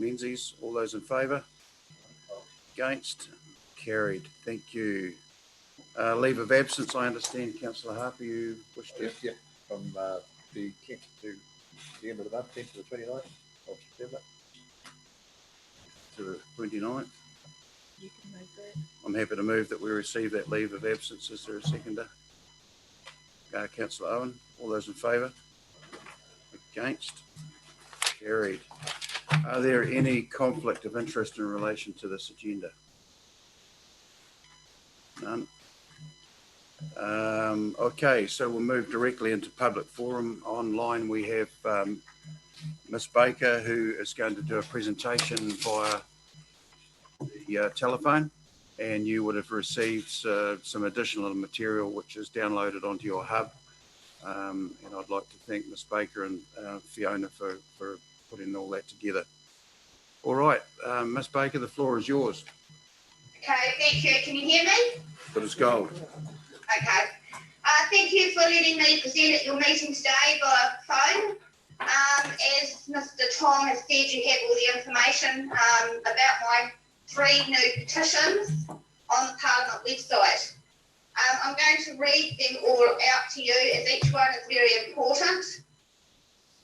Menzies. All those in favour? Against? Carried. Thank you. Leave of absence, I understand, Councillor Harper, you wish to... Yes, from the 10th to the end of the month, 10th to the 29th of September. To the 29th. You can move that. I'm happy to move that we receive that leave of absence. Is there a seconder? Councillor Owen. All those in favour? Against? Carried. Are there any conflict of interest in relation to this agenda? None. Okay, so we'll move directly into public forum. Online we have Ms. Baker, who is going to do a presentation via the telephone, and you would have received some additional material which is downloaded onto your hub. And I'd like to thank Ms. Baker and Fiona for putting all that together. All right, Ms. Baker, the floor is yours. Okay, thank you. Can you hear me? Good as gold. Okay. Thank you for letting me present at your meeting today by phone. As Mr. Tom has said, you have all the information about my 3 new petitions on the Parliament website. I'm going to read them all out to you as each one is very important.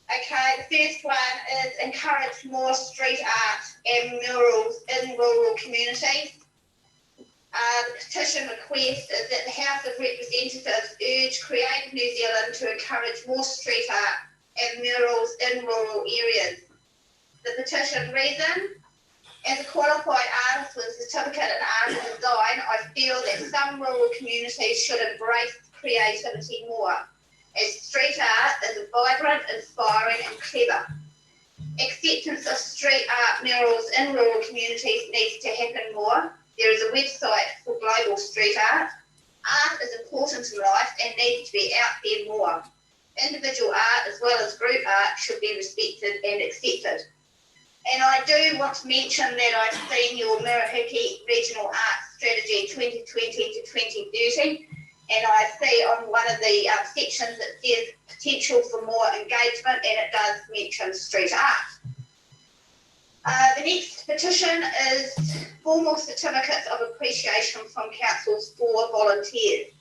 Okay, the first one is encourage more street art and murals in rural communities. The petition request is that the House of Representatives urge Creative New Zealand to encourage more street art and murals in rural areas. The petition reason: as a qualified artist with a certificate in art and design, I feel that some rural communities should embrace creativity more, as street art is vibrant, inspiring and clever. Acceptance of street art murals in rural communities needs to happen more. There is a website for global street art. Art is important in life and needs to be out there more. Individual art as well as group art should be respected and accepted. And I do want to mention that I've seen your Murihuki Regional Art Strategy 2020 to 2030, and I see on one of the sections it says potential for more engagement, and it does mention street art. The next petition is formal certificates of appreciation from councils for volunteers.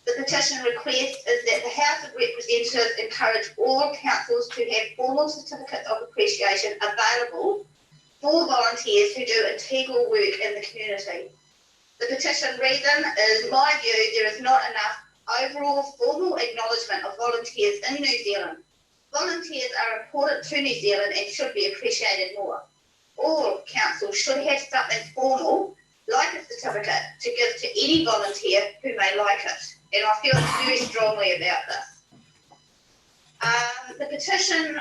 The petition request is that the House of Representatives encourage all councils to have formal certificates of appreciation available for volunteers who do integral work in the community. The petition reason is, in my view, there is not enough overall formal acknowledgement of volunteers in New Zealand. Volunteers are important to New Zealand and should be appreciated more. All councils should have something formal, like a certificate, to give to any volunteer who may like it. And I feel very strongly about this. The petition,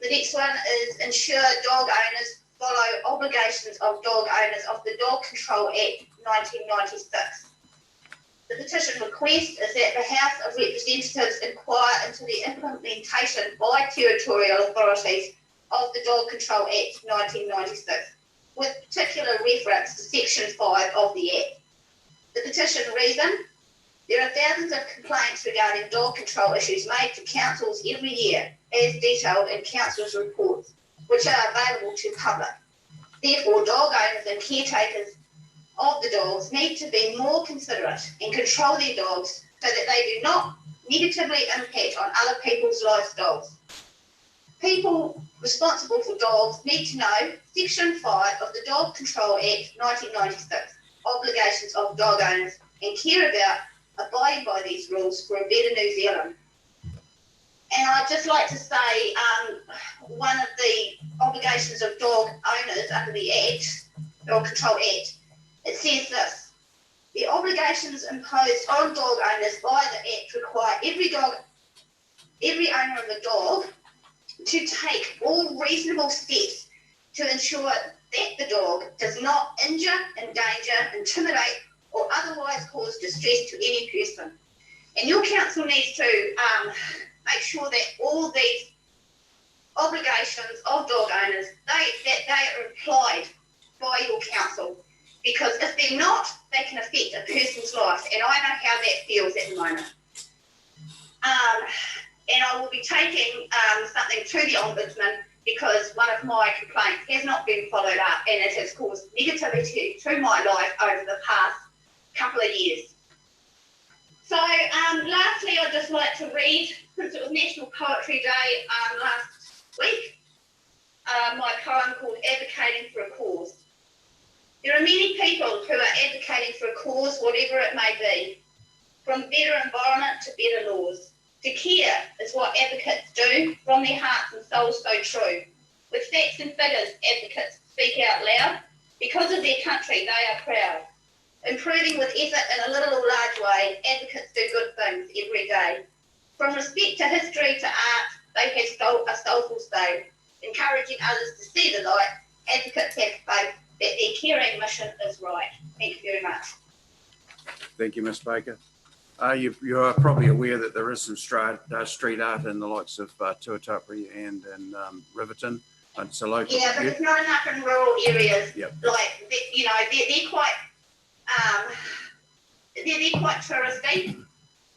the next one is ensure dog owners follow obligations of dog owners of the Dog Control Act 1996. The petition request is that the House of Representatives inquire into the implementation by territorial authorities of the Dog Control Act 1996, with particular reference to Section 5 of the Act. The petition reason: there are thousands of complaints regarding dog control issues made to councils every year, as detailed in councils' reports, which are available to the public. Therefore, dog owners and caretakers of the dogs need to be more considerate and control their dogs so that they do not negatively impact on other people's lifestyles. People responsible for dogs need to know Section 5 of the Dog Control Act 1996, obligations of dog owners, and care about abiding by these rules for a better New Zealand. And I'd just like to say one of the obligations of dog owners under the Act, Dog Control Act, it says this: the obligations imposed on dog owners by the Act require every owner of a dog to take all reasonable steps to ensure that the dog does not injure, endanger, intimidate, or otherwise cause distress to any person. And your council needs to make sure that all these obligations of dog owners, that they are applied by your council, because if they're not, they can affect a person's life, and I know how that feels at the moment. And I will be taking something to the Ombudsman because one of my complaints has not been followed up and it has caused negativity to my life over the past couple of years. So lastly, I'd just like to read, since it was National Poetry Day last week, my poem called Advocating for a Cause. There are many people who are advocating for a cause, whatever it may be, from better environment to better laws. To care is what advocates do from their hearts and souls so true. With facts and figures, advocates speak out loud. Because of their country, they are proud. Improving with effort in a little or large way, advocates do good things every day. From respect to history to art, they have a soulful say. Encouraging others to see the light, advocates have faith that their caring mission is right. Thank you very much. Thank you, Ms. Baker. You are probably aware that there is some street art in the likes of Tuatapere and in Riverton. It's a local. Yeah, but it's not enough in rural areas. Yep. Like, they're quite touristy.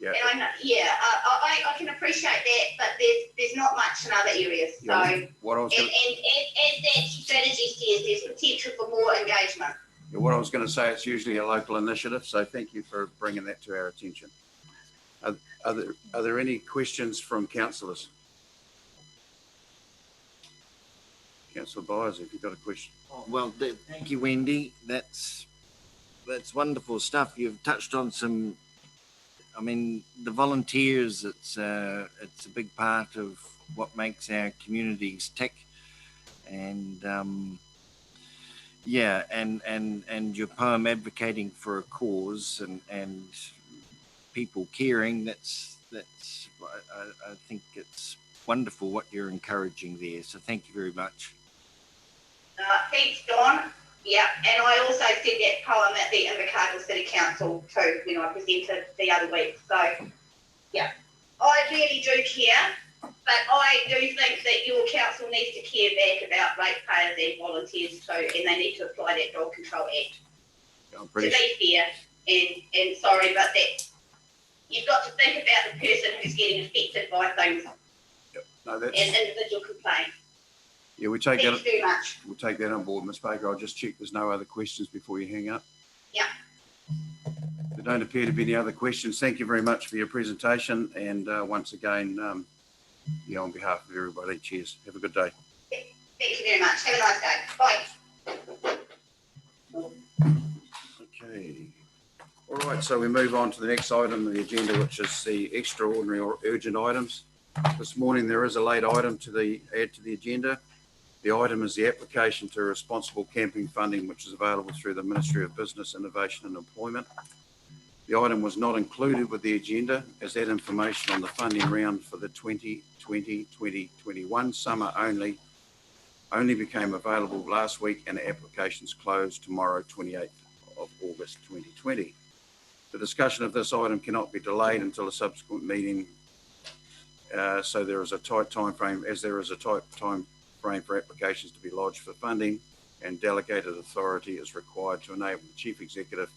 Yeah. And I can appreciate that, but there's not much in other areas. So, Yeah, what I was and gonna, as that strategy says, there's potential for more engagement. what I was going to say, it's usually a local initiative. So thank you for bringing that to our attention. Are there any questions from councillors? Councillor Byers, if you've got a question. Well, thank you, Wendy. That's wonderful stuff. You've touched on some. I mean, the volunteers. It's a big part of what makes our communities tick, and and your poem advocating for a cause and people caring. That's I think it's wonderful what you're encouraging there. So thank you very much. Thanks, Don. Yeah, and I also said that poem at the Invercargill City Council too when I presented the other week. So, yeah, I really do care, but I do think that your council needs to care back about ratepayers and volunteers too, and they need to apply that Dog Control Act. I'm To be fair, and sorry, but that you've got to think about the person who's getting affected by things No, that's, and individual complaints. yeah, we take Thank that. you very much. We'll take that on board, Ms. Baker. I'll just check there's no other questions before you hang up. Yeah. There don't appear to be any other questions. Thank you very much for your presentation. And once again, on behalf of everybody, cheers. Have a good day. Thank you very much. Have a nice day. Bye. Okay. All right, so we move on to the next item of the agenda, which is the extraordinary or urgent items. This morning, there is a late item to add to the agenda. The item is the application to responsible camping funding, which is available through the Ministry of Business, Innovation and Employment. The item was not included with the agenda as that information on the funding round for the 2020-2021 summer only became available last week, and applications closed tomorrow, 28th of August 2020. The discussion of this item cannot be delayed until a subsequent meeting. So there is a tight time frame, for applications to be lodged for funding, and delegated authority is required to enable the Chief Executive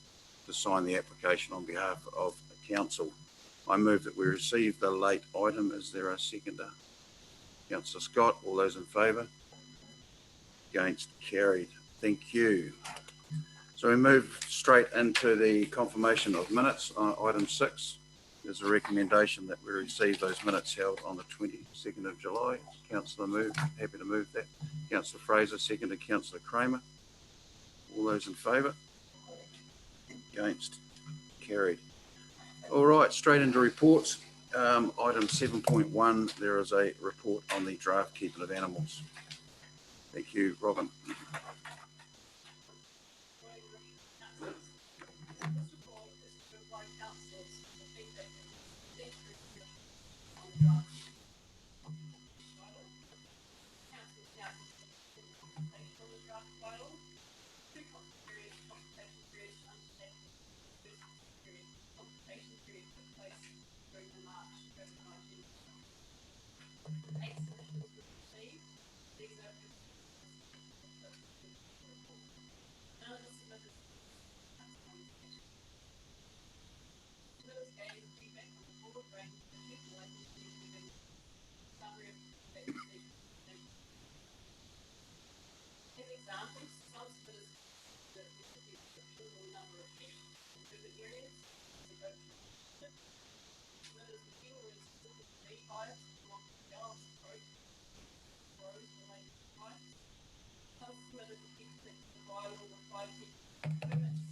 to sign the application on behalf of the Council. I move that we receive the late item. Is there a seconder? Councillor Scott, all those in favour? Against? Carried. Thank you. So we move straight into the confirmation of minutes. Item 6. There's a recommendation that we receive those minutes held on the 22nd of July. Councillor happy to move that. Councillor Fraser, seconded. Councillor Kramer. All those in favour? Against? Carried. All right, straight into reports. Item 7.1, there is a report on the draft keeping of animals. Thank you, Robin. examples, some submitters that there could be a total number of urban areas. So go to submitters with fewer than specific beehives along the balance approach, rows related to hives. Some submitters will keep the bylaw with 5 people permits.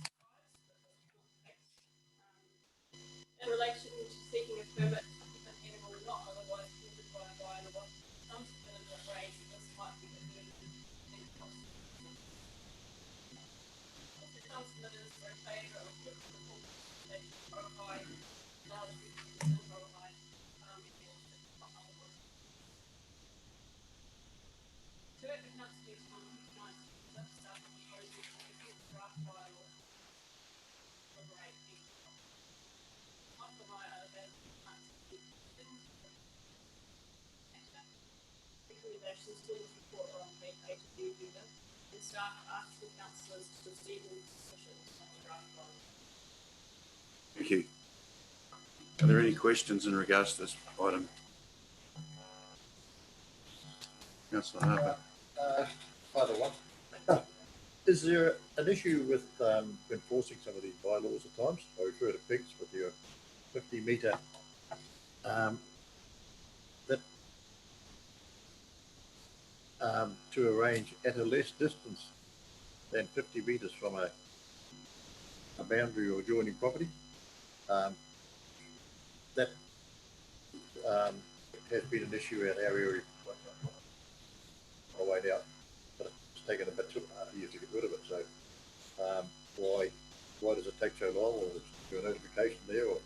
In relation to seeking a permit if an animal not otherwise permitted by a bylaw, some submitters are raised that this might be averted and cost. Also, some submitters are in favour of fixing the full station provide large reductions in provide to act the Constitution on 59 such staff proposals to review the draft bylaw of rate Michael and I are available to answer recommendations to this report are on page 8 of the agenda, and staff asks the councillors to receive all decisions on the draft bylaw. Thank you. Are there any questions in regards to this item? Councillor Harper. Either one. Is there an issue with enforcing some of these bylaws at times? I refer to pigs with your 50 metre to arrange at a less distance than 50 metres from a boundary or adjoining property. That has been an issue at our area a way out, but it's taken a bit too years to get rid of it. So why does it take so long? Or is there a notification there? Or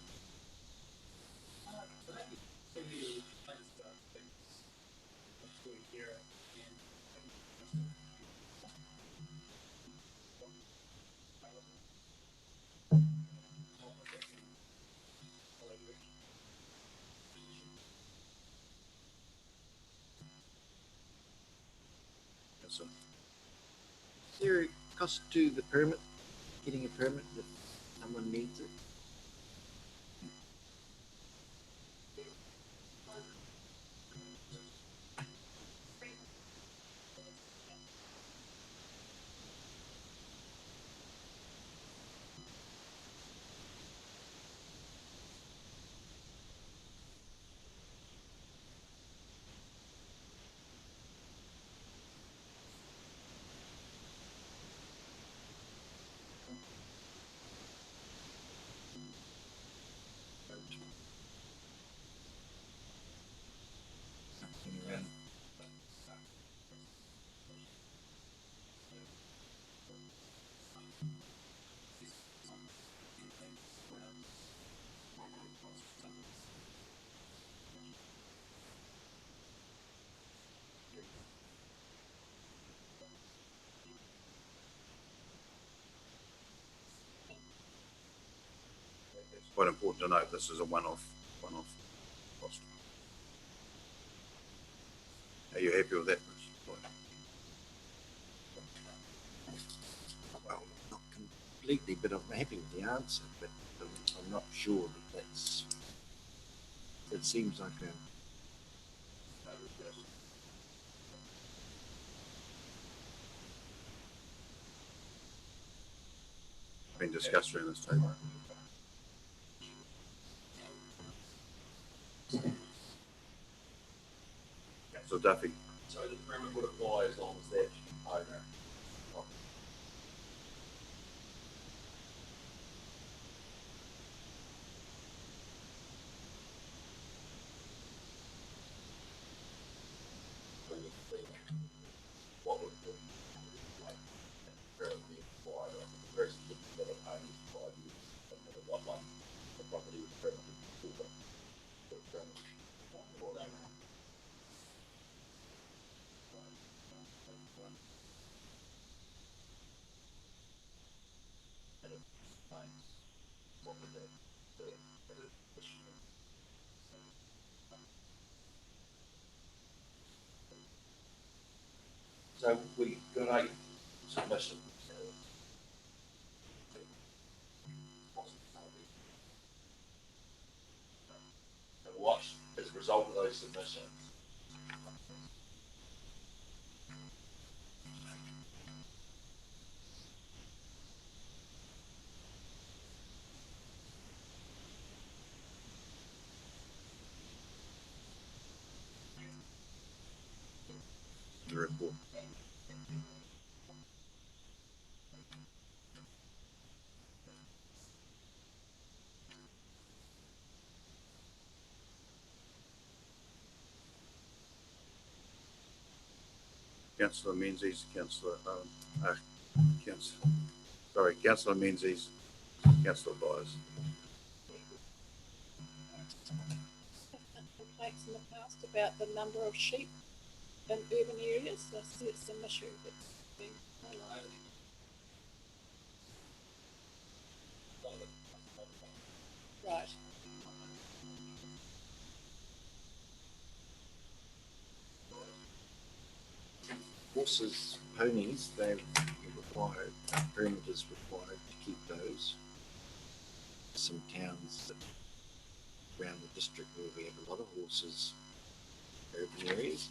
Yes, sir. Is there a cost to the permit, getting a permit if someone needs it? It's quite important to note this is a one-off cost. Are you happy with that, Ms. Well, not completely, but I'm happy with the answer, but I'm not sure that it seems like a Been discussed around this table. So Duffy. So the permit would apply as long as that owner. What would be like currently applied, I think the rest of the other payments applied, and then the property was permitted for the permit. What would that So we got a submission. And what, as a result of those submissions, Councillor Menzies, Councillor Councillor Menzies, Councillor Byers. Complaints in the past about the number of sheep in urban areas. I see it's an issue that's been highlighted. Right. Horses, ponies, they're required, permit is required to keep those. Some towns around the district where we have a lot of horses, urban areas.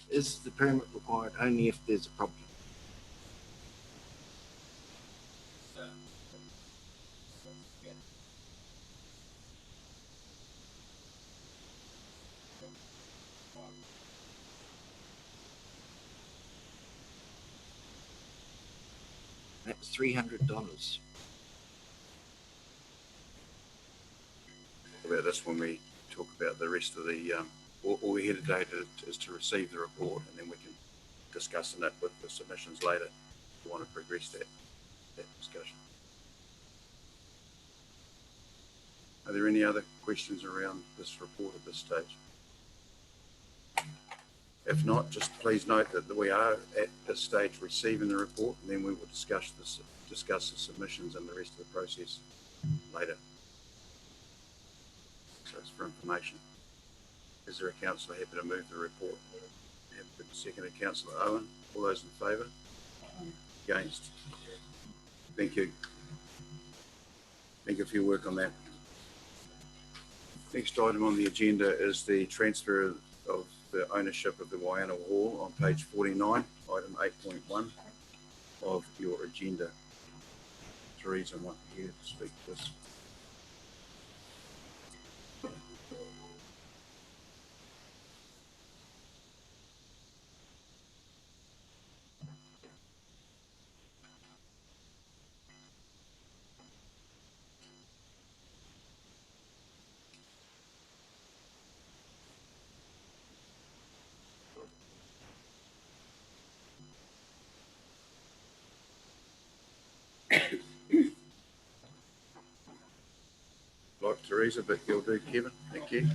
Is the permit required only if there's a problem? That's $300. About this when we talk about the rest of the, all we're here today is to receive the report, and then we can discuss it with the submissions later. If we want to progress that discussion. Are there any other questions around this report at this stage? If not, just please note that we are at this stage receiving the report, and then we will discuss the submissions and the rest of the process later. So it's for information. Is there a councillor happy to move the report? Seconded, Councillor Owen. All those in favour? Against? Thank you. Thank you for your work on that. Next item on the agenda is the transfer of the ownership of the Waianawa Hall on page 49, item 8.1 of your agenda. Teresa, I want you to speak to this. Like Teresa, but you'll do, Kevin. Thank you.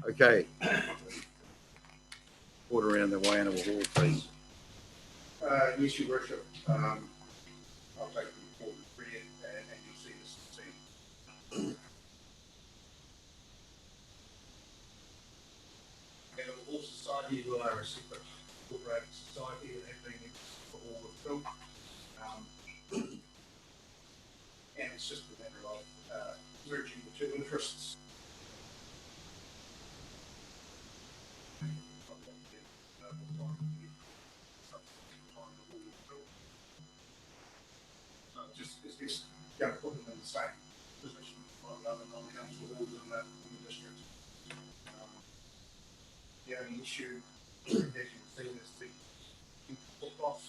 Okay. Order around the Waianawa Hall, please. Yes, Your Worship. I'll take the report and read it, and you'll see this scene. And the Hall Society, who are a separate corporated society that have been for all of film. And it's just a matter of merging the two interests. It's going to put them in the same position on council halls in the district. The only issue, as you can see, is the footpaths.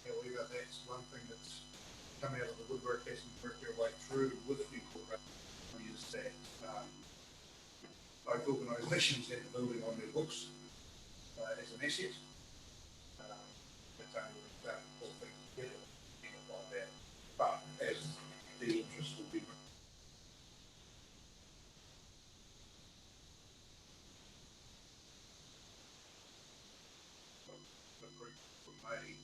However, that's one thing that's come out of the woodwork, hasn't worked their way through with the corporate, is that both organisations have the building on their books as an asset. It's only about pull things together like that. But as the interest will be the group for May,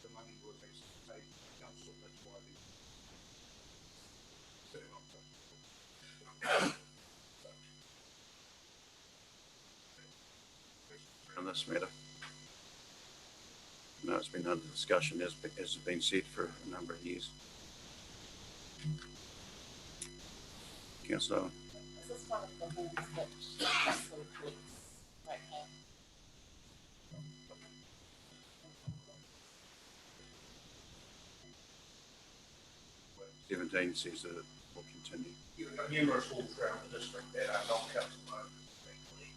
the money was actually paid to the council, that's why the sitting on On this matter. No, it's been under discussion, as has been said, for a number of years. Councillor Owen. Is this one of the halls that Russell collects right now? 17 says that it will continue. You've got numerous halls around the district that are non-council owned, actually.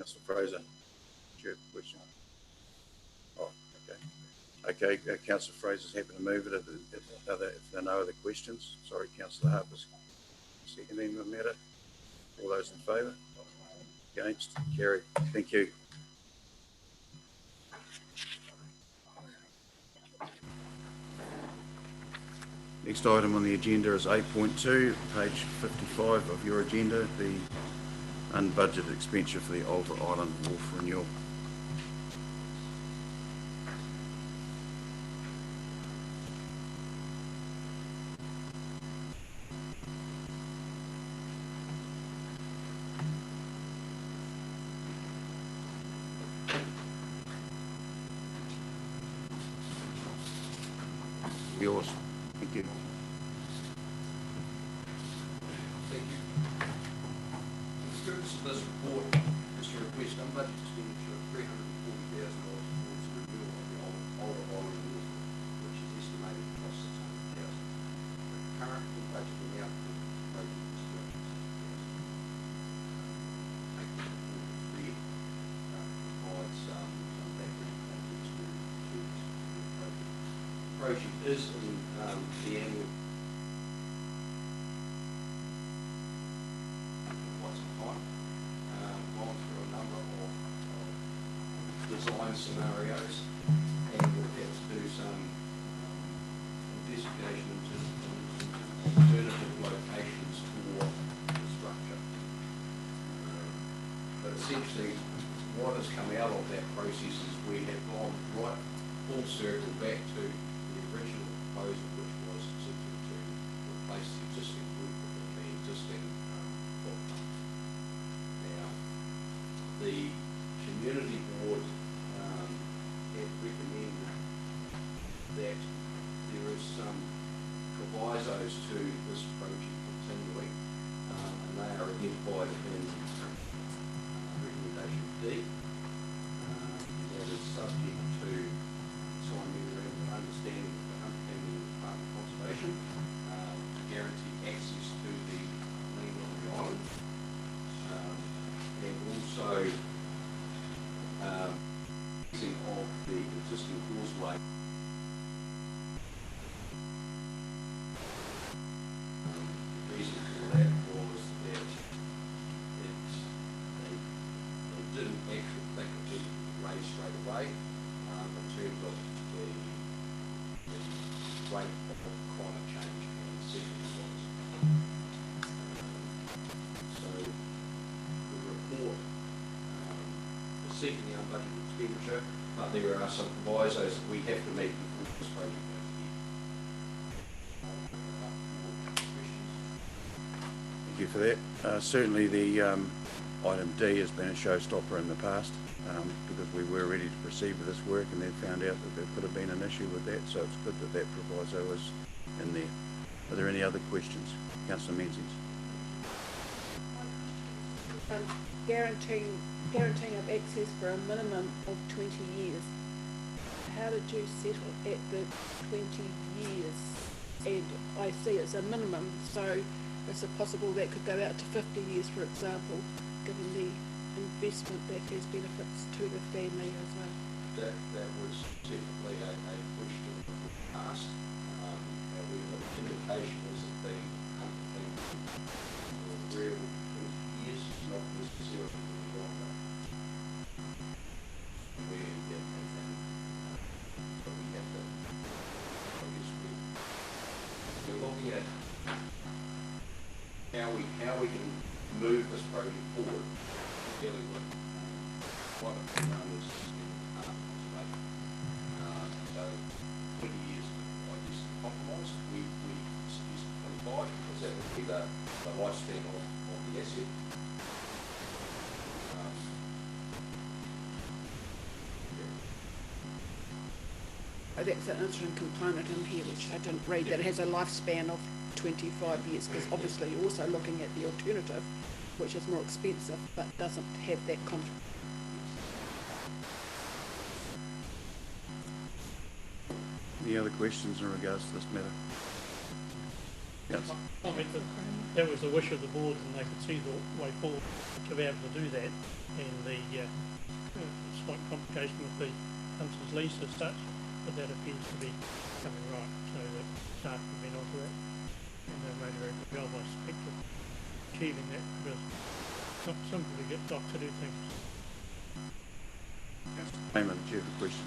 Councillor Fraser, do you have a question? Oh, okay. Okay, Councillor Fraser's happy to move it if there are no other questions. Sorry, Councillor Harper's seconding the matter. All those in favour? Against? Carried. Thank you. Next item on the agenda is 8.2, page 55 of your agenda, the unbudgeted expenditure for the Alder Island Wharf renewal. Yours. Thank you. Thank you. For the purpose of this report, is to request unbudgeted expenditure of $340,000 towards the renewal of the Alder Island Wharf, which is estimated to cost $600,000. The current budget amount for the project is $260,000. Take this report as read, provide some background context to this project. The project is in the annual quite some time, gone through a number of design scenarios, and we'll have to do some investigation into alternative locations for the structure. But essentially, what has come out of that process is we have gone right full circle back to the original proposal, which was simply to replace the existing roof within the existing footprint. Now, the community board had recommended that there is some provisos to this project continuing, and they are identified in recommendation D. That is subject to signing memorandum of understanding with the Hunt Family Department of Conservation to guarantee access to the land on the island, and also of the existing causeway. The reason for that was that they didn't actually think it would be raised straight away in terms of the rate of climate change and setting was. So the report is seeking the unbudgeted expenditure, but there are some provisos that we have to meet before this project goes ahead. Thank you for that. Certainly the item D has been a showstopper in the past because we were ready to proceed with this work and then found out that there could have been an issue with that, so it's good that that proviso is in there. Are there any other questions? Councillor Menzies. Guaranteeing of access for a minimum of 20 years. How did you settle at the 20 years? And I see it's a minimum, so is it possible that could go out to 50 years, for example, given the investment that has benefits to the family as well? That was definitely a question that was asked. However, the indication is that the thing for real 20 years, not necessarily any longer. But we have to, I guess we're looking at how we can move this project forward, dealing with what a known as conservation. So 20 years, I guess, compromise. We suggested 25 because that would be the lifespan of the asset. Oh, that's an interesting component in here, which I didn't read, that it has a lifespan of 25 years, because obviously you're also looking at the alternative, which is more expensive, but doesn't have that Any other questions in regards to this matter? Yes. I mean, that was the wish of the board, and they could see the way forward to be able to do that. And the slight complication with the Hunters lease as such, but that appears to be coming right, so that staff have been onto that. And they've made a very good job, I suspect, of achieving that, because it's not simple to get Doc to do things. Raymond, do you have a question?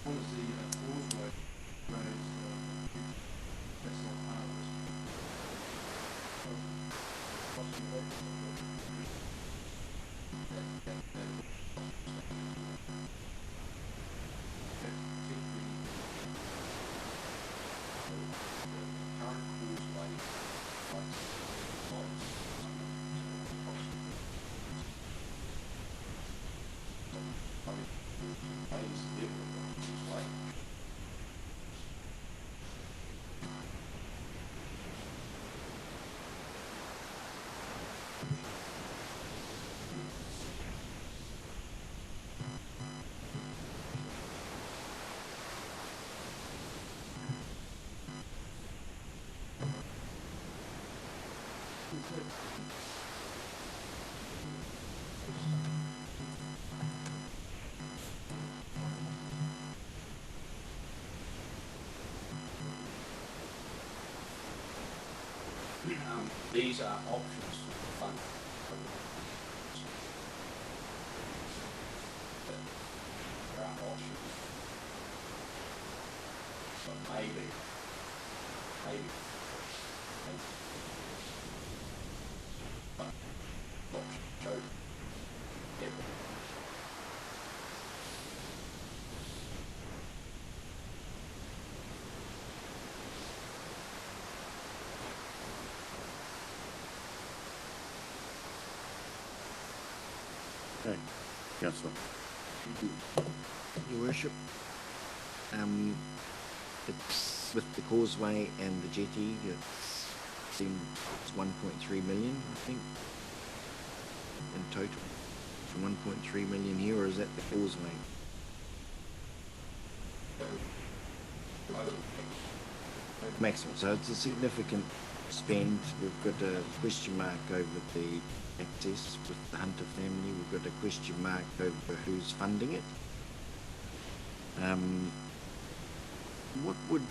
One is the causeway raised, that's not part of this. These are options for fund. There are options. But maybe. But option chosen. Yeah. Okay, Councillor. Your Worship, it's with the causeway and the jetty, it's 1.3 million, I think, in total. From 1.3 million here, or is that the causeway? Maximum, so it's a significant spend. We've got a question mark over the access with the Hunter family. We've got a question mark over who's funding it. What would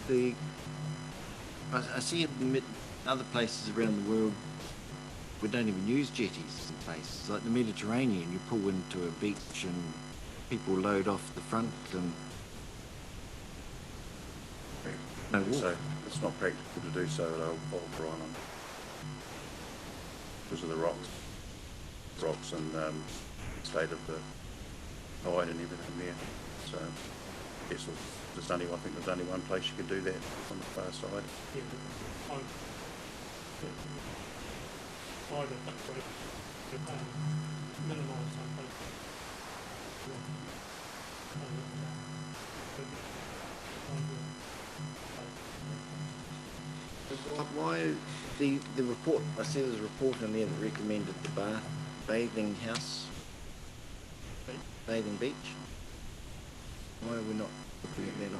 I see in other places around the world, we don't even use jetties in places like the Mediterranean. You pull into a beach and people load off the front and no walk. So it's not practical to do so at Old Island because of the rocks and state of the tide and everything there. So I guess I think there's only one place you could do that on the far side. Yeah, but I would think we could minimise some places. Why the report? I see there's a report in there that recommended the bathing house, bathing beach. Why are we not looking at that?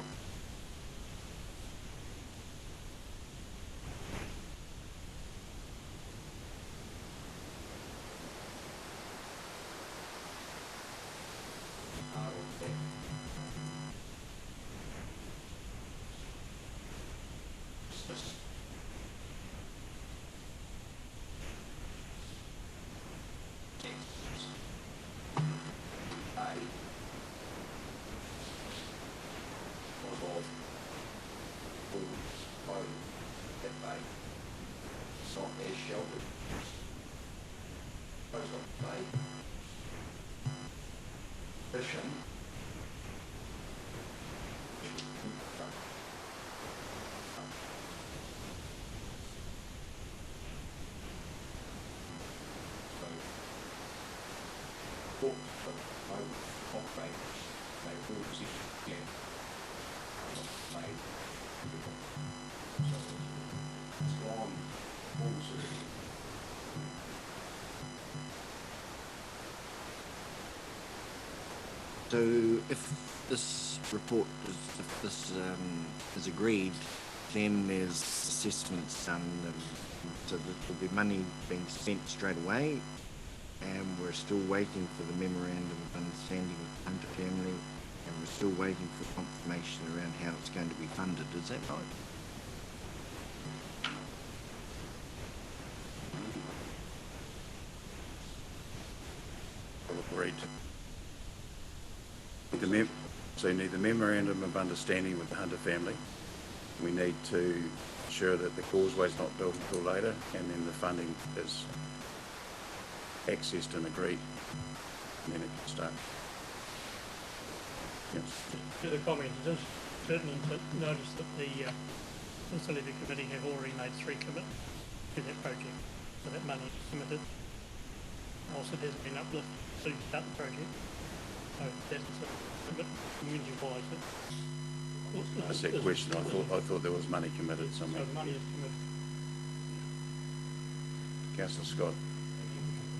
So if this report is agreed, then there's assessments done, and so there'll be money being spent straight away, and we're still waiting for the memorandum of understanding with the Hunter family, and we're still waiting for confirmation around how it's going to be funded. Is that right? Agreed. So you need the memorandum of understanding with the Hunter family. We need to ensure that the causeway's not built until later, and then the funding is accessed and agreed, and then it can start. Yes. To the comment, it is pertinent to notice that the Facility Committee have already made 3 commitments to that project, so that money is committed. Also, there's been uplift to start the project, so that's a bit community-wise. That's that question. I thought there was money committed somewhere. So the money is committed. Councillor Scott.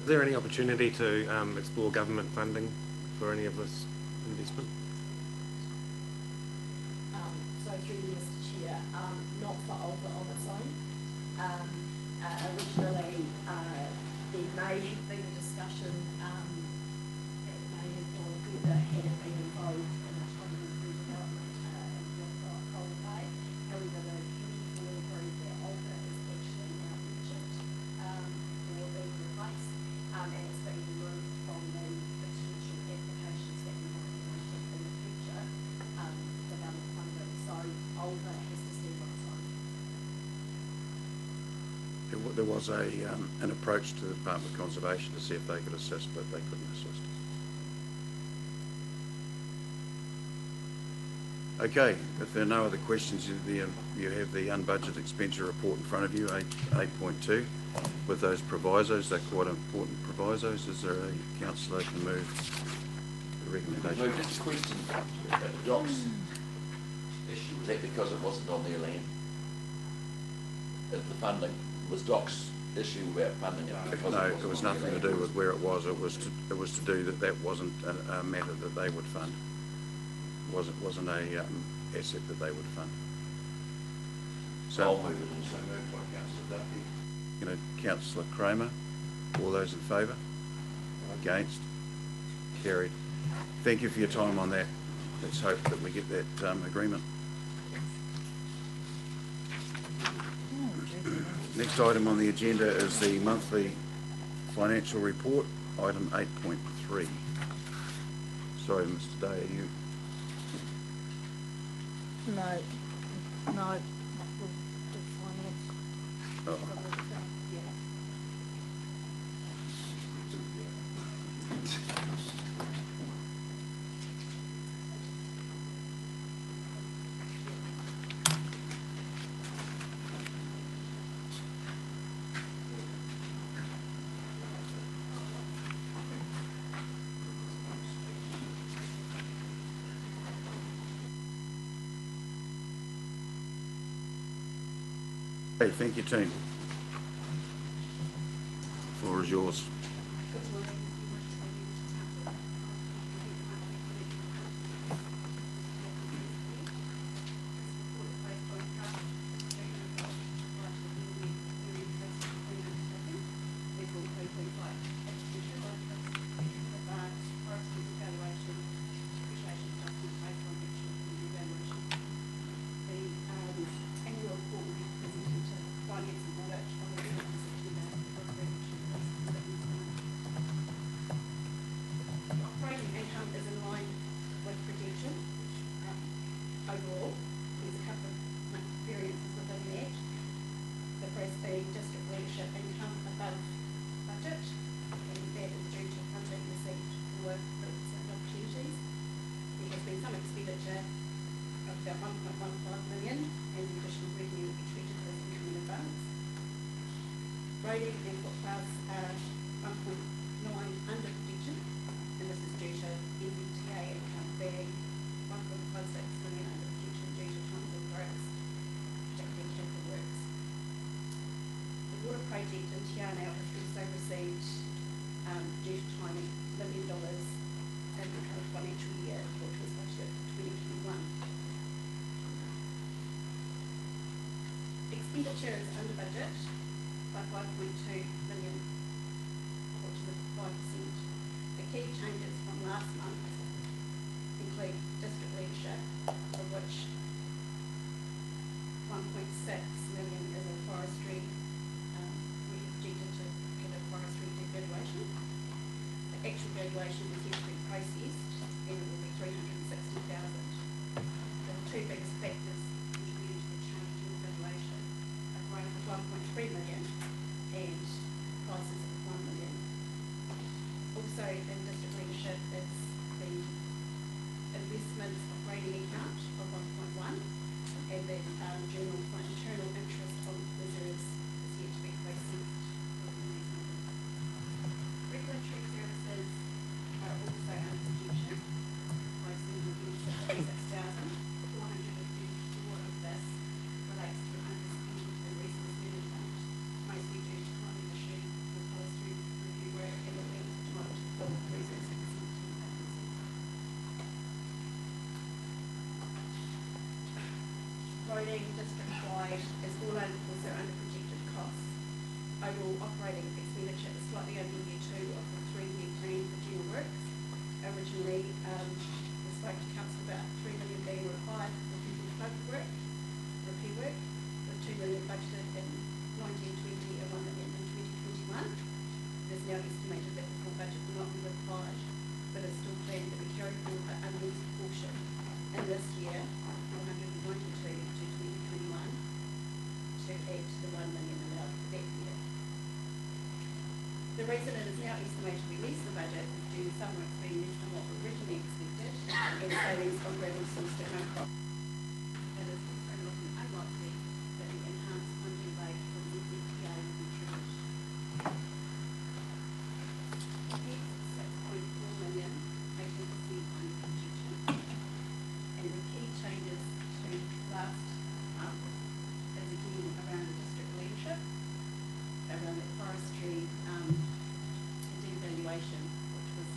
Is there any opportunity to explore government funding for any of this investment? So through you, Mr Chair, not for Alba on its own. Originally, there may have been a discussion, it may have gone further had it been involved in a time of redevelopment in Coal Bay. However, the committee will agree that Alba is actually now budget for being replaced, and it's being removed from the potential applications that we might have in the future for government funding. So Alba has to stand on its own. There was an approach to the Department of Conservation to see if they could assist, but they couldn't assist. Okay, if there are no other questions, you have the unbudgeted expenditure report in front of you, 8.2, with those provisos. They're quite important provisos. Is there a councillor who can move the recommendation? No, just a question about the docks issue. Was that because it wasn't on their land? The funding was docks issue about funding it because No, it it was wasn't on nothing their to do land? with where it was. It was to do that wasn't a matter that they would fund. Wasn't a asset that they would fund. So, I'll move it and so moved by Councillor Duffy. Councillor Kramer, all those in favour? Against? Carried. Thank you for your time on that. Let's hope that we get that agreement. Next item on the agenda is the monthly financial report, item 8.3. Sorry, Mr. Day, are you? No, we'll do finance. Oh. Yeah. Hey, thank you, team. Floor is yours. Operating income is in line with projection. Overall, there's a couple of variances within that. The first being district leadership income above budget, and that is due to funding received for groups and opportunities. There has been some expenditure of about 1.15 million, and the additional revenue will be treated as income in advance. Grading and footpaths are 1.9 under projection, and this is due to MBTA income being 1.56 million under projection due to Townsville growth, particularly technical works. The water project in Te Anau has also received, due to timing, $1 million in the current financial year, which was budgeted for 2021. Expenditure is under budget by 5.2 million, which is 5%. The key changes from last month include district leadership, of which 1.6 million is a forestry. We objected to give a forestry devaluation. The actual valuation is yet to be processed, and it will be 360,000. The two biggest factors contributing to the change in the valuation are growth of 1.3 million and prices of 1 million. Also in district leadership is the investments operating account of 1.1, and then general fund internal interest on reserves is yet to be processed. Regulatory services are also under projection by 766,434 of this relates to underspend and resource management, mostly due to timing issue with forestry review work and the length of time to build resource consent vacancies. Voting district-wide is also under projected costs. Overall operating expenditure is slightly over year 2 of the 3-year plan for general works. Originally, we spoke to council about 3 million being required for future flood work, repair work, with 2 million budgeted in 1920 and 1 million in 2021. It is now estimated that the full budget will not be required, but is still planned to be carried forward for unused portion in this year, 492 to 2021, to add to the 1 million allowed for that year. The reason it is now estimated to release the budget is due to some works being less than what was originally expected and savings on gravel sourced at no cost. It is also looking unlikely that the enhanced funding rate from NZTA will be triggered. Next, 6.4 million, 18% under projection. And the key changes to last month is again around the district leadership, around the forestry devaluation, which was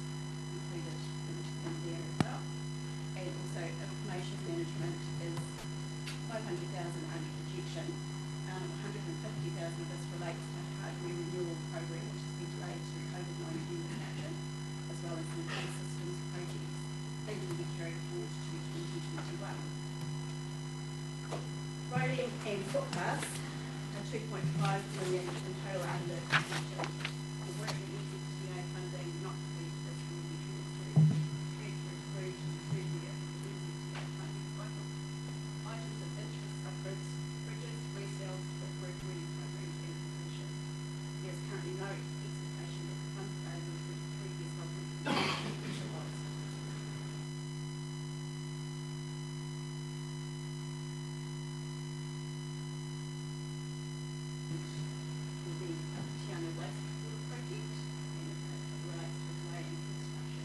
included in there as well. And also information management is 500,000 under projection. 150,000 of this relates to hardware renewal program, which has been delayed through COVID-19 disruption, as well as some key systems projects. These will be carried forward to 2021. Roading and footpaths are 2.5 million in total under projection. The work in NZTA funding not completed this will be transferred through to the third year of the NZTA funding cycle. Items of interest are bridges, resales, brickwork, reading programs and completion. There is currently no expectation that the funds available for the 3 years will be utilised. Will be Tiana West water project, and it relates to delay in construction.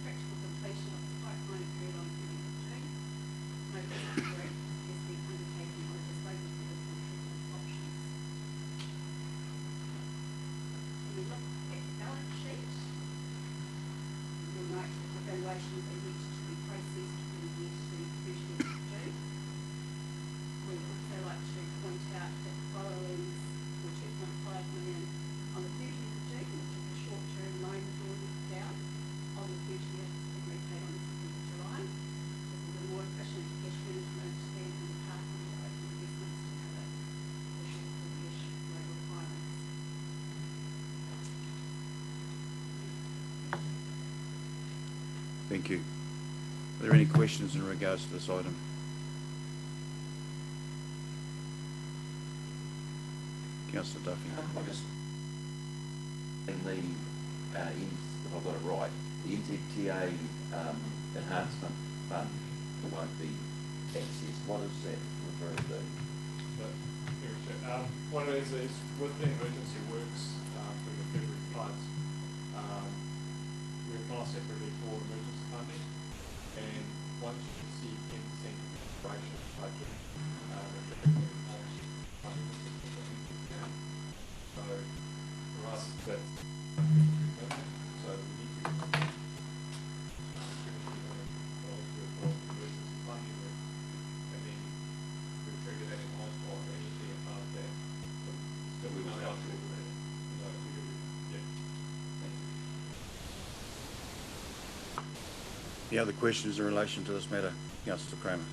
Practical completion of the pipeline occurred on 30th of June. No further work has been undertaken on a disposal field or treatment options. When we look at the balance sheet, you'll note that the valuations are yet to be processed for the year to 30th of June. We'd also like to point out that borrowings were 2.5 million on the 30th of June, which is a short-term loan drawn down on the 30th and repaid on the 2nd of July. This is a more efficient cash management than in the past when we open investments to cover the shortfall cash flow requirements. Thank you. Are there any questions in regards to this item? Councillor Duffy. In the, if I've got it right, the NZTA enhancement fund won't be accessed. What is that referring to? One is with the emergency works for the February floods, we apply separately for emergency funding, and once you receive 10% integration budget, so for us, that's so we need to that we will help you. Any other questions in relation to this matter, Councillor Kramer?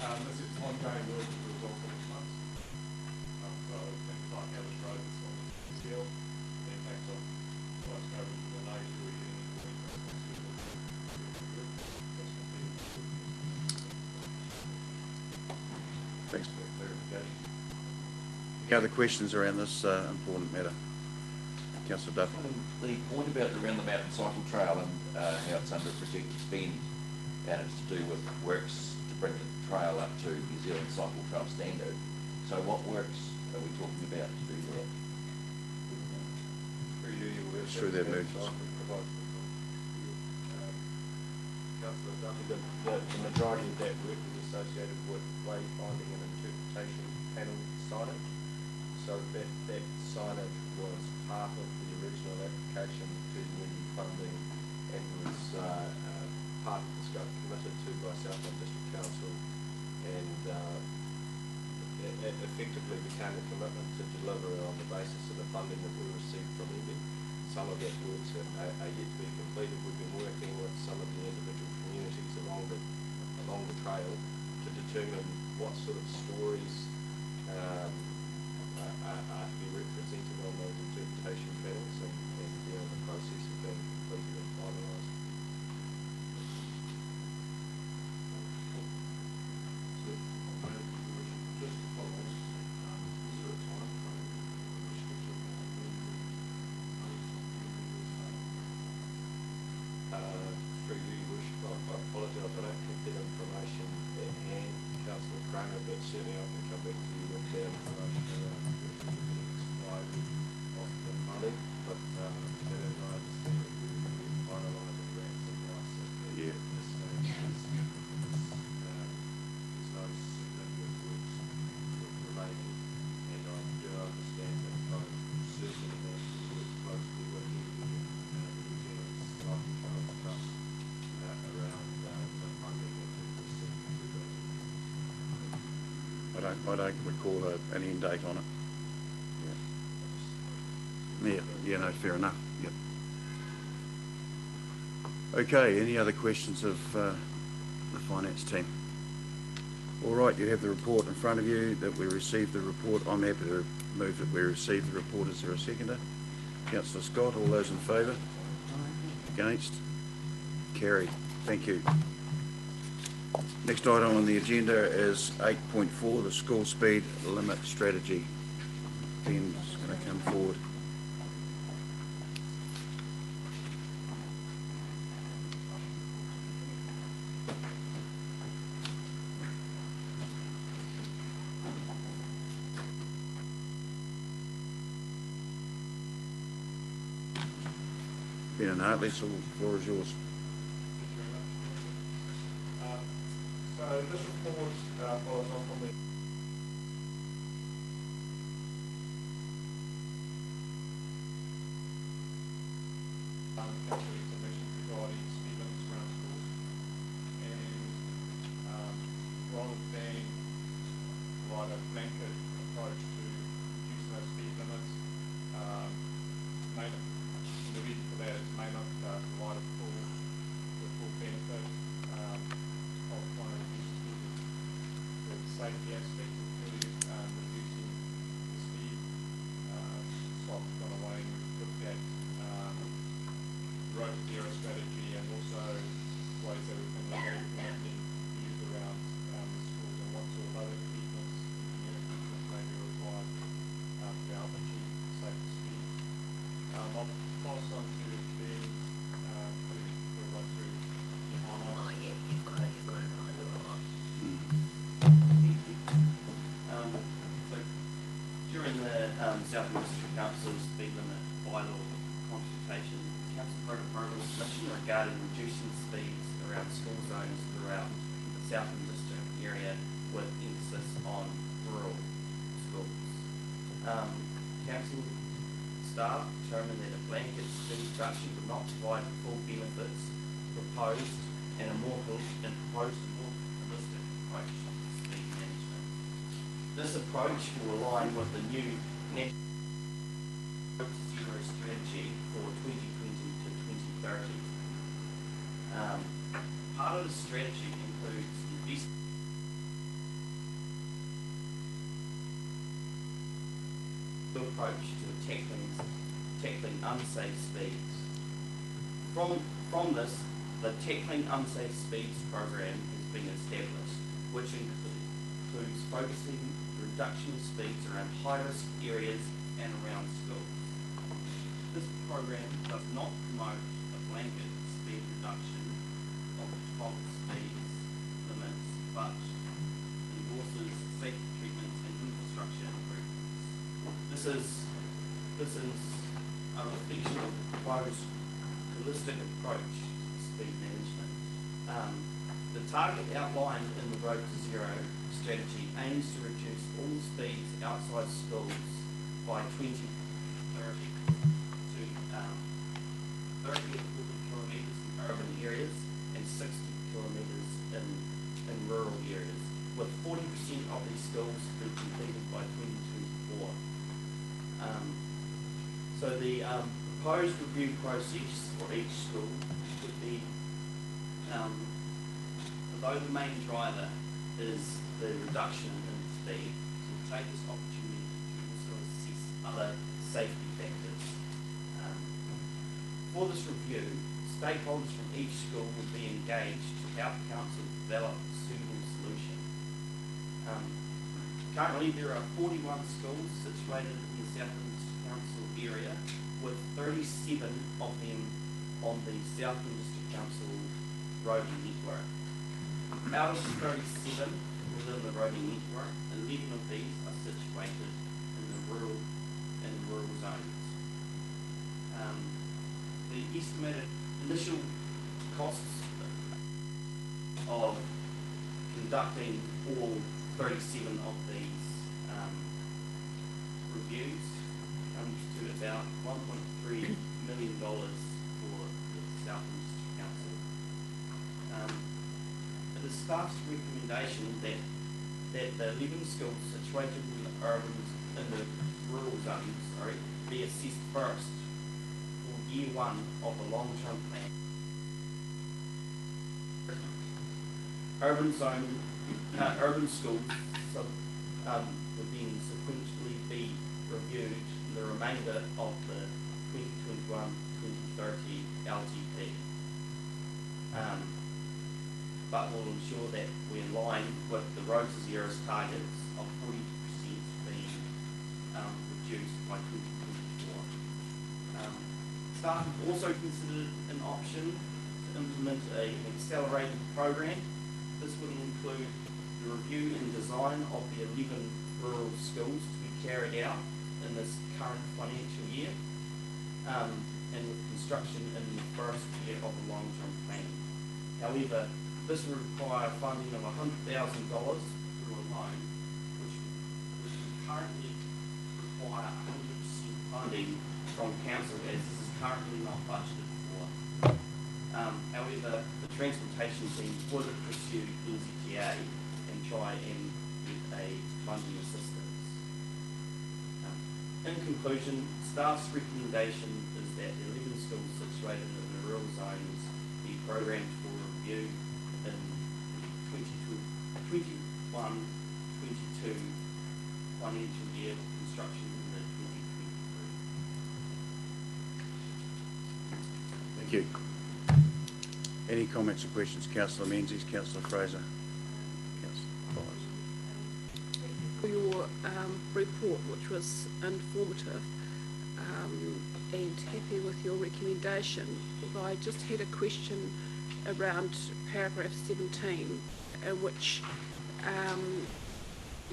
This is ongoing work as a result of 6 months. So things like Ellis Road, that's on the seal, the impact of what's going on with the nose, we're getting into the Thanks for the clarification. Any other questions around this important matter? Councillor Duffy. The point about around the mountain cycle trail and how it's under protected spend, and it's to do with works to bring the trail up to New Zealand cycle trail standard. So what works are we talking about to do that? Through their movements. Councillor Duffy, the majority of that work is associated with wayfinding and interpretation panel signage. So that signage was part of the original application to the NIMBY funding and was part of the scope committed to by Southland District Council, and it effectively became a commitment to deliver on the basis of the funding that we received from NIMBY. Some of that works are yet to be completed. We've been working with some of the individual communities along the trail to determine what sort of stories are to be represented on those interpretation panels, and they're in the process of being completed and finalised. Just to follow on, is there a time frame restriction on when Through you, Your Worship, I apologise, I don't have that information at hand, Councillor Kramer, but certainly I can come back to you with that information around expiry of the funding, but as I understand it, we're finalising grants and license. Yeah. At this stage, there's no significant works remaining, and I do understand that I'm certain that we work closely with the New Zealand Cycle Trail Trust around the funding that we've received through those. I don't recall an end date on it. Yeah, no, fair enough. Yep. Okay, any other questions of the finance team? All right, you have the report in front of you that we received the report. I'm happy to move that we receive the report. Is there a seconder? Councillor Scott, all those in favour? Against? Carried. Thank you. Next item on the agenda is 8.4, the school speed limit strategy. Ben's going to come forward. Ben and Hartley, so the floor is yours. So this report follows on from the council information regarding speed limits around schools, and rather than provide a blanket approach to reducing those speed limits, the reason for that is may not provide the full benefit of trying to reduce speed. The safety aspects, including reducing the speed, SOP's gone away and we've looked at road zero strategy and also ways that we can look at implementing use around the schools and what sort of other treatments, engineering treatments may be required pass on to Ben, putting the right through online. So during the Southern District Council speed limit bylaw consultation, Council voted for a resolution regarding reducing speeds around school zones throughout the Southern District area with emphasis on rural schools. Council staff determined that a blanket speed reduction would not provide the full benefits proposed and a more holistic approach to speed management. This approach will align with the new National Road to Zero strategy for 2020 to 2030. Part of the strategy includes investment approach to tackling unsafe speeds. From this, the Tackling Unsafe Speeds program has been established, which includes focusing reduction of speeds around high-risk areas and around schools. This program does not promote a blanket speed reduction of default speed limits, but endorses safety treatments and infrastructure improvements. This is a reflection of the proposed holistic approach to speed management. The target outlined in the Road to Zero strategy aims to reduce all speeds outside schools by 2030 to 30 to 40 kilometres in urban areas and 60 kilometres in rural areas, with 40% of these schools to be completed by 2024. So the proposed review process for each school would be, although the main driver is the reduction in speed, we'll take this opportunity to also assess other safety factors. For this review, stakeholders from each school will be engaged to help council develop a suitable solution. Currently, there are 41 schools situated in the Southern District Council area, with 37 of them on the Southern District Council roading network. Out of the 37 within the roading network, 11 of these are situated in the rural zones. The estimated initial costs of conducting all 37 of these reviews comes to about $1.3 million for the Southern District Council. It is staff's recommendation that the 11 schools situated in the rural zones be assessed first for year one of the long-term plan. Urban schools would then sequentially be reviewed in the remainder of the 2021-2030 LTP. But will ensure that we align with the Road to Zero's targets of 40% being reduced by 2024. Staff have also considered an option to implement an accelerated program. This would include the review and design of the 11 rural schools to be carried out in this current financial year, and with construction in the first year of the long-term plan. However, this would require funding of $100,000 through a loan, which would currently require 100% funding from council, as this is currently not budgeted for. However, the transportation team would pursue NZTA and try and get a funding assistance. In conclusion, staff's recommendation is that the 11 schools situated in the rural zones be programmed for review in the 21-22 financial year, with construction in the 2023. Thank you. Any comments or questions, Councillor Menzies, Councillor Fraser? Councillor Byers. For your report, which was informative, and happy with your recommendation. I just had a question around paragraph 17, in which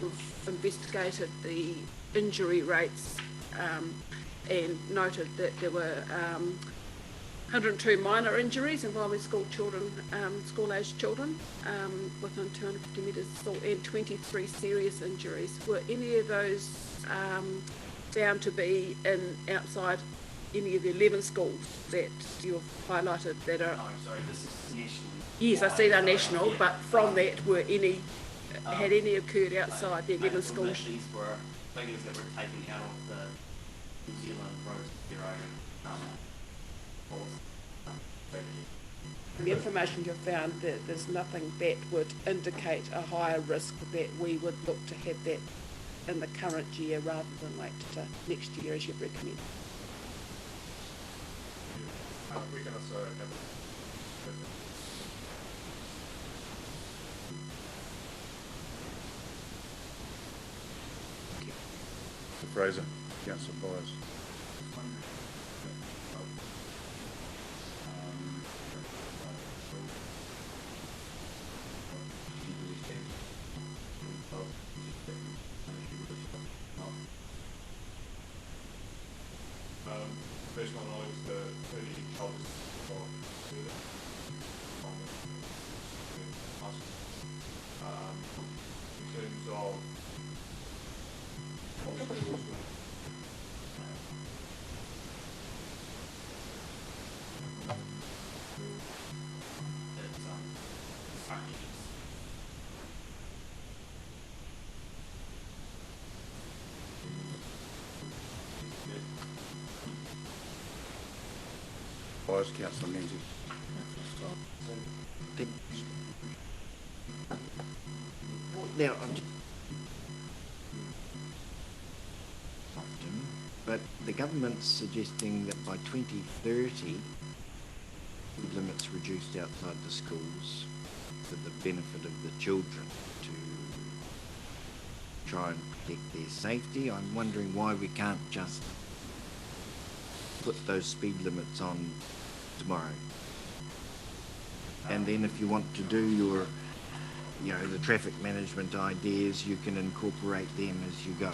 we've investigated the injury rates and noted that there were 102 minor injuries involving school children, school-aged children within 250 metres of school, and 23 serious injuries. Were any of those found to be in outside any of the 11 schools that you've highlighted that are? No, sorry, this is national. Yes, I see they're national, but from that, were any, had any occurred outside the 11 schools? These were figures that were taken out of the New Zealand Road Bureau policy. The information you've found, that there's nothing that would indicate a higher risk that we would look to have that in the current year rather than wait to next year as you've recommended. We can also have Fraser, Councillor Byers. First one I was the early shoulders for in terms of Byers, Councillor Menzies. Now, I'm just often, but the government's suggesting that by 2030, speed limits reduced outside the schools for the benefit of the children to try and protect their safety. I'm wondering why we can't just put those speed limits on tomorrow. And then if you want to do your, you know, the traffic management ideas, you can incorporate them as you go.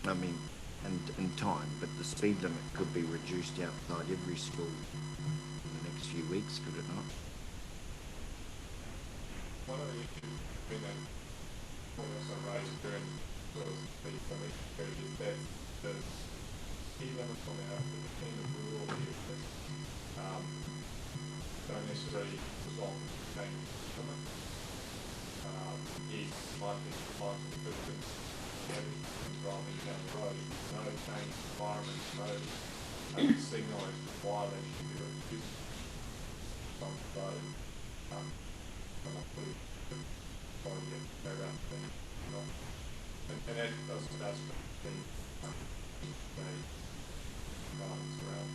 I mean, and in time, but the speed limit could be reduced outside every school in the next few weeks, could it not? one of the issues that also raised during sort of the committee is that the speed limits on our in the rural areas don't necessarily result in change limit. Is likely to find improvements driving down the road, no change environment, no signalling violation should be reduced on the road. And that does the balance around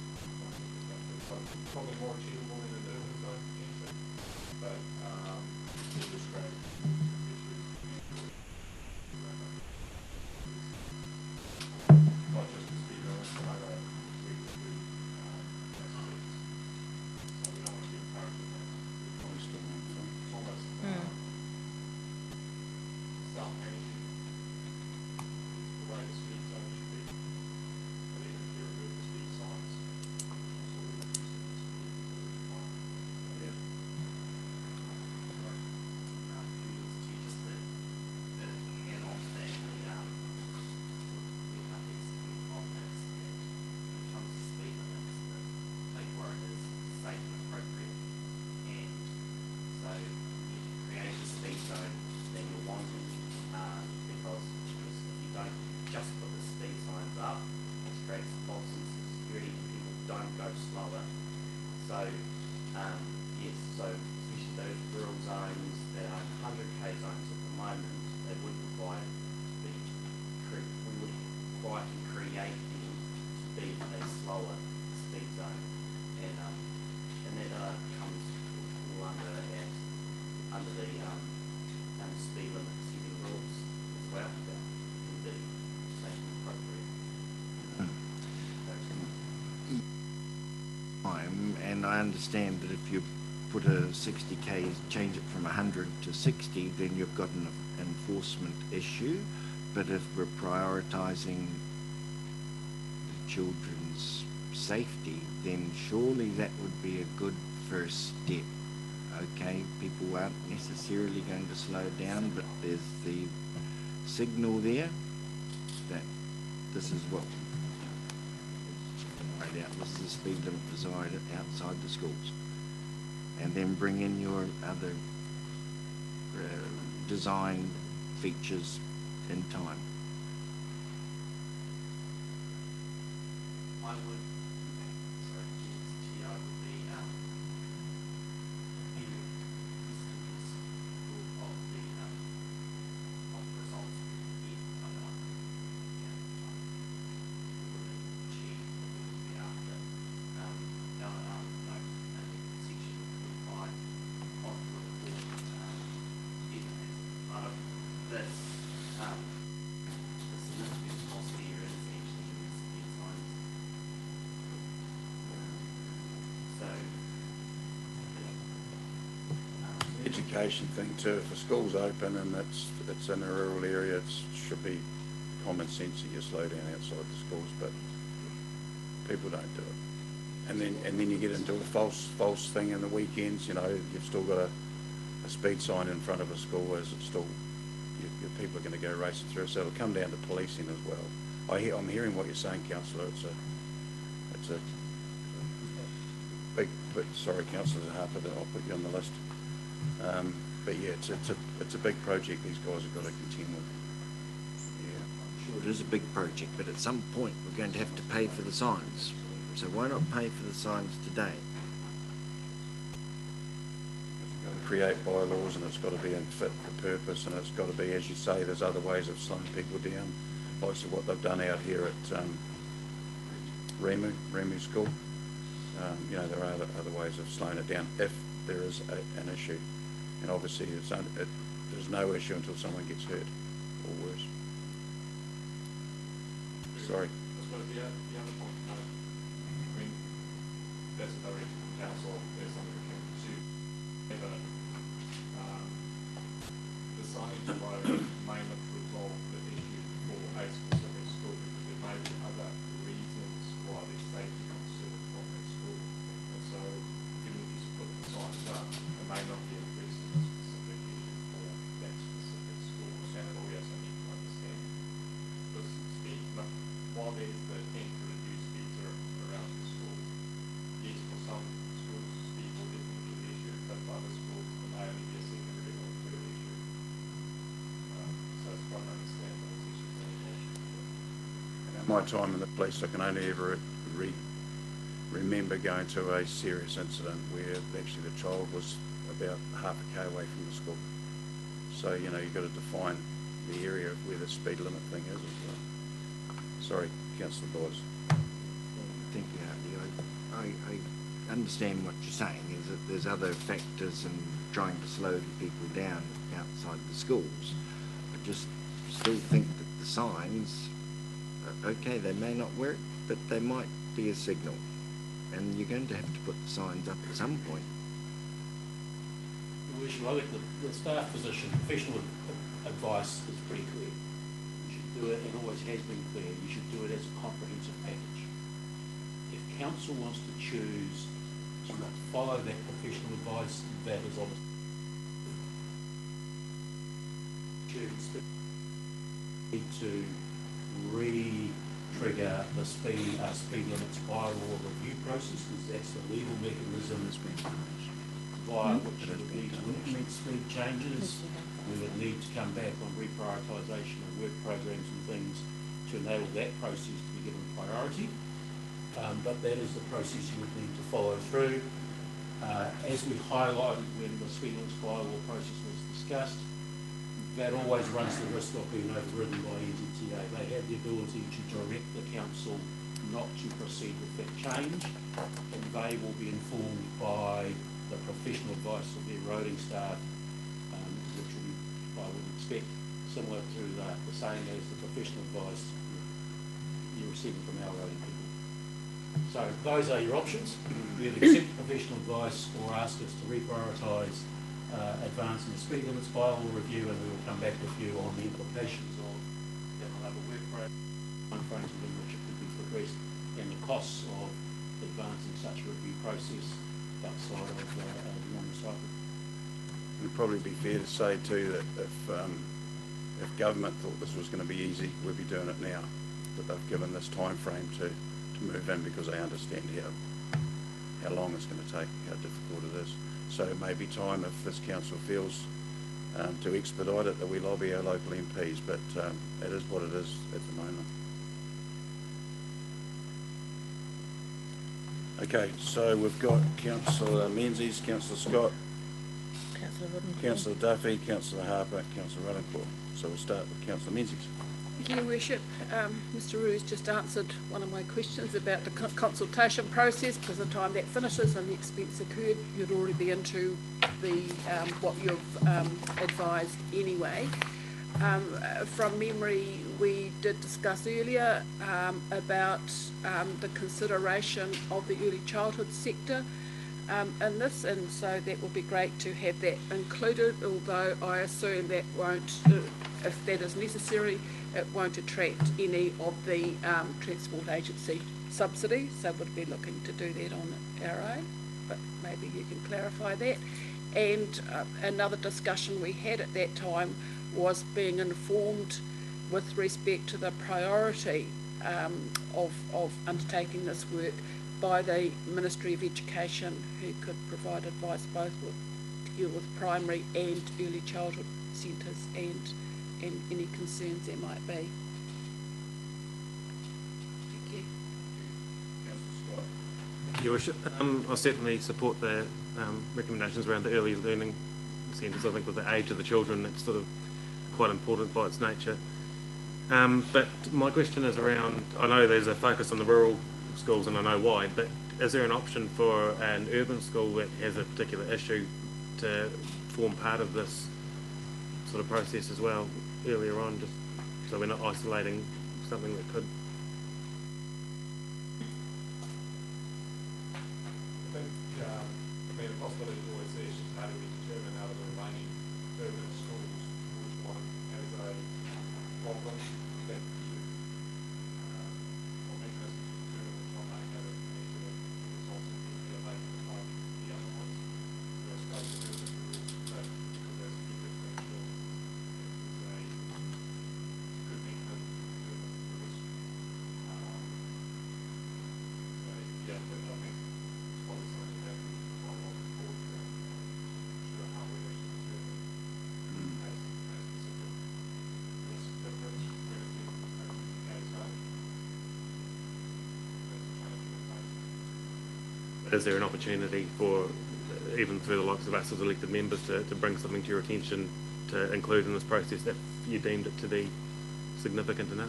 probably more achievable in the urban zone, but it was great. Not just the speed limit, but I know we can do so we don't want to be encouraging that. Almost self-managing the way the speed zone should be. But even if you remove the speed signs, just put the speed signs up, it creates a false sense of security and people don't go slower. So, yes, so especially those rural zones that are 100k zones at the moment, they would require we would require to create them to be a slower speed zone. And that comes all under the speed limit setting rules as well. That can be safe and appropriate. and I understand that if you put a 60k, change it from 100 to 60, then you've got an enforcement issue. But if we're prioritising the children's safety, then surely that would be a good first step. Okay, people aren't necessarily going to slow down, but there's the signal there that this is what right out. This is the speed limit desired outside the schools, and then bring in your other design features in time. I would, sorry, Chair, I would be, in distance of the results we get, I know, achieve what we would be after. Now, note, section 45 of the report, even as part of this, the significant cost here is actually in the speed signs. So, Education thing too, if a school's open and it's in a rural area, it should be common sense that you slow down outside the schools, but people don't do it. And then you get into a false thing in the weekends, you know, you've still got a speed sign in front of a school, as it's still, your people are going to go racing through, so it'll come down to policing as well. I'm hearing what you're saying, Councillor. It's a big, but sorry, Councillor Harper, that I'll put you on the list. But yeah, it's a big project these guys have got to contend with. Yeah. Sure, it is a big project, but at some point we're going to have to pay for the signs. So why not pay for the signs today? Create bylaws, and it's got to be in fit for purpose, and it's got to be, as you say, there's other ways of slowing people down, like what they've done out here at Remu School. You know, there are other ways of slowing it down if there is an issue, and obviously there's no issue until someone gets hurt or worse. Sorry. I suppose the other point, I mean, that's a direct from council, there's something we can pursue. But the signage road may not resolve the issue for a specific school, because there may be other reasons why there's safety concern from that school. And so, even if you put the signs up, it may not be addressing a specific issue for that specific school. And we also need to understand, because speed, while there's the intent to reduce speeds around the school, yes, for some schools, speed will definitely be an issue, but for other schools, it may only be a secondary or third issue. So it's trying to understand those issues. And at my time in the police, I can only ever remember going to a serious incident where actually the child was about half a k away from the school. So, you know, you've got to define the area of where the speed limit thing is as well. Sorry, Councillor Dawes. Thank you, Hartley. I understand what you're saying, is that there's other factors in trying to slow people down outside the schools. I just still think that the signs, okay, they may not work, but they might be a signal. And you're going to have to put the signs up at some point. I think the staff position, professional advice is pretty clear. You should do it, and always has been clear, you should do it as a comprehensive package. If council wants to choose to not follow that professional advice, that is obviously need to re-trigger the speed limits bylaw review process, because that's the legal mechanism via which we would need to implement speed changes. We would need to come back on reprioritisation of work programs and things to enable that process to be given priority. But that is the process you would need to follow through. As we highlighted when the speed limits bylaw process was discussed, that always runs the risk of being overridden by NZTA. They have the ability to direct the council not to proceed with that change, and they will be informed by the professional advice of their roading staff, which will be, I would expect, similar to the same as the professional advice you're receiving from our roading people. So those are your options. You either accept professional advice or ask us to reprioritise advancing the speed limits bylaw review, and we will come back with you on the implications of the Labour work program, timeframes within which it could be progressed, and the costs of advancing such a review process outside of the normal cycle. It'd probably be fair to say too that if government thought this was going to be easy, we'd be doing it now. But they've given this time frame to move in because they understand how long it's going to take, how difficult it is. So it may be time, if this council feels to expedite it, that we lobby our local MPs, but it is what it is at the moment. Okay, so we've got Councillor Menzies, Councillor Scott, Councillor Duffy, Councillor Harper, Councillor Runniclaw. So we'll start with Councillor Menzies. Thank you, Worship. Mr. Rue's just answered one of my questions about the consultation process, because the time that finishes and the expense occurred, you'd already be into the what you've advised anyway. From memory, we did discuss earlier about the consideration of the early childhood sector in this, and so that would be great to have that included, although I assume that won't, if that is necessary, it won't attract any of the Transport Agency subsidy, so we'll be looking to do that on our own, but maybe you can clarify that. And another discussion we had at that time was being informed with respect to the priority of undertaking this work by the Ministry of Education, who could provide advice both to deal with primary and early childhood centres and any concerns there might be. Thank you. Your Worship, I certainly support the recommendations around the early learning centres. I think with the age of the children, it's sort of quite important by its nature. But my question is around, I know there's a focus on the rural schools and I know why, but is there an option for an urban school that has a particular issue to form part of this sort of process as well earlier on, just so we're not isolating something that could? I think, the possibility is always there, it's just how do we determine out of the remaining urban schools which one has a problem that or mechanism to determine which one may have a measure that results in being elevated above the other ones. So I suppose the urban rules, but because there's a good differential, there's a good mechanism to determine the risk. So yeah, I think it's probably something that we quite a lot of forward to sure how we actually determine a specific risk difference where it's in the case zone. That's a change in the Is there an opportunity for, even through the likes of us as elected members, to bring something to your attention to include in this process if you deemed it to be significant enough?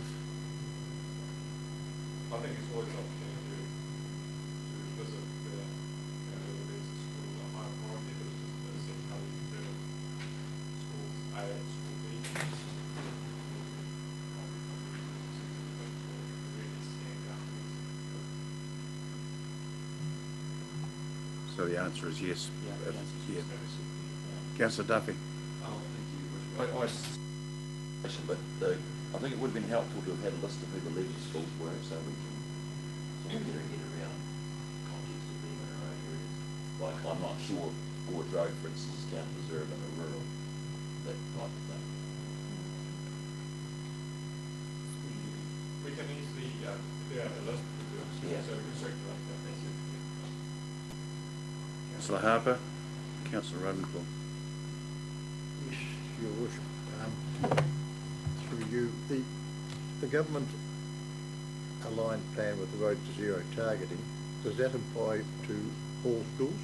I think it's always an opportunity to visit whether there's a school at higher priority, but it's just assess how we determine schools A and school B. Really stand out. So the answer is yes. Yeah, If- the answer is yeah. yes. Councillor Duffy. Oh, thank you. But I think it would have been helpful to have had a list of who the levy schools were, so we can sort of get our head around the context of being in our own areas. Like, I'm not sure Ford Road, for instance, is counted as urban or rural, that type of thing. We can easily do out the list, Yeah. so we can circulate that. Thank you. Councillor Harper, Councillor Runniclaw. Yes, Your Worship. Through you, the government aligned plan with the Road to Zero targeting, does that apply to all schools?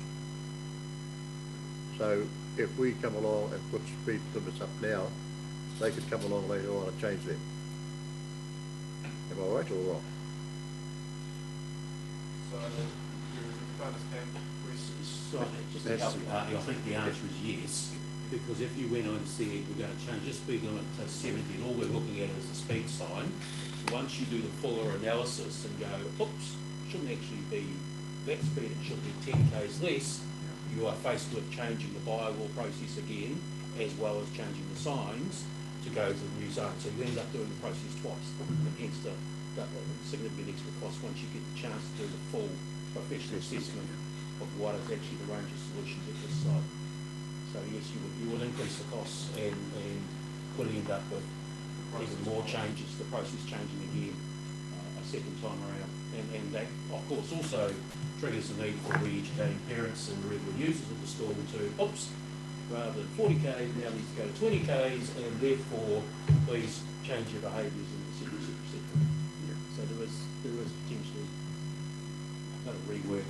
So if we come along and put speed limits up now, they could come along later on and change them. Am I right or wrong? So you understand, So, just to help you, Artie, I think the answer is yes, because if you went on and said we're going to change the speed limit to 70 and all we're looking at is the speed sign, once you do the fuller analysis and go, oops, shouldn't actually be that speed, it should be 10 k's less. You are faced with changing the bylaw process again, as well as changing the signs to go to the new zone. So you end up doing the process twice, and hence the significant extra cost once you get the chance to do the full professional assessment of what is actually the range of solutions at this site. So yes, you would increase the costs and could end up with even more changes, the process changing again a second time around. And that, of course, also triggers the need for re-educating parents and regular users of the school to, rather than 40 k's, now needs to go to 20 k's, and therefore please change your behaviours and et cetera, et cetera, et cetera. So there is potentially a rework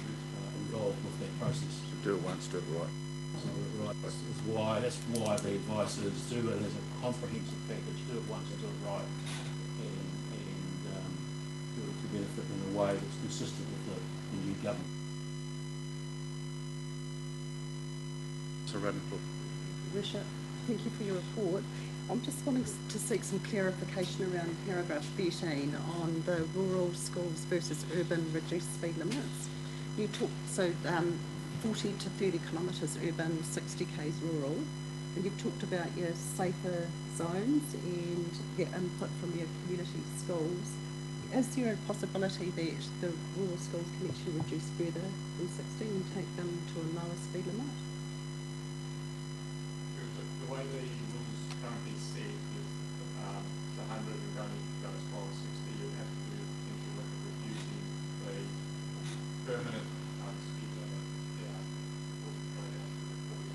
involved with that process. So do it once, do it right. So that's why the advice is do it as a comprehensive package, do it once, do it right, and do it to benefit in a way that's consistent with the new government. So Radenford. Richard, thank you for your report. I'm just wanting to seek some clarification around paragraph 13 on the rural schools versus urban reduced speed limits. You talked, 40 to 30 kilometres urban, 60 k's rural, and you've talked about your safer zones and your input from your community schools. Is there a possibility that the rural schools can actually reduce further than 60 and take them to a lower speed limit? The way the rules currently set is the 100 and going as far as 60, you have to potentially look at reducing the permanent speed limit down before you go down to the 42.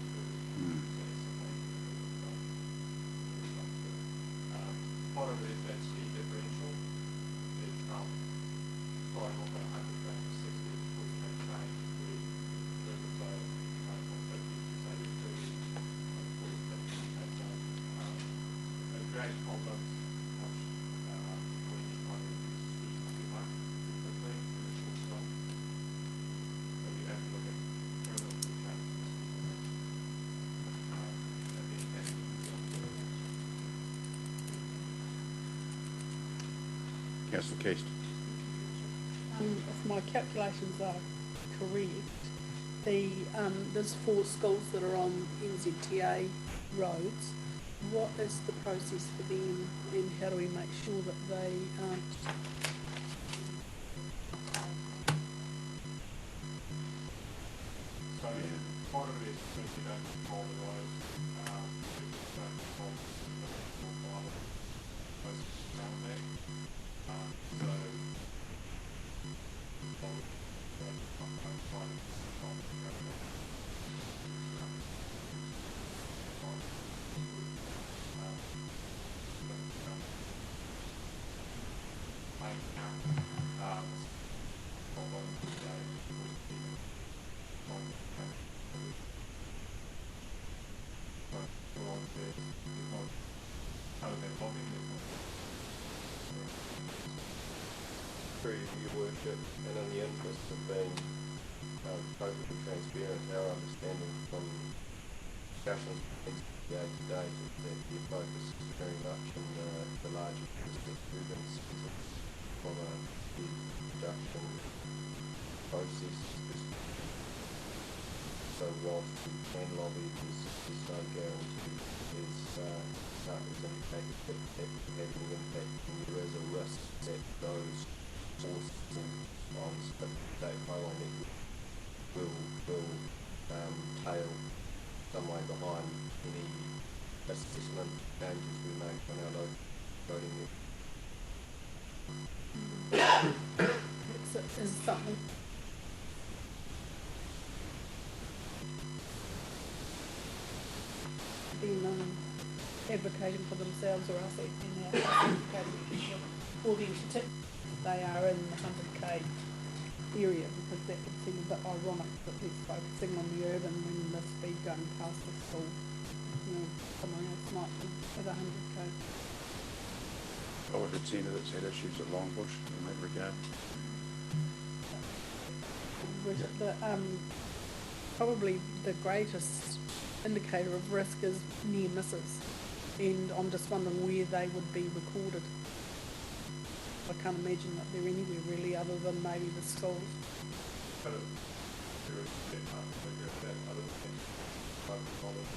Part of it is that speed differential is from starting off at 100 going to 60 before you can change the urban zone from 50 to say 30. A great problem when you try to reduce speed too much too quickly in a short time. So you have to look at permanently changing the speed limit. And then you have to use Councillor Keast. If my calculations are correct, there's 4 schools that are on NZTA roads. What is the process for them, and how do we make sure that they aren't? So part of it is because you don't control the road, because you don't control the system or pilot process around that. So Through your worship, and in the interest of being totally transparent, our understanding from discussions today is that the focus is very much in the larger urban centres from a production process perspective. So whilst we can lobby, there's no guarantee there's impact that having an impact, and there is a risk that those sources on state highway network will tail some way behind any assessment changes we make on our voting network. Is something been advocating for themselves, or us advocating for them to tick they are in the 100k area, because that would seem a bit ironic that they're focusing on the urban when the speed going past the school, someone else might be at 100k. I would have seen that's had issues at Longbush in that regard. Probably the greatest indicator of risk is near misses, and I'm just wondering where they would be recorded. I can't imagine that they're anywhere really other than maybe the schools. But there is a bit hard to figure out that other than private college.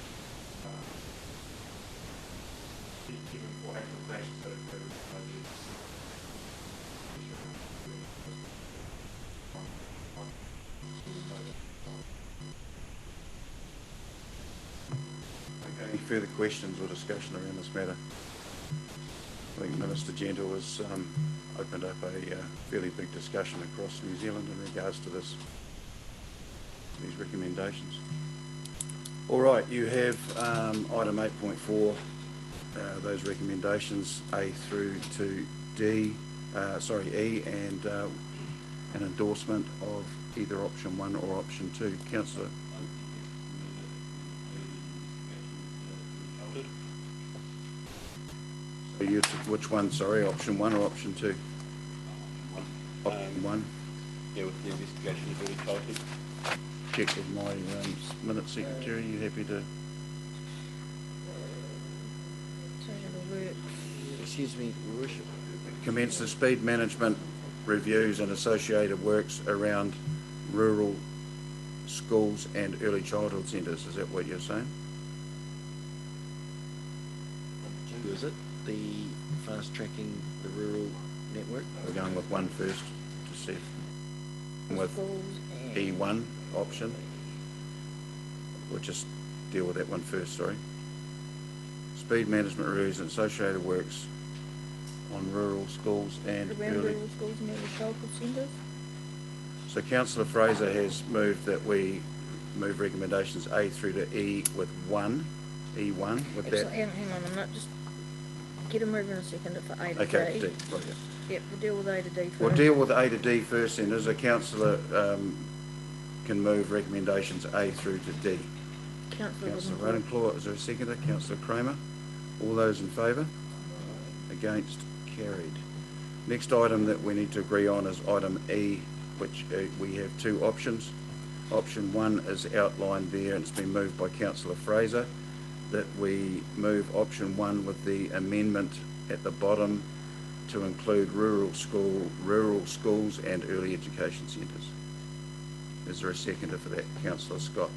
Even for actual classes that occur with budgets. Okay, any further questions or discussion around this matter? I think Minister Gentle has opened up a fairly big discussion across New Zealand in regards to these recommendations. All right, you have item 8.4, those recommendations A through to E, and an endorsement of either option 1 or option 2. Councillor. Which one, sorry, option 1 or option 2? Option 1. Yeah, with the investigation of early childhood. Check with my minute secretary. You happy to? Excuse me, Your Worship. Commence the speed management reviews and associated works around rural schools and early childhood centres. Is that what you're saying? Is it the fast tracking the rural network? We're going with 1 first to see if with E1 option. We'll just deal with that one first, sorry. Speed management reviews and associated works on rural schools and early. Rural schools and early childhood centres. So Councillor Fraser has moved that we move recommendations A through to E with E1 with that. Hang on a minute, just get a move in a second for A to Okay, D. D, right, yeah. Yep, we'll deal with A to D first. We'll deal with A to D first then. As a councillor can move recommendations A through to D. Councillor Radenclaw, is there a seconder? Councillor Kramer. All those in favour? Against? Carried. Next item that we need to agree on is item E, which we have 2 options. Option 1 is outlined there and it's been moved by Councillor Fraser, that we move option 1 with the amendment at the bottom to include rural schools and early education centres. Is there a seconder for that? Councillor Scott.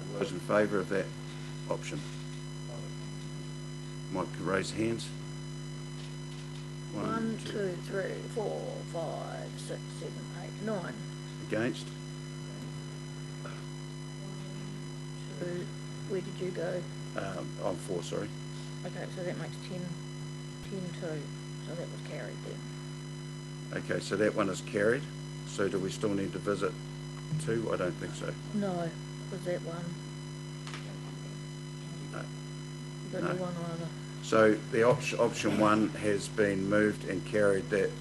All those in favour of that option? Might raise hands. 1, 2, 3, 4, 5, 6, 7, 8, 9. Against? 2. Where did you go? I'm 4, sorry. Okay, so that makes 10, 2. So that was carried then. Okay, so that one is carried. So do we still need to visit 2? I don't think so. No, was that one? No. The No. one or other. So the option 1 has been moved and carried, that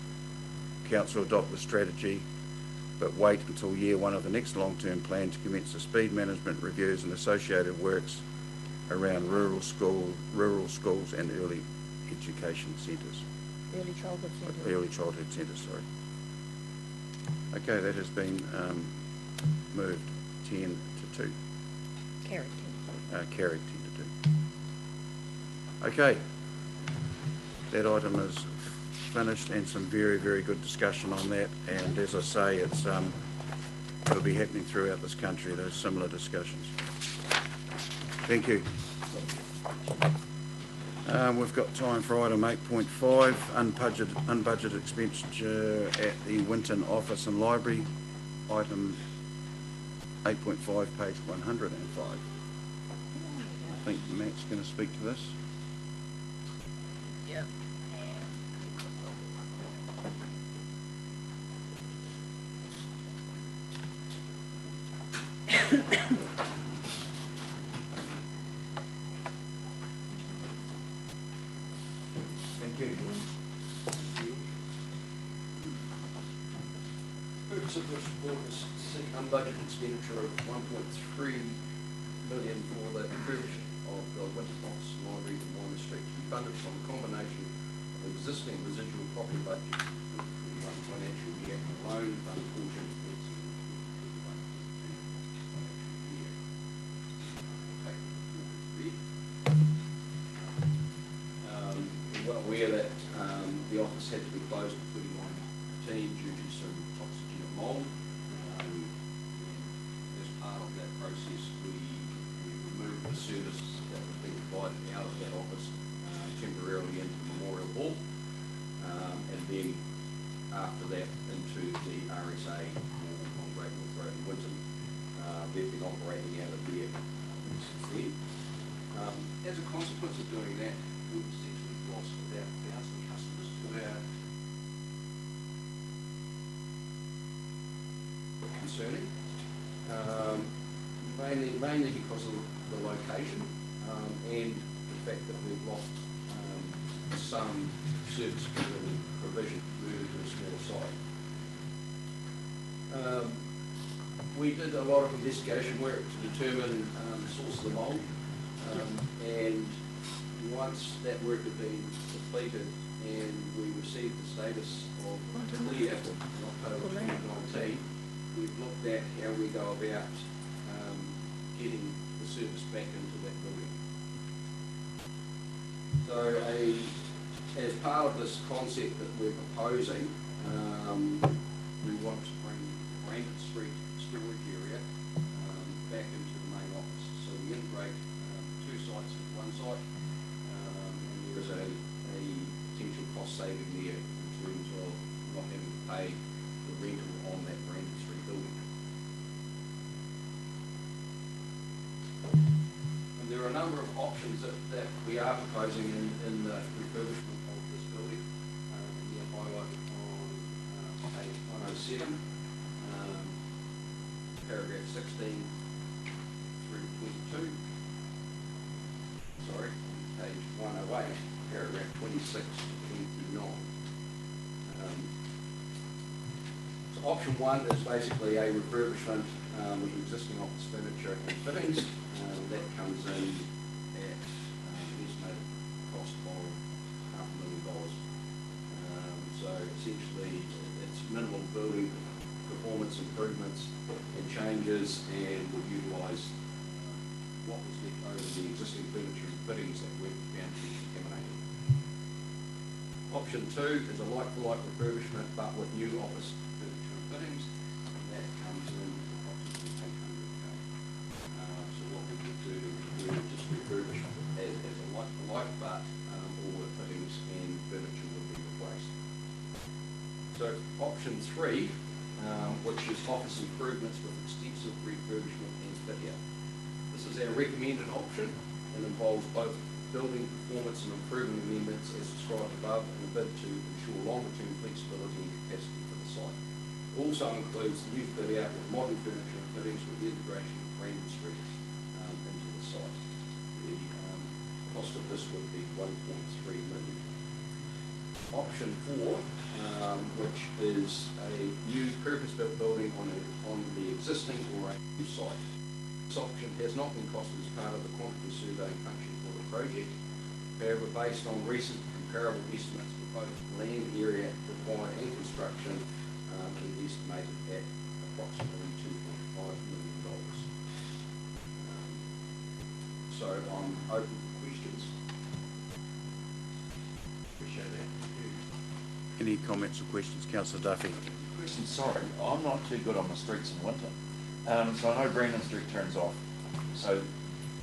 council adopt the strategy but wait until year 1 of the next long-term plan to commence the speed management reviews and associated works around rural schools and early education centres. Early childhood centres. Early childhood centres, sorry. Okay, that has been moved 10 to 2. Carried 10. Carried 10 to 2. Okay, that item is finished and some very, very good discussion on that. And as I say, it'll be happening throughout this country, those similar discussions. Thank you. We've got time for item 8.5, unbudgeted expenditure at the Winton office and library. Item 8.5, page 105. I think Matt's going to speak to this. Yeah. Thank you. Purpose of this report is to seek unbudgeted expenditure of 1.3 million for the refurbishment of the Winton Office Library in Wyman Street, to be funded from a combination of existing residual property budget for the financial year and loan fund portion. well aware that the office had to be closed in 2019 due to some toxicity of mould. And as part of that process, we removed the service that was being provided out of that office temporarily into Memorial Hall, and then after that into the RSA on Great North Road in Winton. They've been operating out of there since then. As a consequence of doing that, we've essentially lost about 1,000 customers to our concerning, mainly because of the location and the fact that we've lost some service provision moving to a smaller site. We did a lot of investigation work to determine the source of the mould, and once that work had been completed and we received the status of clear in October 2019, we've looked at how we go about getting the service back into that building. So as part of this concept that we're proposing, we want to bring Brandon Street storage area back into the main office. So we integrate two sites into one site, and there is a potential cost saving there in terms of not having to pay the rental on that Brandon Street building. And there are a number of options that we are proposing in the refurbishment of this building, and they're highlighted on page 107. Paragraph 16 through 22. Sorry, page 108, paragraph 26 to 29. So option one is basically a refurbishment of existing office furniture and fittings. That comes in at an estimated cost of $500,000. So essentially, it's minimal building performance improvements and changes, and will utilise what was left over the existing furniture and fittings that were found to be contaminated. Option two is a like-for-like refurbishment, but with new office furniture and fittings. That comes in approximately $800,000. So what we would do is we would just refurbish as a like-for-like, but all the fittings and furniture would be replaced. So option three, which is office improvements with extensive refurbishment and fit out. This is our recommended option and involves both building performance and improvement amendments as described above in a bid to ensure longer-term flexibility and capacity for the site. It also includes new fit out with modern furniture and fittings with the integration of Brandon Street into the site. The cost of this would be $1.3 million. Option four, which is a new purpose-built building on the existing or a new site. This option has not been costed as part of the quantity surveying function for the project. However, based on recent comparable estimates for both land area required and construction, it is estimated at approximately $2.5 million. So I'm open for questions. Appreciate that. Any comments or questions, Councillor Duffy? Question, sorry, I'm not too good on the streets in winter. So I know Brandon Street turns off. So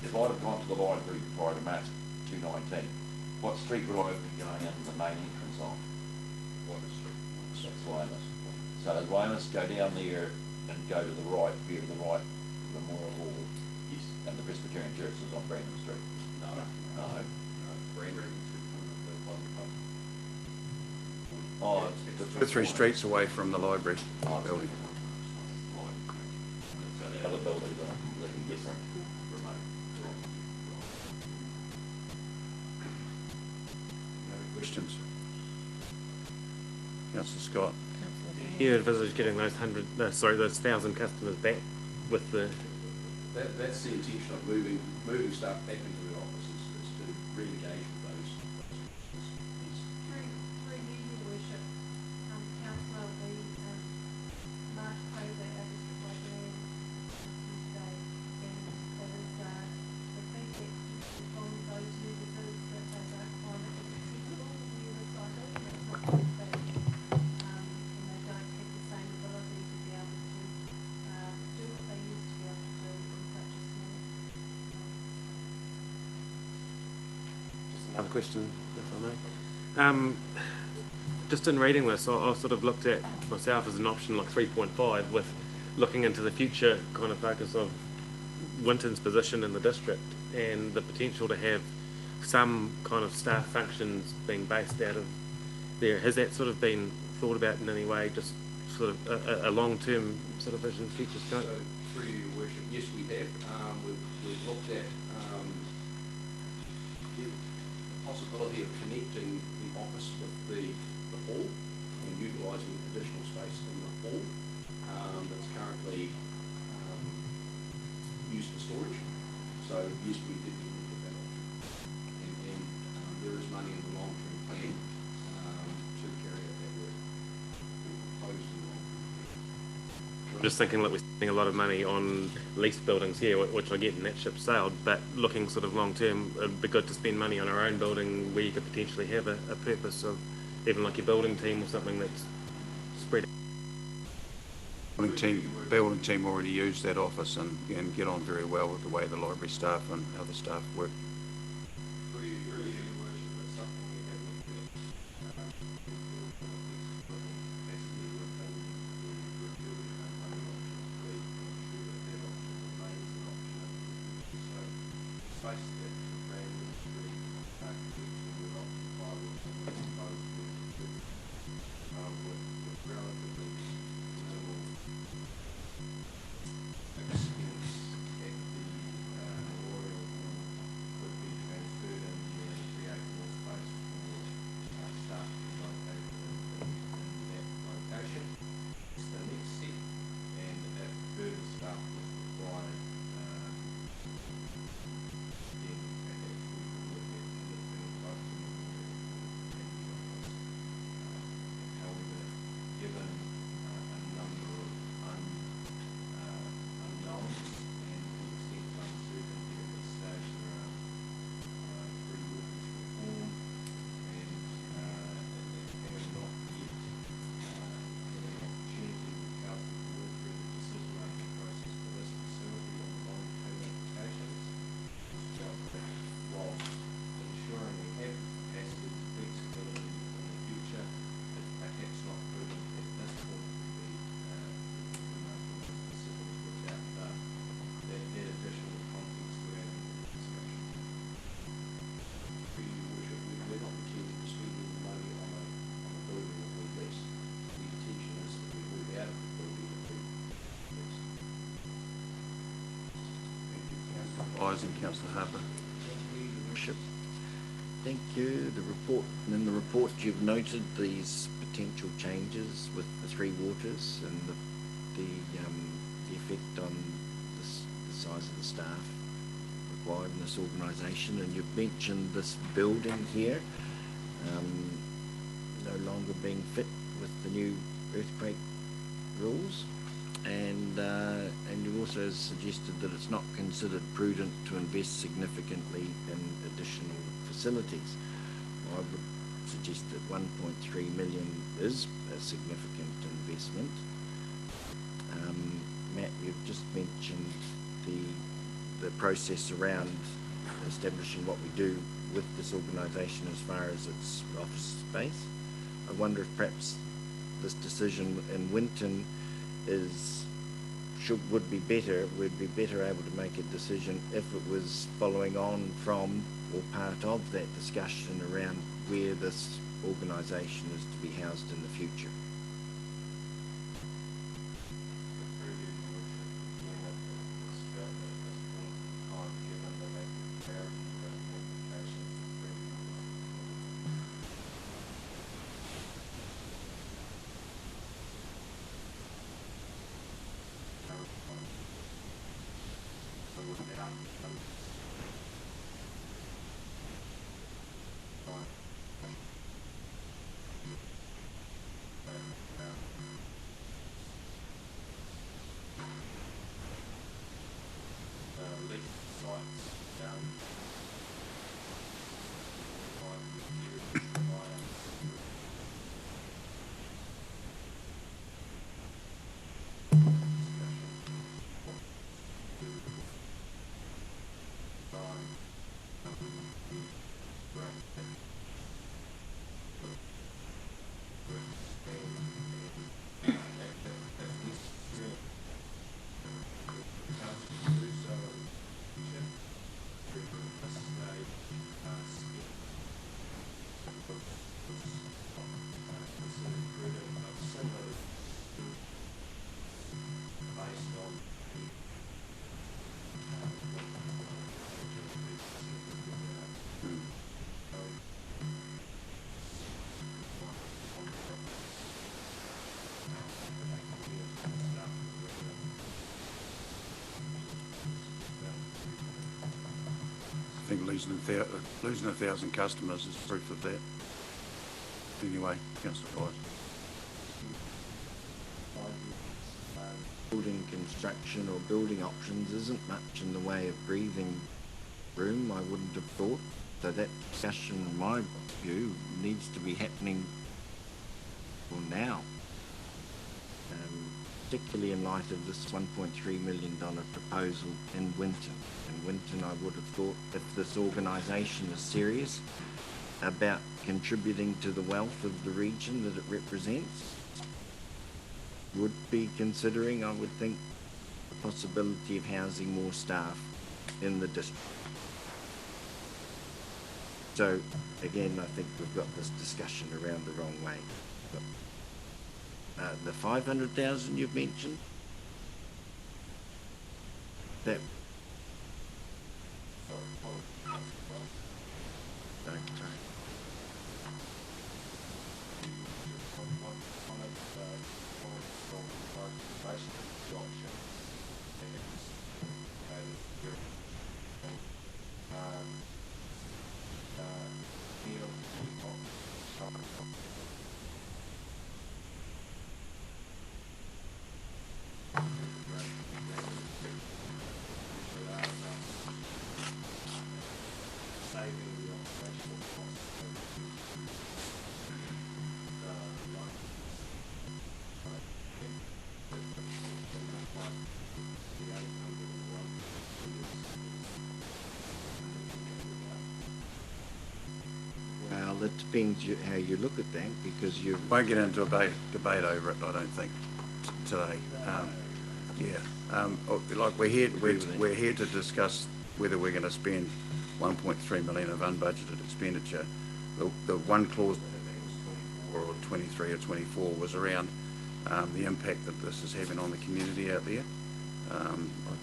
if I'd have gone to the library prior to March 2019, what street would I have been going in the main entrance on? Weymouth Street. Weymouth. So does Weymouth go down there and go to the right, via to the right, Memorial Hall? Yes. And the Presbyterian Church is on Brandon Street? No. Brandon Street coming up the pub. Oh, Two, 3 streets away from the library building. So the other buildings are looking different. Questions? Councillor Scott? You envisage getting those 1,000 customers back with the. That's the intention of moving staff back into the offices, is to re-engage with those. Through you, your worship, councillor, we, Mark Fraser, our district librarian, today, and it is, the feedback from those users is that they don't find it as accessible question, if I may. Just in reading this, I sort of looked at myself as an option like 3.5 with looking into the future kind of focus of Winton's position in the district and the potential to have some kind of staff functions being based out of there. Has that sort of been thought about in any way, just sort of a long-term sort of vision, future scope? So, through your worship, yes, we have. We've looked at the possibility of connecting the office with the hall and utilising additional space in the hall that's currently used for storage. So yes, we did look at that option. And there is money in the long-term plan to carry out that work. We proposed in the long-term plan. I'm just thinking that we're spending a lot of money on leased buildings here, which I get in that ship sailed, but looking sort of long-term, it'd be good to spend money on our own building where you could potentially have a purpose of even like your building team or something that's spread. Building team already use that office and get on very well with the way the library staff and other staff work. And Councillor Harper. Thank you. In the report you've noted these potential changes with the Three Waters and the effect on the size of the staff required in this organisation, and you've mentioned this building here no longer being fit with the new earthquake rules. And you also suggested that it's not considered prudent to invest significantly in additional facilities. I would suggest that 1.3 million is a significant investment. Matt, you've just mentioned the process around establishing what we do with this organisation as far as its office space. I wonder if perhaps this decision in Winton would be better able to make a decision if it was following on from or part of that discussion around where this organisation is to be housed in the future. I think losing 1,000 customers is proof of that. Anyway, Councillor Price. Building construction or building options isn't much in the way of breathing room, I wouldn't have thought. So that discussion, in my view, needs to be happening well now. Particularly in light of this $1.3 million proposal in Winton. In Winton, I would have thought if this organisation is serious about contributing to the wealth of the region that it represents, would be considering, I would think, the possibility of housing more staff in the district. So, again, I think we've got this discussion around the wrong way. But, the 500,000 you've mentioned, that... Well, it depends how you look at that, because you won't get into a debate over it, I don't think, today. Like we're here to discuss whether we're going to spend 1.3 million of unbudgeted expenditure. The one clause, or 23 or 24, was around the impact that this is having on the community out there. I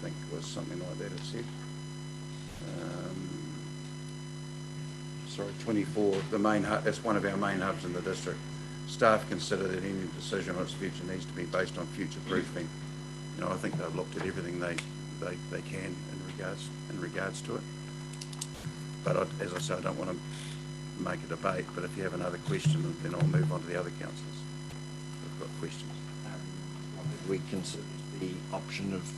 think it was something like that it said. Sorry, 24, the main hub, it's one of our main hubs in the district. Staff consider that any decision on its future needs to be based on future proofing. You know, I think they've looked at everything they can in regards to it. But as I say, I don't want to make a debate, but if you have another question, then I'll move on to the other councillors who've got questions. We consider the option of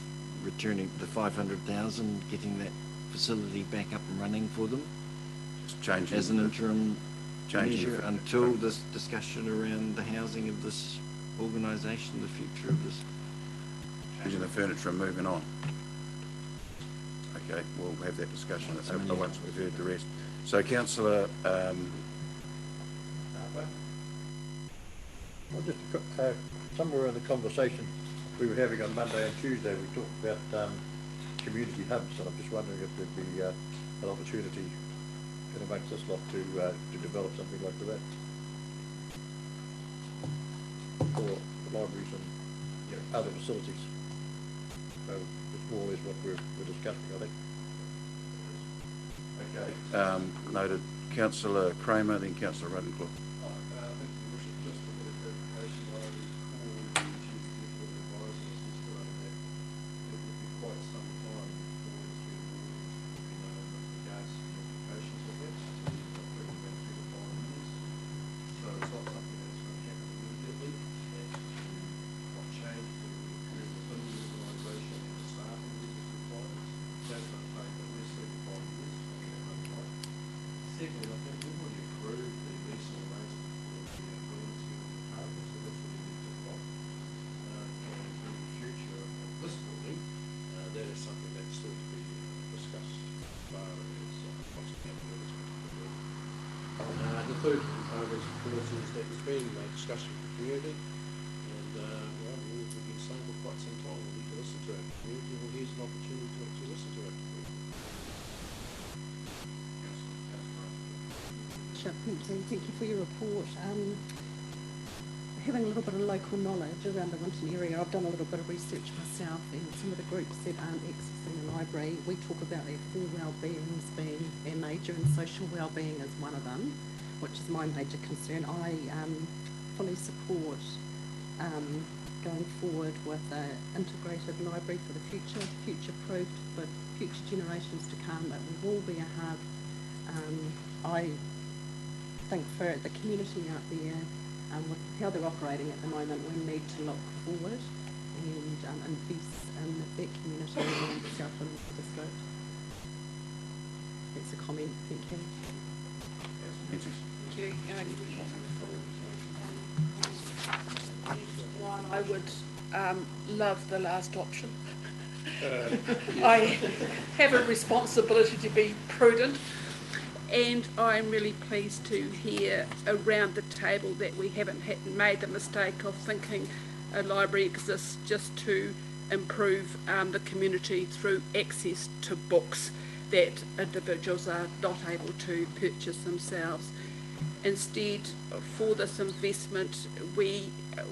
returning the 500,000, getting that facility back up and running for them, just changing as an interim changing measure until this discussion around the housing of this organisation, the future of this. Changing the furniture and moving on. Okay, we'll have that discussion once we've heard the rest. So, Councillor, Well, just somewhere in the conversation we were having on Monday and Tuesday, we talked about community hubs, and I'm just wondering if there'd be an opportunity in amongst this lot to develop something like that for libraries and other facilities. So it's more or less what we're discussing, I think. Okay. Noted. Councillor Kramer, then Councillor Ruttencliffe. The third component, of course, is that there's been a discussion with the community, and we've been saying for quite some time we need to listen to our community. Well, here's an opportunity to listen to our community. Bishop. Thank you for your report. Having a little bit of local knowledge around the Winton area, I've done a little bit of research myself, and some of the groups that aren't accessing the library, we talk about their core well-beings being their major, and social well-being is one of them, which is my major concern. I fully support going forward with an integrated library for the future-proofed for future generations to come. It will be a hub. I think for the community out there, with how they're operating at the moment, we need to look forward and invest in that community and the Southland district. That's a comment. Thank you. Thank you. One, I would love the last option. I have a responsibility to be prudent, and I'm really pleased to hear around the table that we haven't made the mistake of thinking a library exists just to improve the community through access to books that individuals are not able to purchase themselves. Instead, for this investment,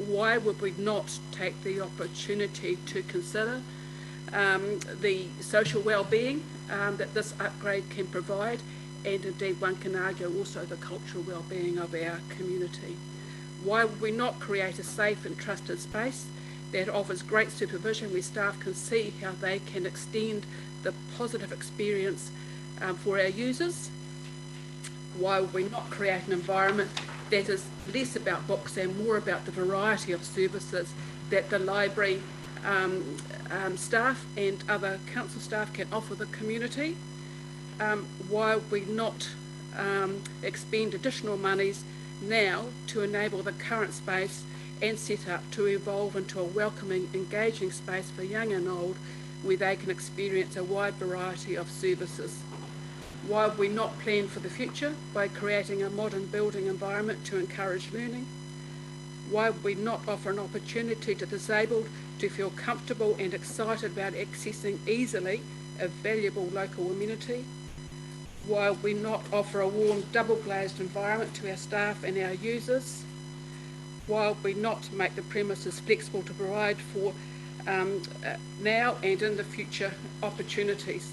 why would we not take the opportunity to consider the social well-being that this upgrade can provide, and indeed one can argue also the cultural well-being of our community? Why would we not create a safe and trusted space that offers great supervision where staff can see how they can extend the positive experience for our users? Why would we not create an environment that is less about books and more about the variety of services that the library staff and other council staff can offer the community? Why would we not expend additional monies now to enable the current space and set up to evolve into a welcoming, engaging space for young and old where they can experience a wide variety of services? Why would we not plan for the future by creating a modern building environment to encourage learning? Why would we not offer an opportunity to disabled to feel comfortable and excited about accessing easily a valuable local amenity? Why would we not offer a warm double-glazed environment to our staff and our users? Why would we not make the premises flexible to provide for now and in the future opportunities?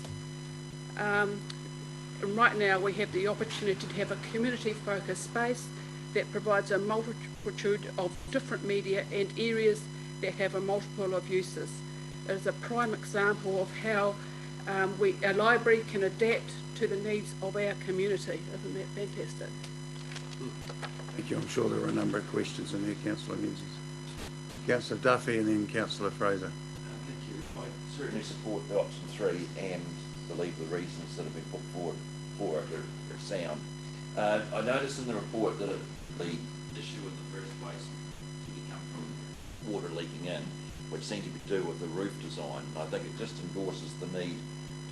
Right now we have the opportunity to have a community-focused space that provides a multitude of different media and areas that have a multiple of uses. It is a prime example of how a library can adapt to the needs of our community. Isn't that fantastic? Thank you. I'm sure there are a number of questions in there, Councillor Menzies. Councillor Duffy and then Councillor Fraser. Thank you. I certainly support the option 3 and believe the reasons that have been put forward for it are sound. I noticed in the report that the issue in the first place seemed to come from water leaking in, which seemed to be to do with the roof design. And I think it just endorses the need,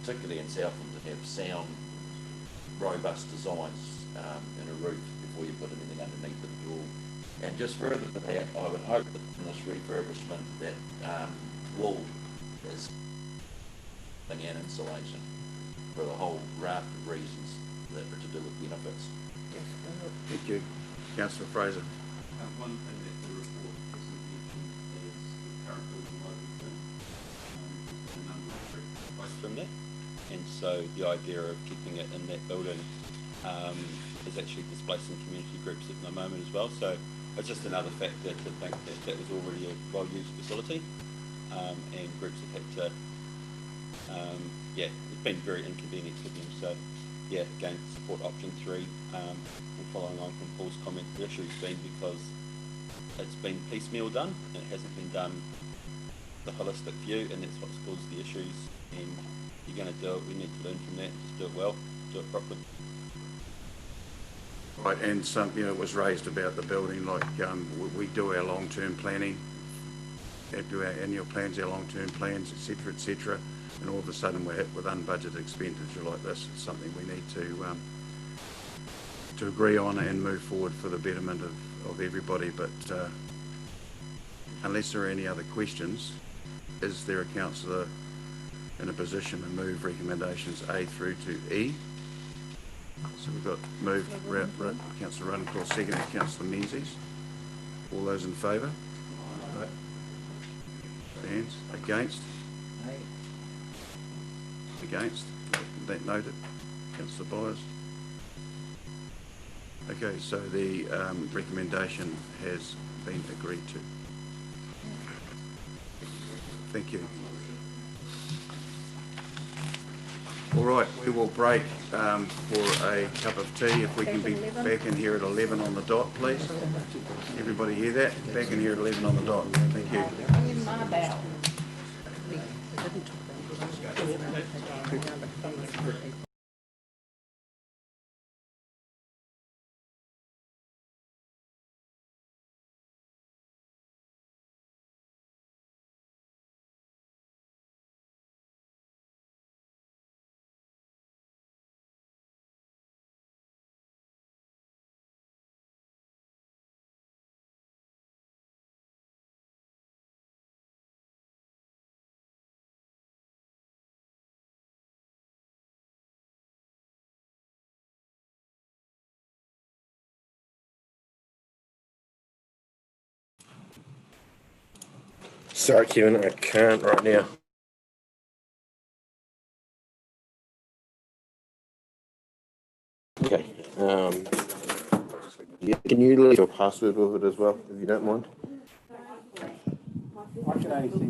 particularly in Southland, to have sound, robust designs in a roof before you put anything underneath it at all. And just further to that, I would hope that in this refurbishment that wall is and insulation for the whole raft of reasons that are to do with benefits. Thank you. Councillor Fraser. One thing that the report hasn't mentioned is the current building lighting thing. There's been a number of requests from that, and so the idea of keeping it in that building is actually displacing community groups at the moment as well. So it's just another factor to think that that was already a well-used facility, and groups have had to, it's been very inconvenient for them. So yeah, again, support option 3. And following on from Paul's comment, the issue's been because it's been piecemeal done, and it hasn't been done the holistic view, and that's what's caused the issues. And you're going to do it, we need to learn from that, just do it well, do it properly. Right, and it was raised about the building, like we do our long-term planning, do our annual plans, our long-term plans, etc., and all of a sudden we're hit with unbudgeted expenditure like this. It's something we need to agree on and move forward for the betterment of everybody. But unless there are any other questions, is there a councillor in a position to move recommendations A through to E? So we've got moved, Councillor Runcorn, seconded Councillor Menzies. All those in favour? Hands against? Against? That noted. Councillor Byers. Okay, so the recommendation has been agreed to. Thank you. All right, we will break for a cup of tea. If we can be back in here at 11 on the dot, please. Everybody hear that? Back in here at 11 on the dot. Thank you. Sorry, Kevin, I can't right now. Okay. Yeah, can you leave your password with it as well, if you don't mind? I can only see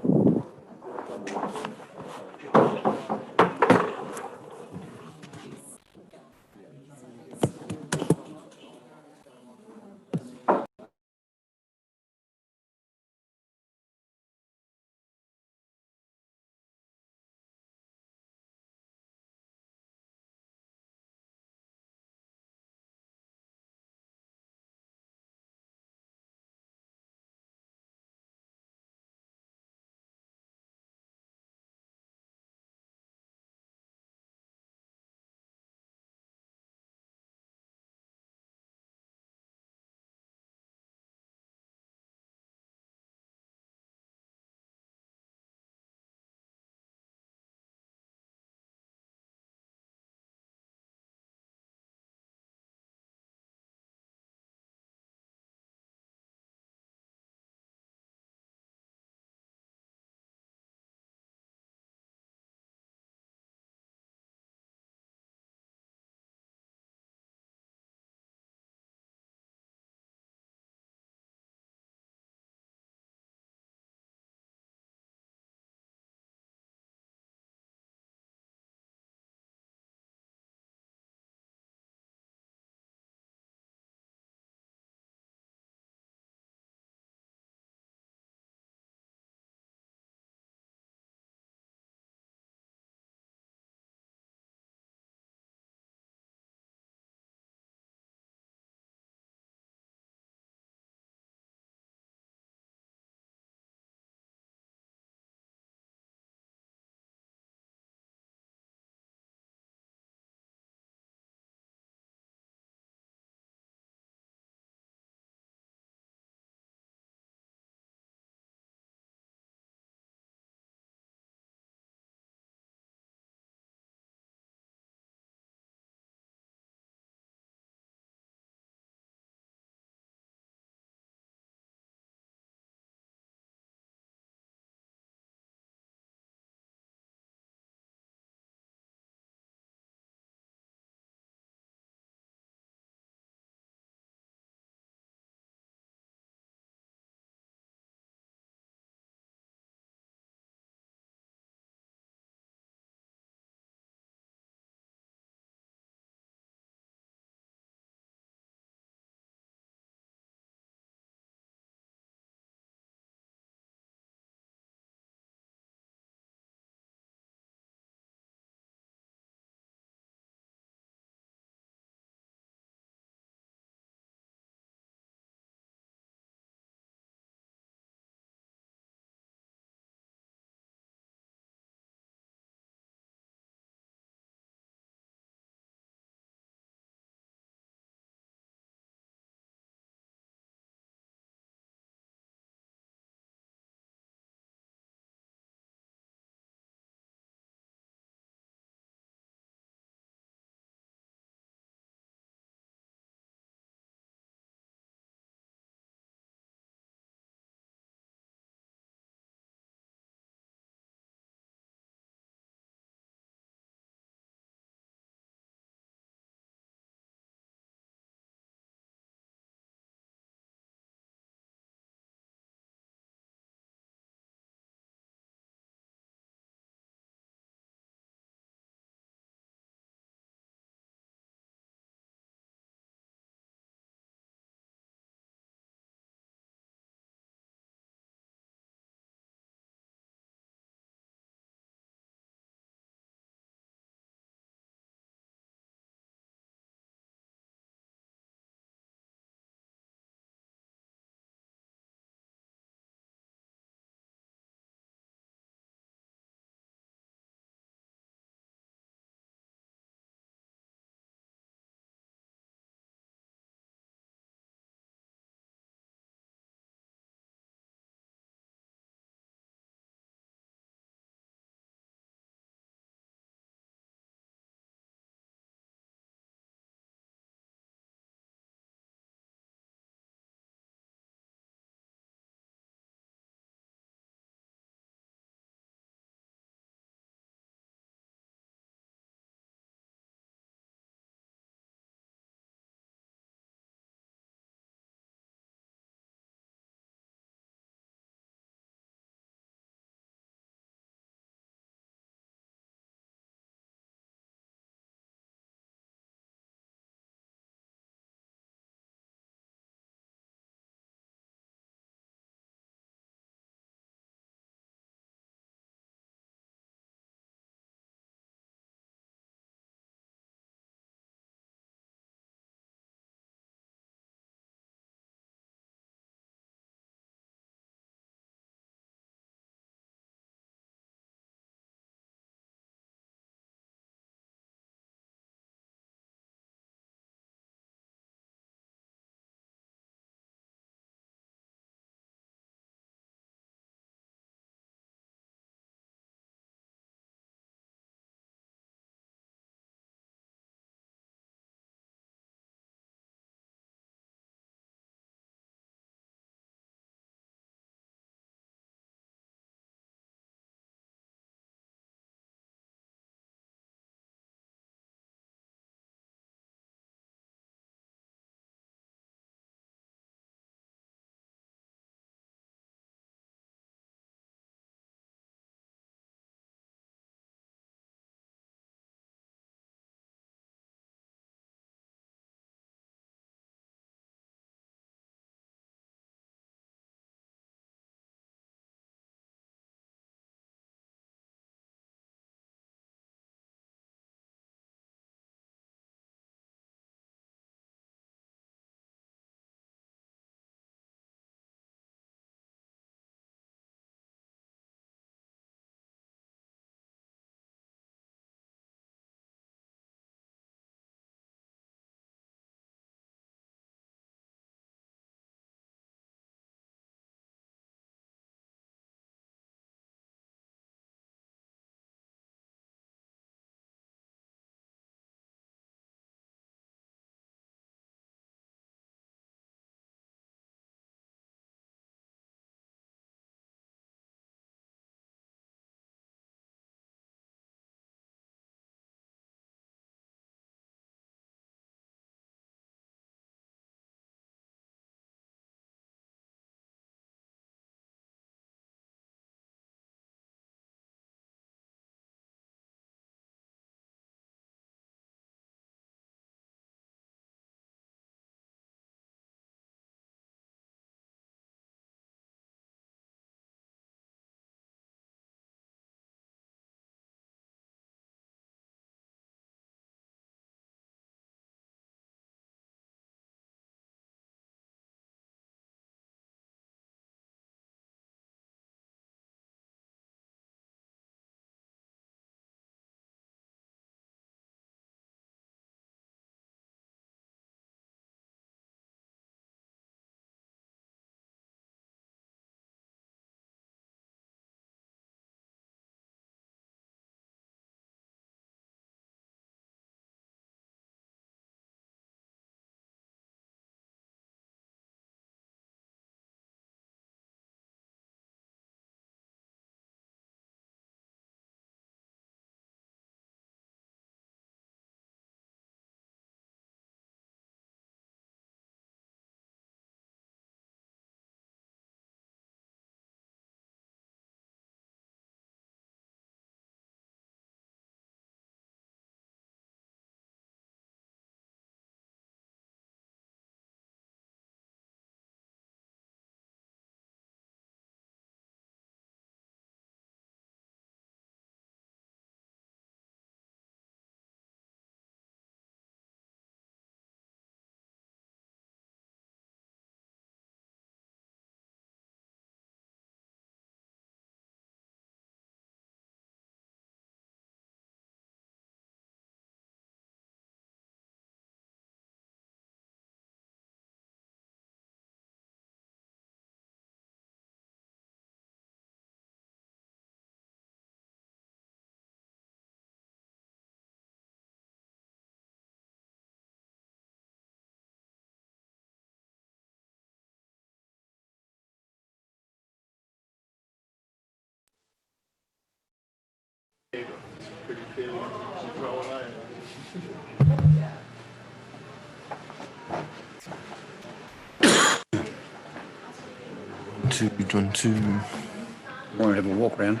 Want to have a walk round?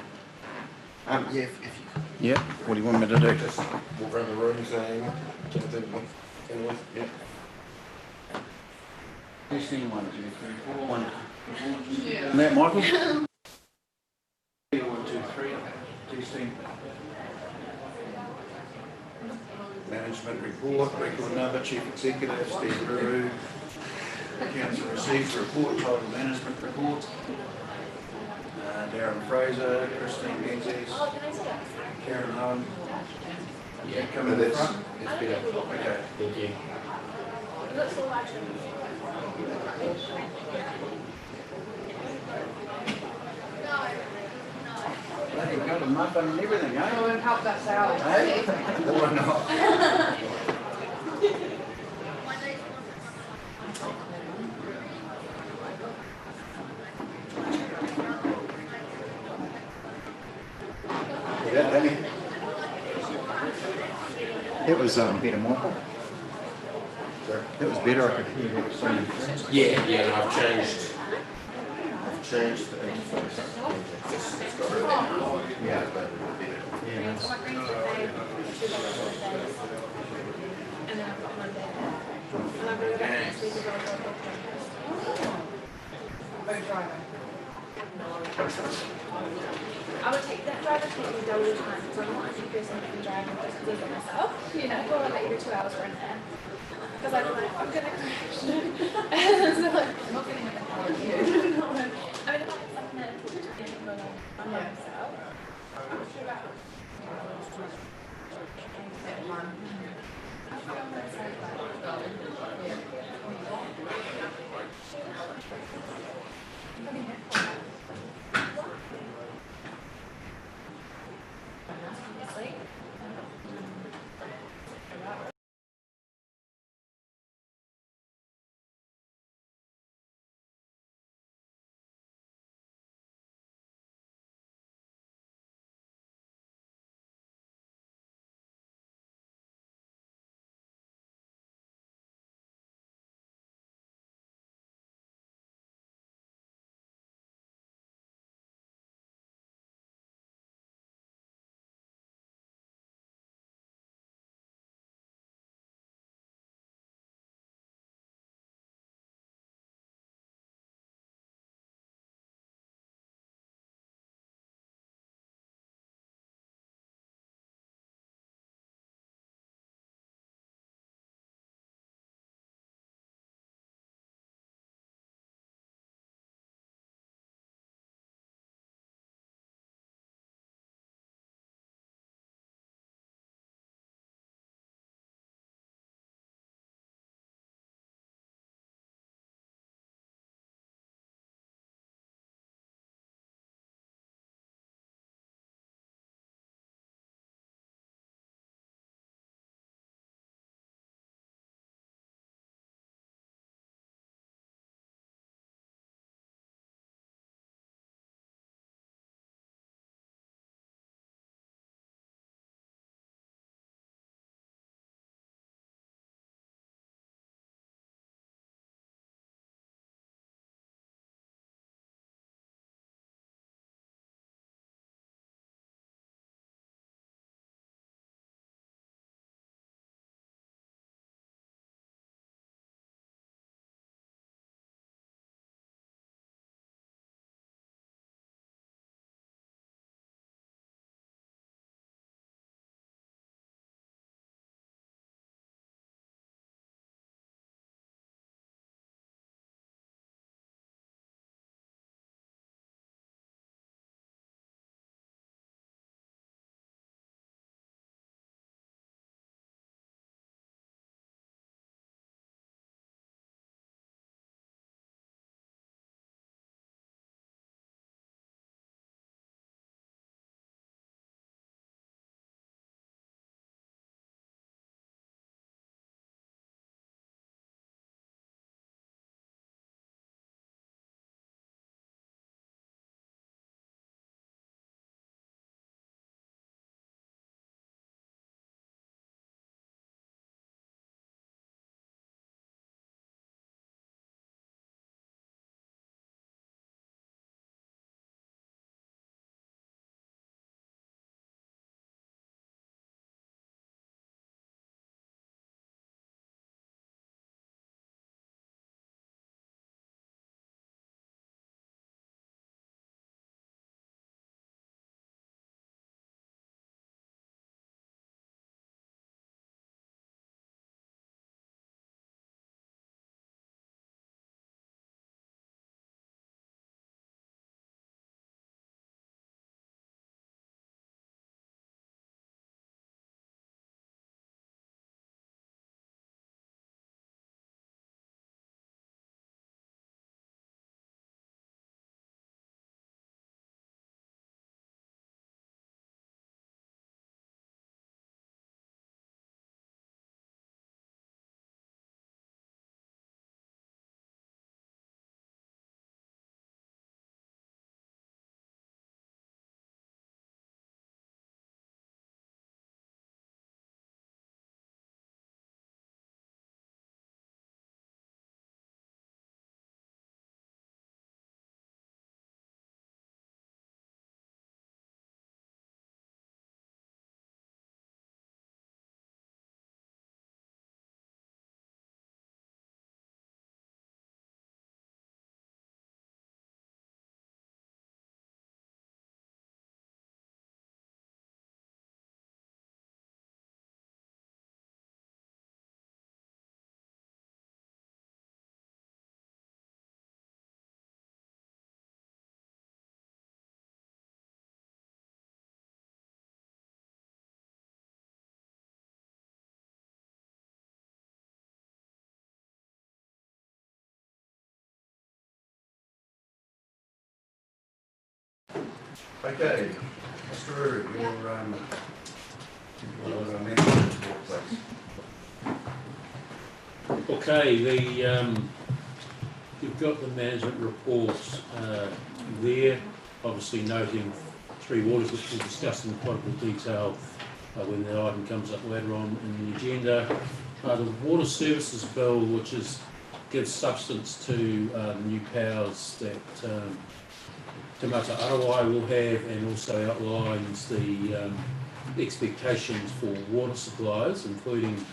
Yeah, Yeah. What do you want me to do? Walk around the room saying, yeah. Testing 1, 2, 3, 4. 1. And that, Michael? 1, 2, 3. Testing. Management report, record number, chief executive, Steve Ruru. Council received report, title management report. Darren Fraser, Christine Menzies, Karen Hone. Yeah, come in the front. It's better. Okay. Thank you. Bloody got a muffin and everything, eh? Oh, it helped us out. Hey? Or not? Yeah, Danny. It was better, Michael. It was better. I could hear what was saying. Yeah, and I've changed the interface. It's got rid of that. Yeah. Yeah, So my grandkid day, Tuesday, Wednesdays, and then I've got Monday. And I'm going to go back next week as well for a book I would take that driver take me double the time because I'm not a new person who can drive and just live it myself. You know, well, I'll let you 2 hours run there. Because I'm like, I'm going to crash. And so like, I'm not getting a bit more of you. I mean, if I have something that I'm by myself, I'm sure about Okay, Mr. Uru, your management report, please. Okay, you've got the management report there, obviously noting Three Waters, which we'll discuss in quite a bit of detail when the item comes up later on in the agenda. The Water Services Bill, which gives substance to new powers that Te Mata Arawai will have, and also outlines the expectations for water suppliers, including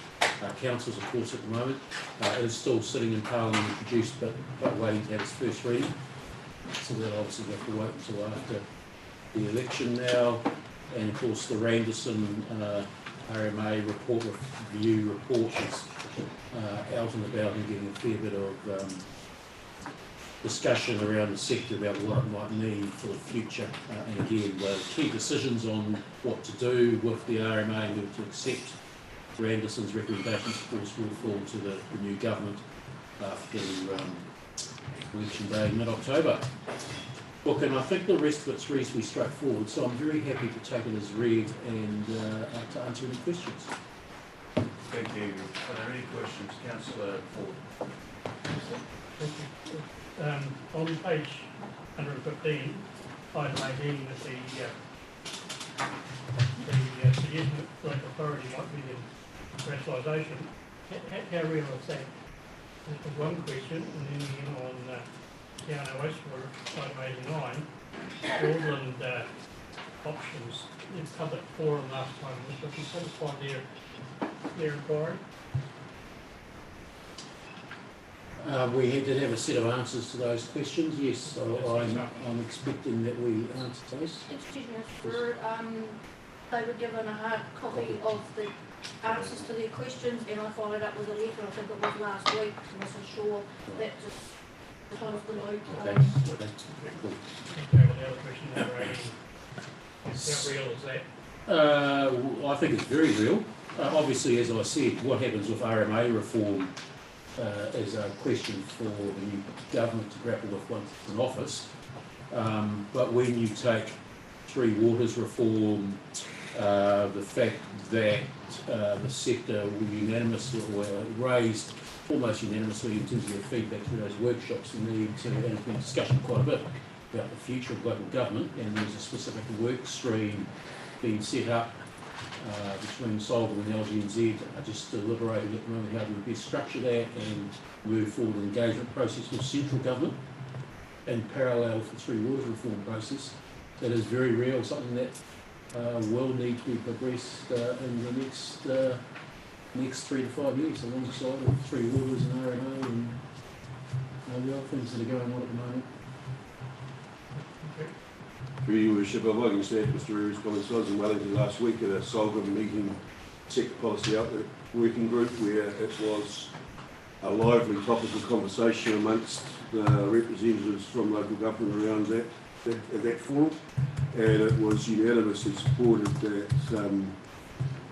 councils, of course, at the moment. It is still sitting in Parliament and produced, but waiting to have its first reading. So we'll obviously have to wait until after the election now. And of course, the Randerson RMA review report is out and about and getting a fair bit of discussion around the sector about what it might mean for the future. And again, the key decisions on what to do with the RMA and whether to accept Randerson's recommendations, of course, will fall to the new government after election day, mid-October. Look, and I think the rest of it's reasonably straightforward, so I'm very happy to take it as read and to answer any questions. Thank you. Are there any questions, Councillor Ford? On page 115, item 18, with the suggestion that local authority might be in rationalisation, how real is that? That was one question, and then again on Tiana Wastewater, item 89, Broadland options in public forum last time, was you satisfied their inquiry? We did have a set of answers to those questions, yes, so I'm expecting that we answer those. Excuse me, Mr. Brewer, they were given a hard copy of the answers to their questions, and I followed up with a letter, I think it was last week, to Mrs. Shaw, that just kind of the loop. Okay, cool. Okay, well, the other question, number 18, how real is that? I think it's very real. Obviously, as I said, what happens with RMA reform is a question for the new government to grapple with once it's in office. But when you take Three Waters reform, the fact that the sector will unanimously, or raised almost unanimously in terms of their feedback through those workshops, the need to, and there's been discussion quite a bit about the future of local government, and there's a specific work stream being set up between Solomon and LGNZ, just deliberating at the moment how to best structure that and move forward an engagement process with central government in parallel with the Three Waters reform process. That is very real, something that will need to be progressed in the next 3 to 5 years, alongside of Three Waters and RMA and the other things that are going on at the moment. Through your worship, I've understand Mr. Uru's comments. I was in Wellington last week at a Solomon meeting, sector policy outlet working group, where it was a lively topical conversation amongst the representatives from local government around that forum, and it was unanimously supported that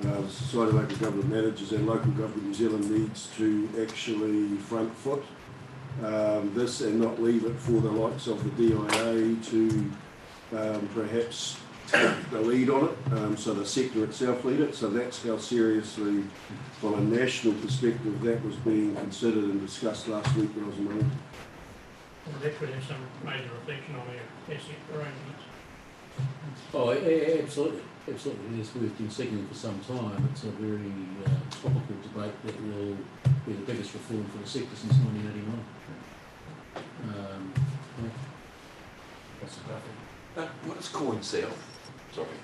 the Society of Local Government Managers and Local Government New Zealand needs to actually front foot this and not leave it for the likes of the DIA to perhaps take the lead on it, so the sector itself lead it. So that's how seriously, from a national perspective, that was being considered and discussed last week when I was in Wellington. Well, that could have some major reflection on our asset arrangements. Oh, absolutely, absolutely. Yes, we've been seeking for some time. It's a very topical debate that will be the biggest reform for the sector since 1989. What's Coin South? Sorry.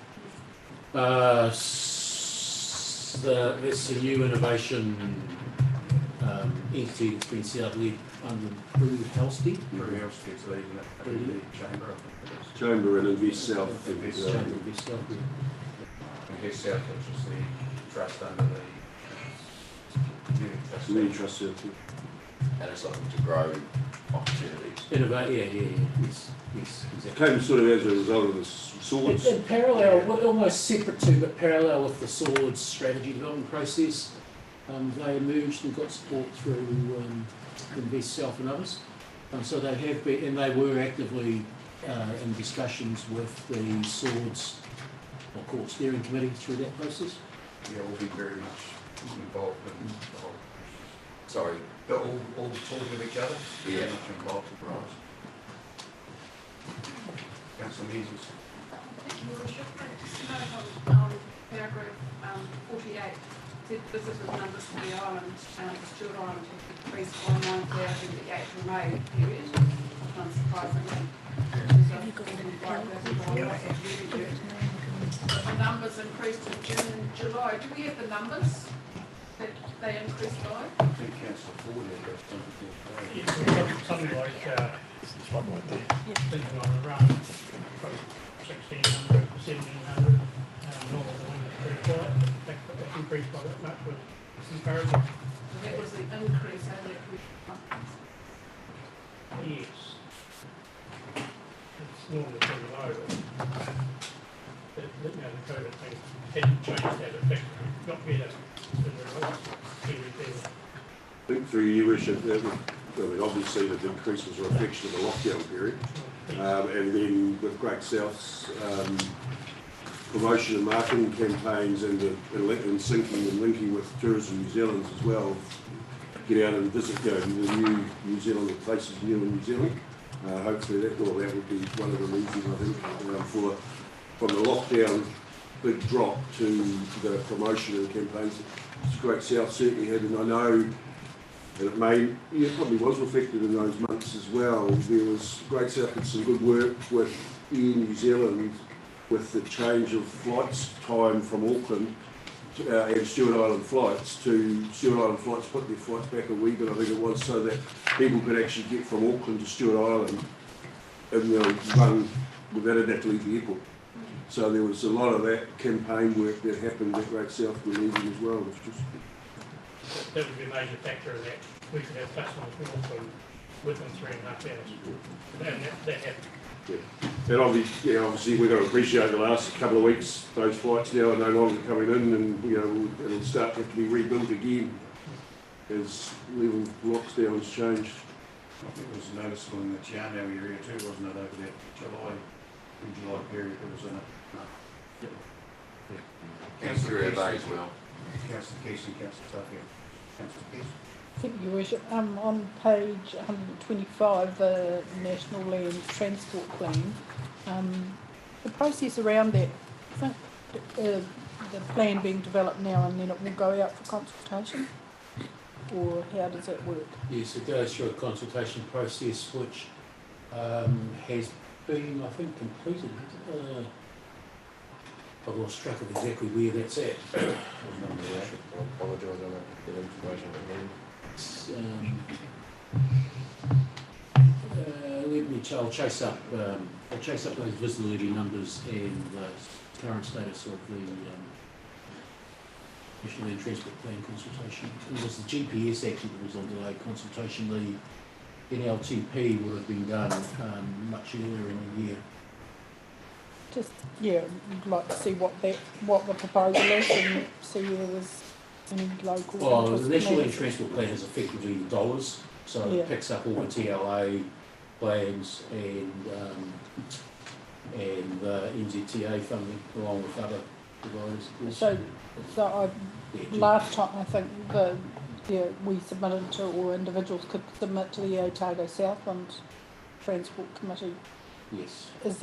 That's a new innovation entity that's been set up led under Brew Halstead. Brew Halstead's leading it, the Chamber. Chamber and Invest South. Invest South, Invest South, which is the trust under the Community Trust. And it's looking to grow opportunities. Innovate, yeah, yes, exactly. It came sort of as a result of the Swords. In parallel, almost separate to, but parallel with the Swords strategy development process, they emerged and got support through Invest South and others. So they have been, and they were actively in discussions with the Swords or Court Steering Committee through that process? Yeah, we'll be very much involved in the whole. Sorry, they're all talking to each other? Yeah. Very much involved, right. Councillor Menzies. Thank you, Your Worship. Just to note on paragraph 48, said visitors numbers to the island, Stewart Island, have decreased by 9,000 in the April May period, unsurprisingly. The numbers increased in June and July. Do we have the numbers that they increased by? I think Councillor Ford had that something. It's something like, thinking on the run, 1,600, 1,700, normal the wind is pretty quiet. That increased by that much was encouraging. So that was the increase over that period. Yes. It's normally pretty low, but the COVID thing hadn't changed that. In fact, it got better than it was everything. I think through your worship, obviously the decrease was a reflection of the lockdown period. And then with Great South's promotion and marketing campaigns and syncing and linking with Tourism New Zealand as well, get out and visit the new New Zealand places new in New Zealand. Hopefully that would be one of the reasons, I think, from the lockdown big drop to the promotion and campaigns that Great South certainly had. And I know that it probably was reflected in those months as well. There was Great South did some good work with Air New Zealand with the change of flights time from Auckland and Stewart Island flights to Stewart Island flights, put their flights back a wee bit, I think it was, so that people could actually get from Auckland to Stewart Island and run without having to leave the airport. So there was a lot of that campaign work that happened at Great South Religion as well. That would be a major factor in that. We could have customers from Auckland within 3.5 hours. And that happened. Yeah. And obviously we've got to appreciate the last couple of weeks, those flights now are no longer coming in, and it'll start to have to be rebuilt again as level lockdowns changed. I think it was noticeable in the Tiano area too, wasn't it, over that July period that was in it. Councillor Bay as well. Councillor Keys and Councillor Tuffy. Councillor Keys. Thank you, Your Worship. On page 125, the National Land Transport Plan, the process around that, I think the plan being developed now and then it will go out for consultation? Or how does that work? Yes, it goes through a consultation process which has been, I think, completed. I've lost track of exactly where that's at. I apologise, I don't have that information I'll chase up those visibility numbers and the current status of the National Land Transport Plan consultation. It was the GPS actually that was on delay consultation. The NLTP would have been done much earlier in the year. Just, yeah, I'd like to see what the proposal is and see whether there's any local. Well, the National Land Transport Plan is effectively the dollars, so Yeah. it picks up all the TLA plans and NZTA funding along with other providers. So last time I think we submitted to, or individuals could submit to the Otago Southland Transport Committee. Yes. Has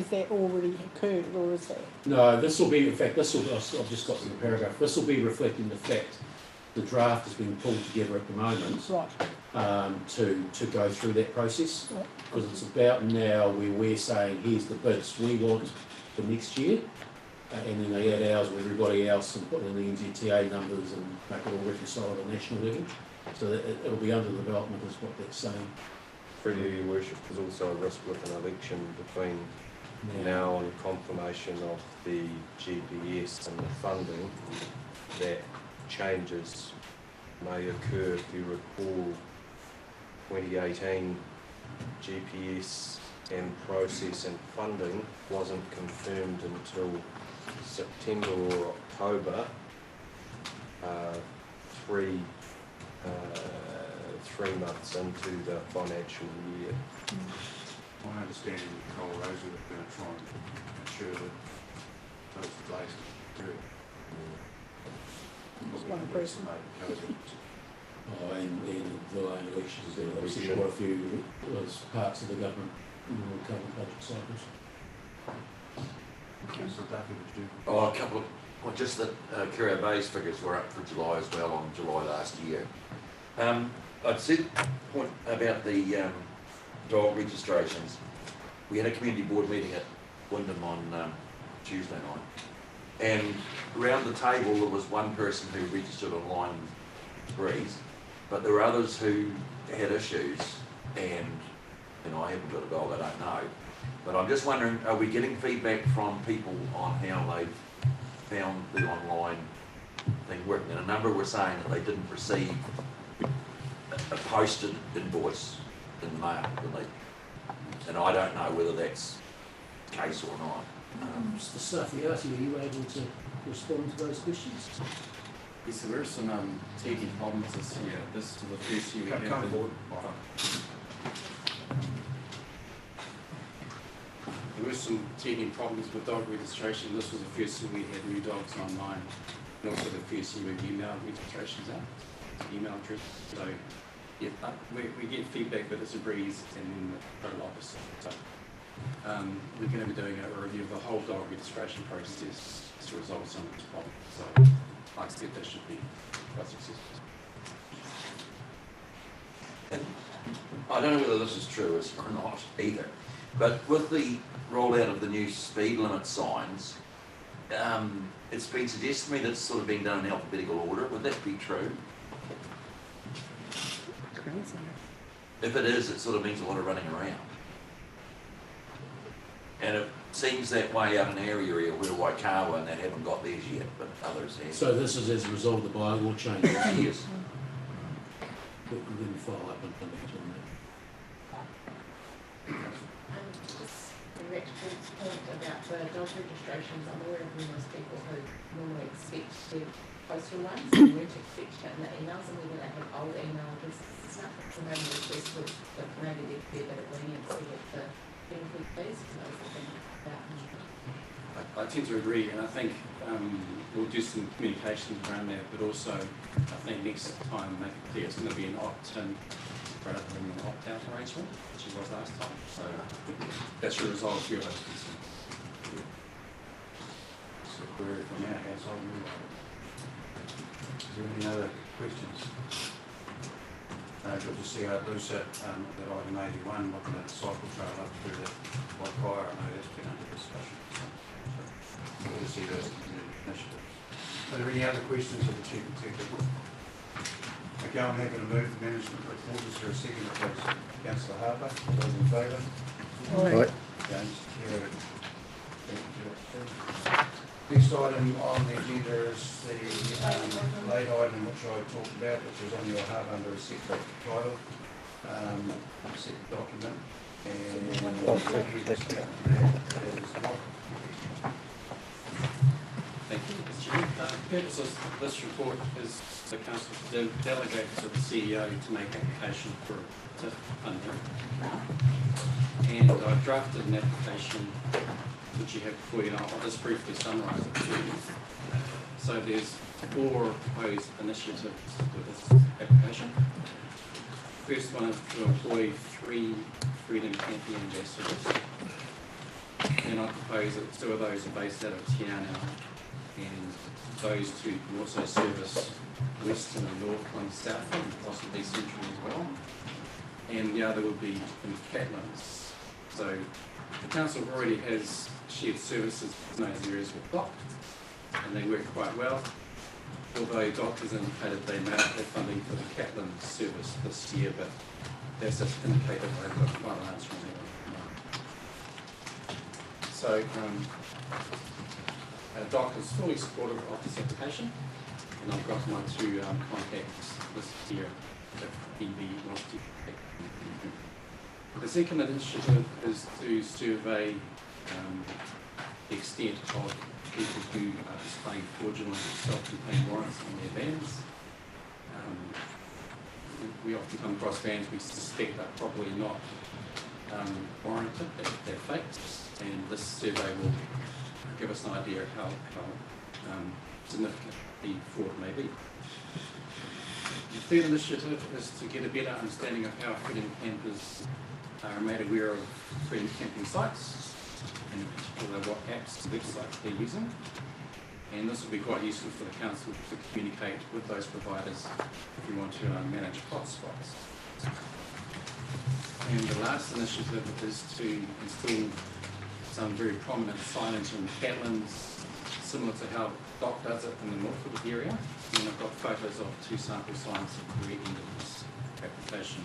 that already occurred, or is that? No, this will be, in fact, I've just got to the paragraph, this will be reflecting the fact the draft is being pulled together at the moment. Right. To go through that process. Because it's about now where we're saying, here's the bids we want for next year. And then they add ours with everybody else and put in the NZTA numbers and make it all reconcile at a national level. So that it'll be under development is what that's saying. Through you, Your Worship, there's also a risk with an election between now and confirmation of the GPS and the funding that changes may occur. If you recall, 2018 GPS and process and funding wasn't confirmed until September or October, 3 months into the financial year. My understanding with Cole Rosa is going to try and ensure that those places occur. Just one person. And the lane elections, there obviously quite a few was parts of the government will cover budget cycles. Councillor Duffy, would you? Oh, a couple of, well, just that Courier Bay's figures were up for July as well on July last year. I'd said point about the dog registrations. We had a community board meeting at Wyndham on Tuesday night, and around the table there was one person who registered online Breeze, but there were others who had issues, and I haven't got a dog, I don't know. But I'm just wondering, are we getting feedback from people on how they've found the online thing working? And a number were saying that they didn't receive a posted invoice in the mail, and I don't know whether that's the case or not. Mr. Safiati, are you able to respond to those questions? Yes, so there are some teething problems this year. This is the first year we have Come forward. There were some teething problems with dog registration. This was the first year we had new dogs online, and also the first year we emailed registrations out, email address. So yeah, we get feedback, but it's a Breeze and then the total opposite. So we're going to be doing a review of the whole dog registration process to resolve some of these problems. So I expect that should be quite successful. And I don't know whether this is true or not either, but with the rollout of the new speed limit signs, it's been suggested to me that it's sort of being done in alphabetical order. Would that be true? Crazy. If it is, it sort of means a lot of running around. And it seems that way out in our area where Waikawa and that haven't got theirs yet, but others have. So this is as a result of the bylaw changes? Yes. We can then follow up and connect on that. Just direct Paul's point about the dog registrations, I'm aware of numerous people who normally expect their postal ones and weren't expecting it in the emails, and whether they have old email addresses and stuff. So maybe request that maybe there'd be a bit of leniency with the benefit fees, because that was the thing about I tend to agree, and I think we'll do some communications around that, but also I think next time make it clear it's going to be an opt-in rather than an opt-out arrangement, which it was last time. So that should resolve a few of those concerns. So query from our household. Is there any other questions? Good to see Lucia at item 81, looking at the cycle trail up through the Waikawa. I know that's been under discussion. So good to see those community initiatives. Are there any other questions of the Chief Executive? Okay, I'm happy to move the management report. Is there a second, please? Councillor Harper, all those in favour? Aye. Against? Carried. Thank you. Next item on the agenda is the late item which I talked about, which was on your hub under a separate title, separate document. Thank you, Mr. Chairman. The purpose of this report is the council to delegate to the CEO to make application for TIF funding. And I've drafted an application which you have before you, and I'll just briefly summarise it to you. So there's 4 proposed initiatives with this application. First one is to employ 3 Freedom Camping ambassadors. And I propose that 2 of those are based out of Te Anau, and those 2 can also service Western and Northland, Southland, and possibly Central as well. And the other would be in Catlins. So the council already has shared services in those areas with DOC, and they work quite well. Although DOC has indicated they may not have funding for the Catlin service this year, but that's just indicated they've got quite an answer on that. So DOC is fully supportive of this application, and I've got my 2 contacts listed here if EB wants to. The second initiative is to survey the extent of people who are displaying fraudulent self-contained warrants on their vans. We often come across vans we suspect are probably not warranted, they're faked, and this survey will give us an idea of how significant the fraud may be. The third initiative is to get a better understanding of how freedom campers are made aware of freedom camping sites, and in particular what apps and websites they're using. And this will be quite useful for the council to communicate with those providers if we want to manage hotspots. And the last initiative is to install some very prominent signage in Catlins, similar to how DOC does it in the Northwood area. And I've got photos of 2 sample signs at the very end of this application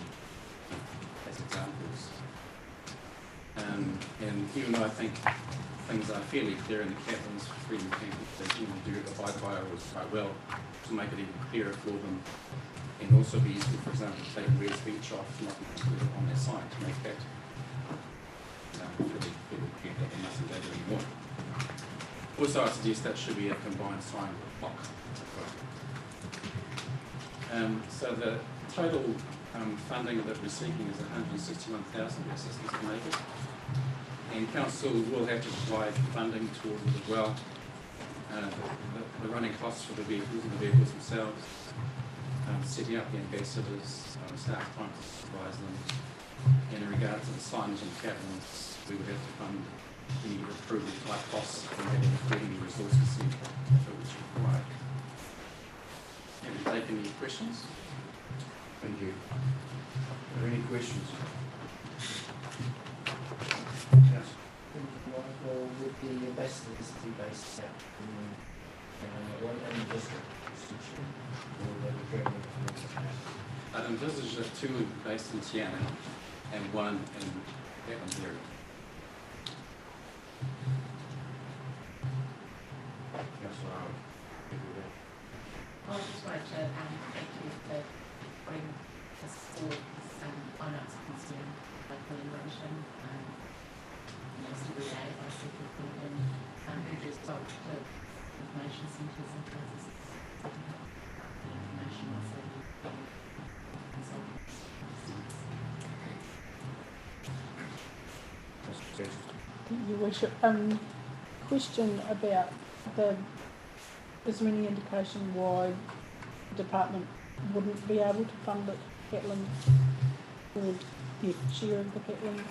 as examples. And even though I think things are fairly clear in the Catlins freedom camping, they generally do abide by rules quite well to make it even clearer for them, and also be useful, for example, to take Where's Beach off, not include it on their site to make that fairly clear that they mustn't go there anymore. Also, I suggest that should be a combined sign with block. So the total funding that we're seeking is $161,000 estimated, and council will have to provide funding towards it as well. The running costs for the vehicles and the vehicles themselves, setting up the ambassadors, staff time to supervise them, and in regards to the signage and cabins, we would have to fund any approval type costs and any resources if it was required. Have you taken any questions? Thank you. Are there any questions? Yes. Well, with the ambassadors to be based out in one and district extension, or they were travelling from I'd envisage that 2 based in Tiana and 1 in Catlins area. I just wanted to thank you for putting this forward, I know it's a concern, local erosion, almost every day I see people in introduced to information centres and places, the information also consultants. Your Worship, question about is there any indication why the department wouldn't be able to fund it, Catlins, or the share of the Catlins?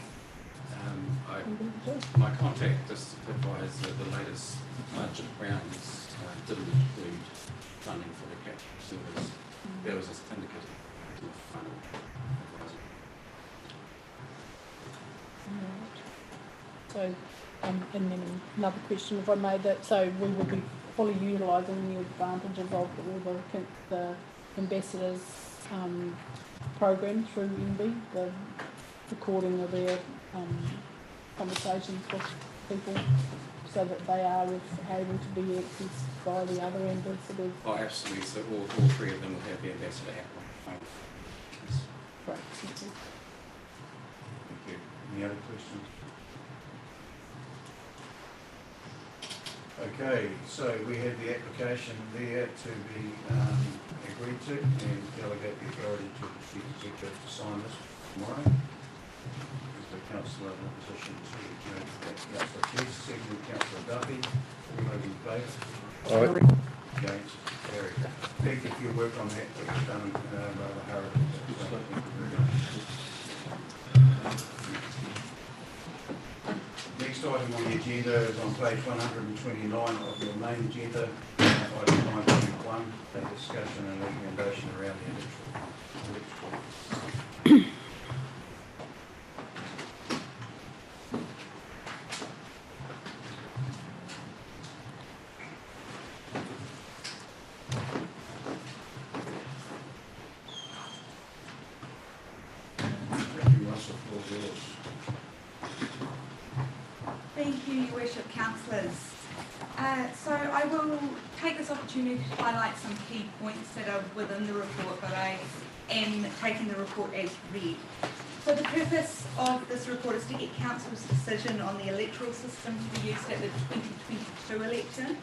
My contact just advised that the latest budget rounds didn't include funding for the Catlins service. There was a syndicate to the final advisor. So, and then another question, if I may, that so we would be fully utilising the advantages of all the ambassadors program through MB, the recording of their conversations with people, so that they are able to be accessed by the other ambassadors. Oh, absolutely. So all 3 of them will have the ambassador app on. Great, thank you. Thank you. Any other questions? Okay, so we have the application there to be agreed to, and delegate the authority to the chief executive to sign this tomorrow. Is the councillor in a position to adjourn that? Councillor Keith, second Councillor Duffy, all those in favour? Against? Carried. Thank you for your work on that, it was done rather hurriedly. So thank you very much. Next item on the agenda is on page 129 of your main agenda, item 9.1, a discussion and recommendation around the electoral. Thank you, Your Worship, councillors. So I will take this opportunity to highlight some key points that are within the report, but I am taking the report as read. So the purpose of this report is to get council's decision on the electoral system to be used at the 2022 election.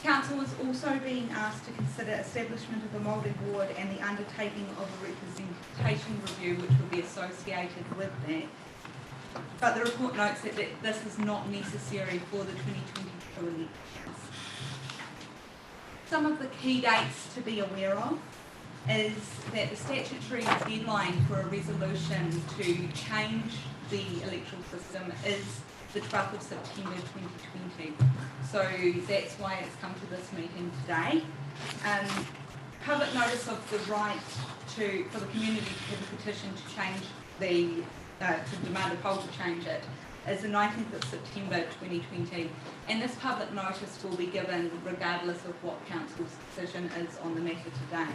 Council is also being asked to consider establishment of a moulded ward and the undertaking of a representation review which will be associated with that. but the report notes that this is not necessary for the 2022 elections. Some of the key dates to be aware of is that the statutory deadline for a resolution to change the electoral system is the 12th of September 2020. So that's why it's come to this meeting today. Public notice of the right for the community to have a petition to change to demand a poll to change it is the 19th of September 2020, and this public notice will be given regardless of what Council's decision is on the matter today.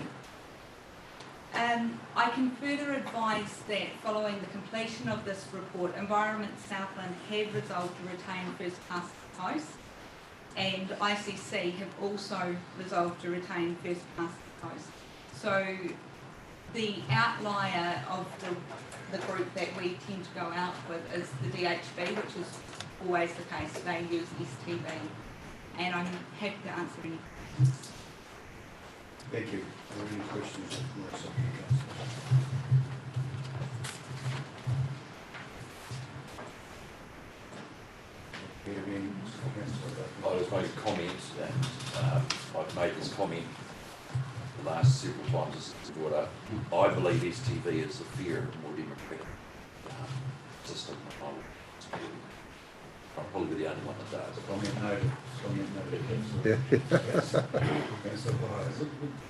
I can further advise that following the completion of this report, Environment Southland have resolved to retain first past the post, and ICC have also resolved to retain first past the post. So the outlier of the group that we tend to go out with is the DHB, which is always the case. They use STB, and I'm happy to answer any questions. Thank you. Are there any questions from the council? I was making comments, and I've made this comment the last several times this is brought up. I believe STV is a fair and more democratic system. I'll probably be the only one that does. Comment noted. Comment noted.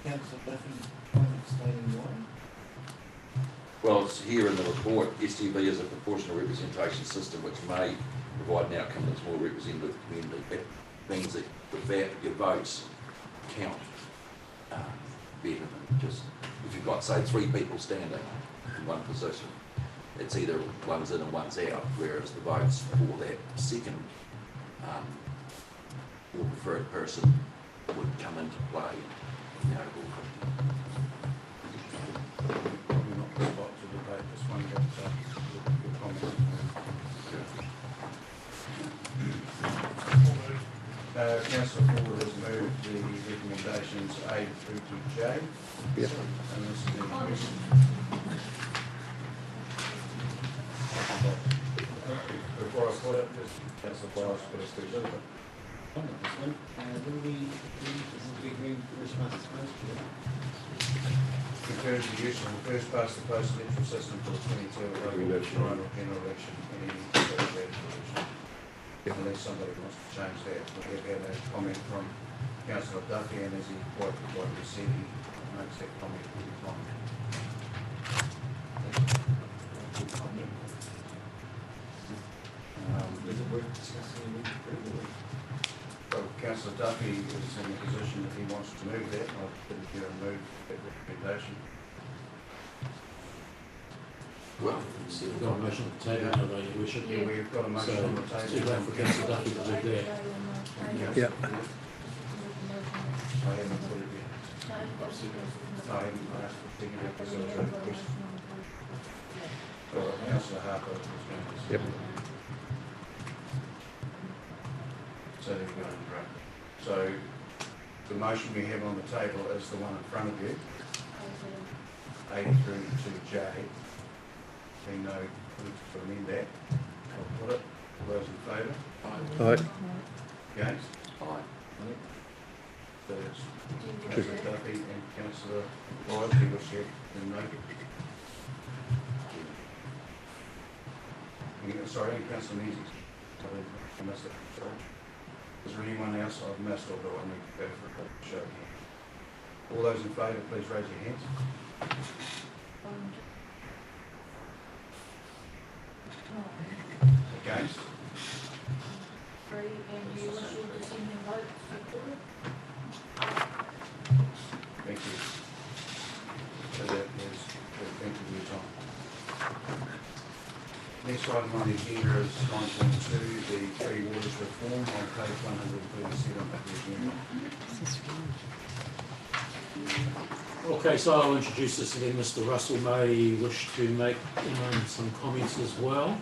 Councillor Duffy, comment stating why? Well, it's here in the report, STV is a proportional representation system which may provide an outcome that's more representative of the community. That means that with that, your votes count better than just, if you've got, say, 3 people standing in one position, it's either one's in and one's out, whereas the votes for that second or preferred person would come into play in the overall. Probably not the spot to debate this one, but good comment. Councillor Ford has moved the recommendations A through to J. Yep. Unless there's any questions. Before I put it, just Councillor Bryce got a question. Will we agree with the response to most of it? Concurs the use of the first past the post electoral system for the 22 local general election and any associated election. Unless somebody wants to change that, we have had a comment from Councillor Duffy, and as he quite said, he makes that comment every time. Is it worth discussing with the Well, Councillor Duffy is in a position that he wants to move that, and I didn't hear him move that recommendation. Well, We've got a motion on the table, no, though, your worship. Yeah, we've got a motion on the table. It's too late for Councillor Duffy to move that. Yep. I haven't put it yet. I haven't asked for thinking about this, I have a question. Well, Councillor Harper was going to say. Yep. So they've got it right. So the motion we have on the table is the one in front of you. A through to J. Being no need to amend that, I'll put it. All those in favour? Aye. Against? Aye. So it's Councillor Duffy and Councillor Boyle, who wish to have noted. Sorry, and Councillor Menzies. I missed it, sorry. Is there anyone else I've missed, or do I need to go for a quick show here? All those in favour, please raise your hands. Against? Three, and you wish to send your votes recorded? Thank you. So that is, thank you for your time. Next item on the agenda is 9.2, the Three Waters Reform on page 137 of the agenda. Okay, so I'll introduce this again. Mr. Russell may wish to make some comments as well.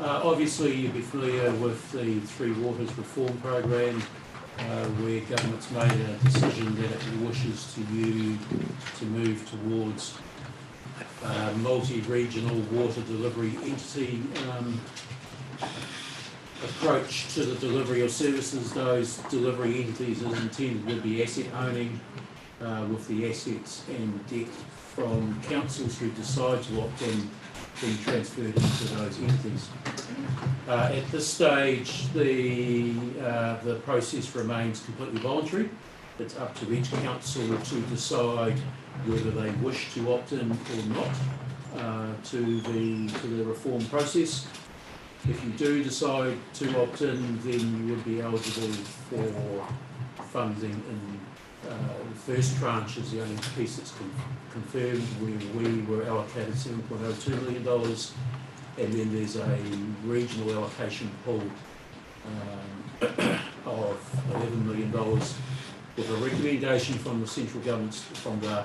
Obviously, you'll be familiar with the Three Waters Reform Program, where government's made a decision that it wishes to move towards multi-regional water delivery entity approach to the delivery of services. Those delivery entities is intended to be asset owning, with the assets and debt from councils who decide to opt in being transferred into those entities. At this stage, the process remains completely voluntary. It's up to each council to decide whether they wish to opt in or not to the reform process. If you do decide to opt in, then you would be eligible for funding in the first tranche is the only piece that's confirmed, where we were allocated $7.02 million, and then there's a regional allocation pool of $11 million, with a recommendation from the central government, from the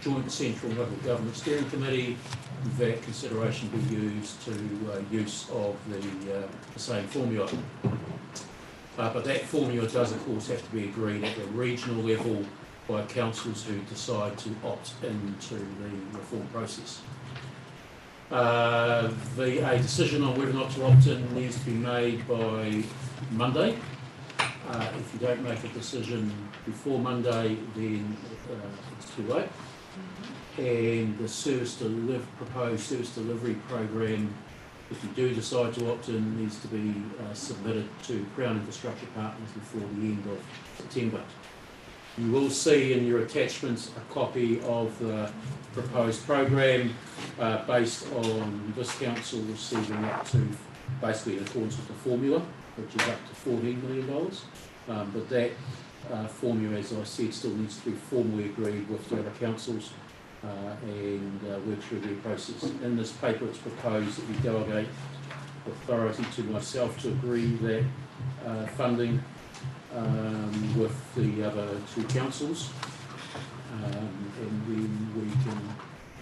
Joint Central Local Government Steering Committee, that consideration be used to use of the same formula. But that formula does, of course, have to be agreed at the regional level by councils who decide to opt into the reform process. A decision on whether or not to opt in needs to be made by Monday. If you don't make a decision before Monday, then it's too late. And the proposed service delivery program, if you do decide to opt in, needs to be submitted to Crown Infrastructure Partners before the end of September. You will see in your attachments a copy of the proposed program based on this council receiving up to, basically in accordance with the formula, which is up to $14 million. But that formula, as I said, still needs to be formally agreed with the other councils and work through their process. In this paper, it's proposed that we delegate authority to myself to agree that funding with the other two councils, and then we can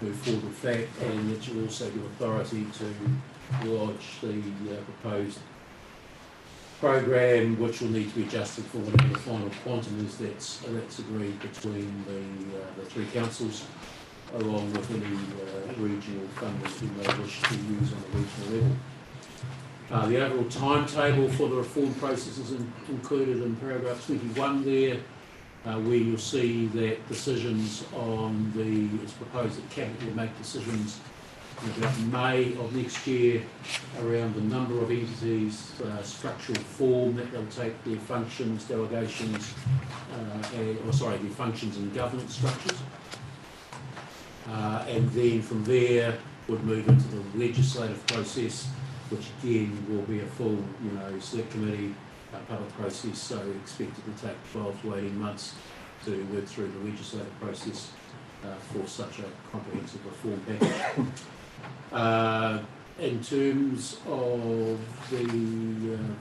move forward with that, and that you also give authority to lodge the proposed program, which will need to be adjusted for whatever the final quantum is that's agreed between the three councils, along with any regional funders who may wish to use on a regional level. The overall timetable for the reform process is included in paragraph 21 there, where you'll see that decisions on it's proposed that Cabinet will make decisions in about May of next year around the number of entities, structural form that they'll take, their functions, delegations, their functions and governance structures. And then from there would move into the legislative process, which again will be a full, select committee public process, so expected to take 12 to 18 months to work through the legislative process for such a comprehensive reform package. In terms of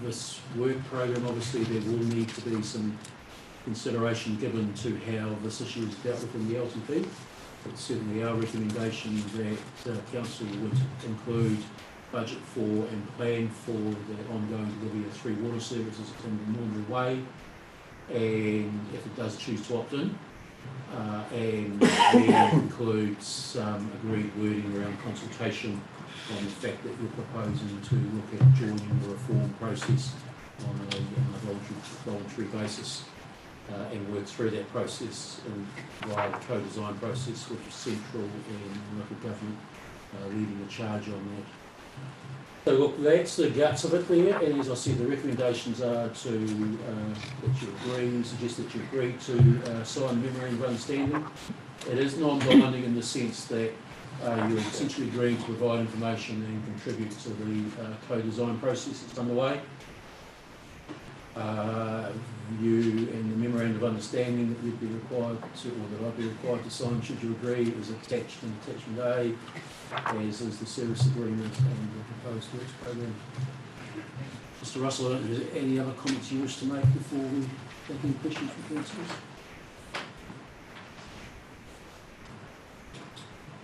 this work program, obviously there will need to be some consideration given to how this issue is dealt with in the LTP. It's certainly our recommendation that Council would include budget for and plan for the ongoing delivery of 3 water services in the normal way, and if it does choose to opt in, and then include some agreed wording around consultation on the fact that you're proposing to look at joining the reform process on a voluntary basis, and work through that process via the co-design process, which is central and local government leading the charge on that. So look, that's the guts of it there, and as I said, the recommendations are to suggest that you agree to sign a memorandum of understanding. It is non-binding in the sense that you're essentially agreeing to provide information and contribute to the co-design process that's underway. You and the memorandum of understanding that you'd be required to, or that I'd be required to sign should you agree, is attached in attachment A, as is the service agreement and the proposed works program. Mr. Russell, are there any other comments you wish to make before we take any questions from councillors?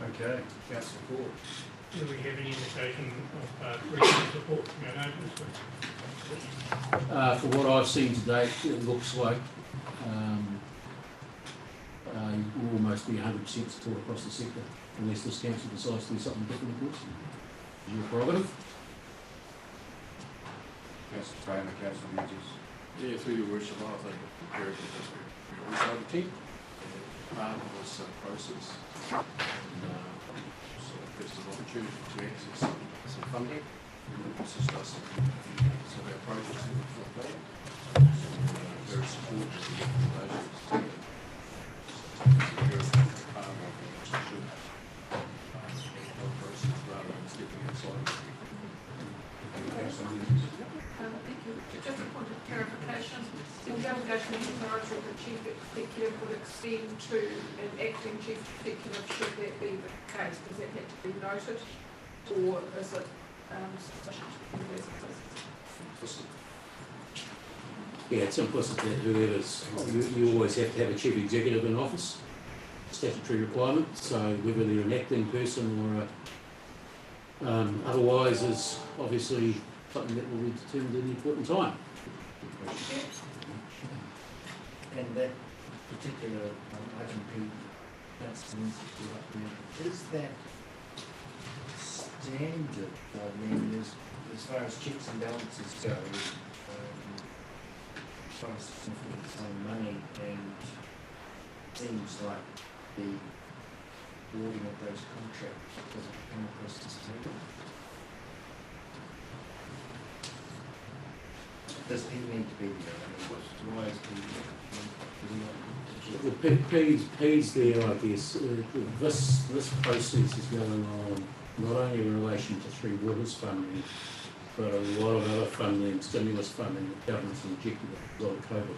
Okay, Councillor Ford. Do we have any indication of regional support from our neighbours? For what I've seen to date, it looks like you almost almost be 100% support across the sector, unless this council decides to do something different, of course. It's your prerogative. Councillor Kramer, Councillor Matthews. Yeah, through your worship, I think it's very good that we also team part of this process. So it gives us an opportunity to access some funding and assist us in some of our projects that we've got planned. Very supportive of the recommendations. Process rather than stepping outside. Thank you. Just a point of clarification, the delegation of authority of the chief executive would extend to an acting chief executive should that be the case. Does that have to be noted, or is it sufficient? Yeah, it's implicit that whoever's, you always have to have a chief executive in office, statutory requirement, so whether they're an acting person or otherwise is obviously something that will be determined at any point in time. And that particular item P, that's an institute, is that standard? I mean, as far as checks and balances go, as far as significant sum of money, and seems like the awarding of those contracts doesn't come across this table. Does P need to be there? I mean, why is P Well, P's there, I guess. This process is going on not only in relation to Three Waters funding, but a lot of other funding, stimulus funding that government's injected a lot of COVID.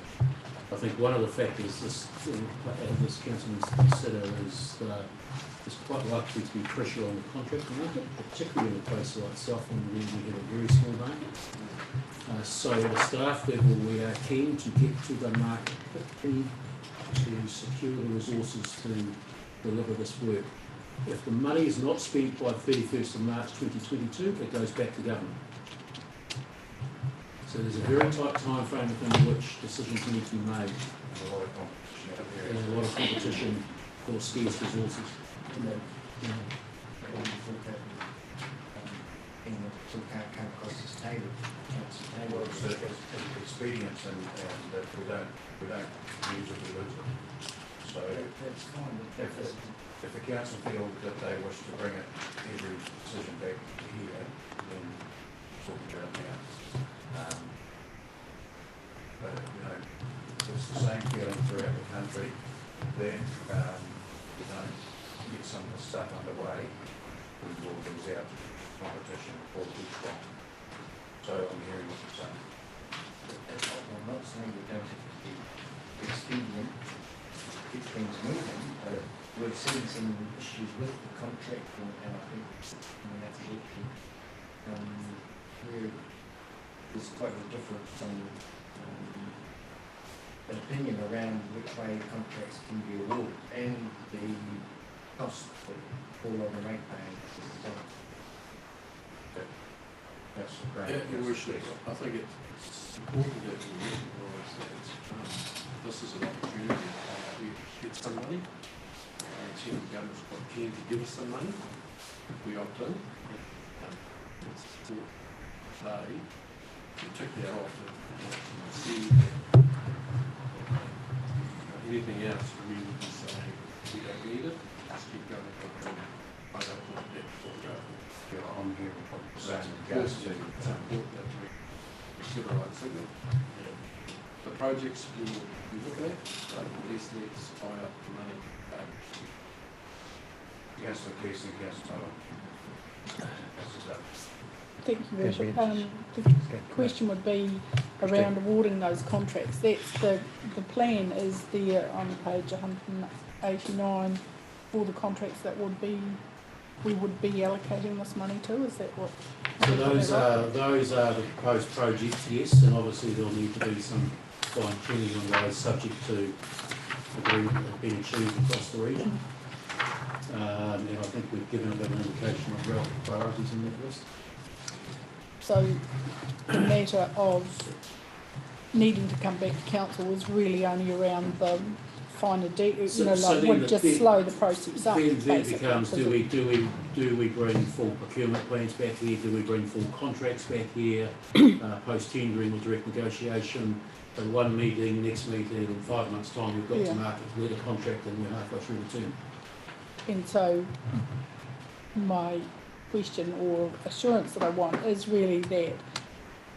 I think one of the factors this council needs to consider is there's quite likely to be pressure on the contract market, particularly in a place like Southland where we have a very small market. So at a staff level, we are keen to get to the market quickly to secure the resources to deliver this work. If the money is not spent by 31st of March 2022, it goes back to government. So there's a very tight time frame within which decisions need to be made. And a lot of competition out there. And a lot of competition for scarce resources. Come across this table. Well, it's expedience, and if we don't use it, we lose it. So That's fine. if the council feel that they wish to bring it, every decision back here, then talking about it now. But it's the same feeling throughout the country. Then get some of the stuff underway, we will lose out competition for each one. So I'm hearing what you're saying. I'm not saying we don't have to be expedient, keep things moving, but we've seen some issues with the contract, and I think that's an issue. Where there's quite a difference in an opinion around which way contracts can be awarded and the cost that fall on the rate paying. That's great. Your worship, I think it's important that we recognise that this is an opportunity to get some money. The government's quite keen to give us some money if we opt in. It's support today to tick that off and see anything else we would be saying we don't need it. Just keep going. I don't want that to go. I'm hearing what you're saying. It's important that we get the right signal. The projects we will be looking at, at least let's tie up the money. Councillor Casey, Councillor Tyler. Thank you, Worship. The question would be around awarding those contracts. That's the plan is there on page 189 for the contracts that we would be allocating this money to. Is that what? So those are the proposed projects, yes, and obviously there'll need to be some fine tuning on those subject to agreement being achieved across the region. And I think we've given a bit of an indication of relative priorities in that list. So the matter of needing to come back to council is really only around the finer So- you know, so like then would the- just then- slow the process up. Then basically, becomes, because do we bring full procurement plans back here? Do we bring full contracts back here? Post tendering or direct negotiation? So one meeting, next meeting, in 5 months' time, we've got Yeah. to market, let a contract, and we're halfway through the term. And so my question or assurance that I want is really that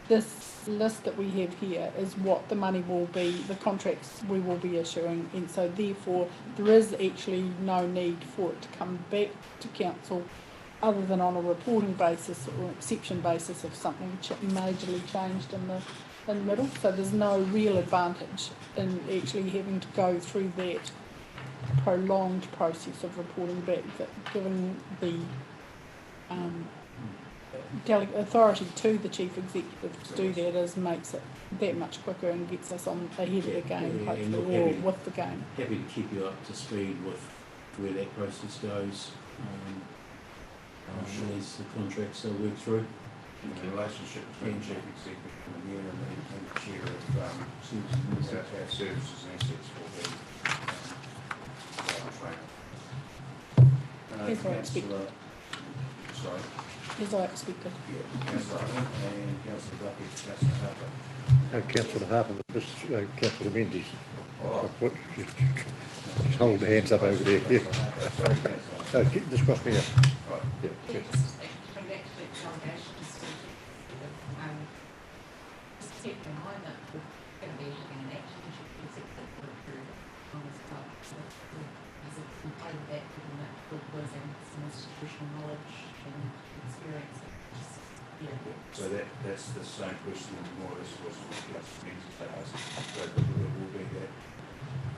this list that we have here is what the money will be, the contracts we will be issuing, and so therefore there is actually no need for it to come back to council other than on a reporting basis or an exception basis if something majorly changed in the middle. So there's no real advantage in actually having to go through that prolonged process of reporting back, that giving the authority to the chief executive to do that is makes it that much quicker and gets us on ahead of the game, Yeah, and hopefully, look, or happy- with the game. Happy to keep you up to speed with where that process goes. As the contracts are worked through. The relationship between chief executive and the mayor and the chair of our services and assets will be As I expected. Sorry. As I expected. Yeah, Councillor Owen and Councillor Duffy, Councillor Harper. Councillor Harper, this Councillor Menzies. Just hold the hands up over there. Yeah. Just cross me out. Right. Yeah. Just come back to the allegations, just keep in mind that we're going to be having an action issue executive for a period of time as well. So as a component of that, given that Bill was in some institutional knowledge and experience, So that's the same question and more or less was what Councillor Menzies asked. So there will be that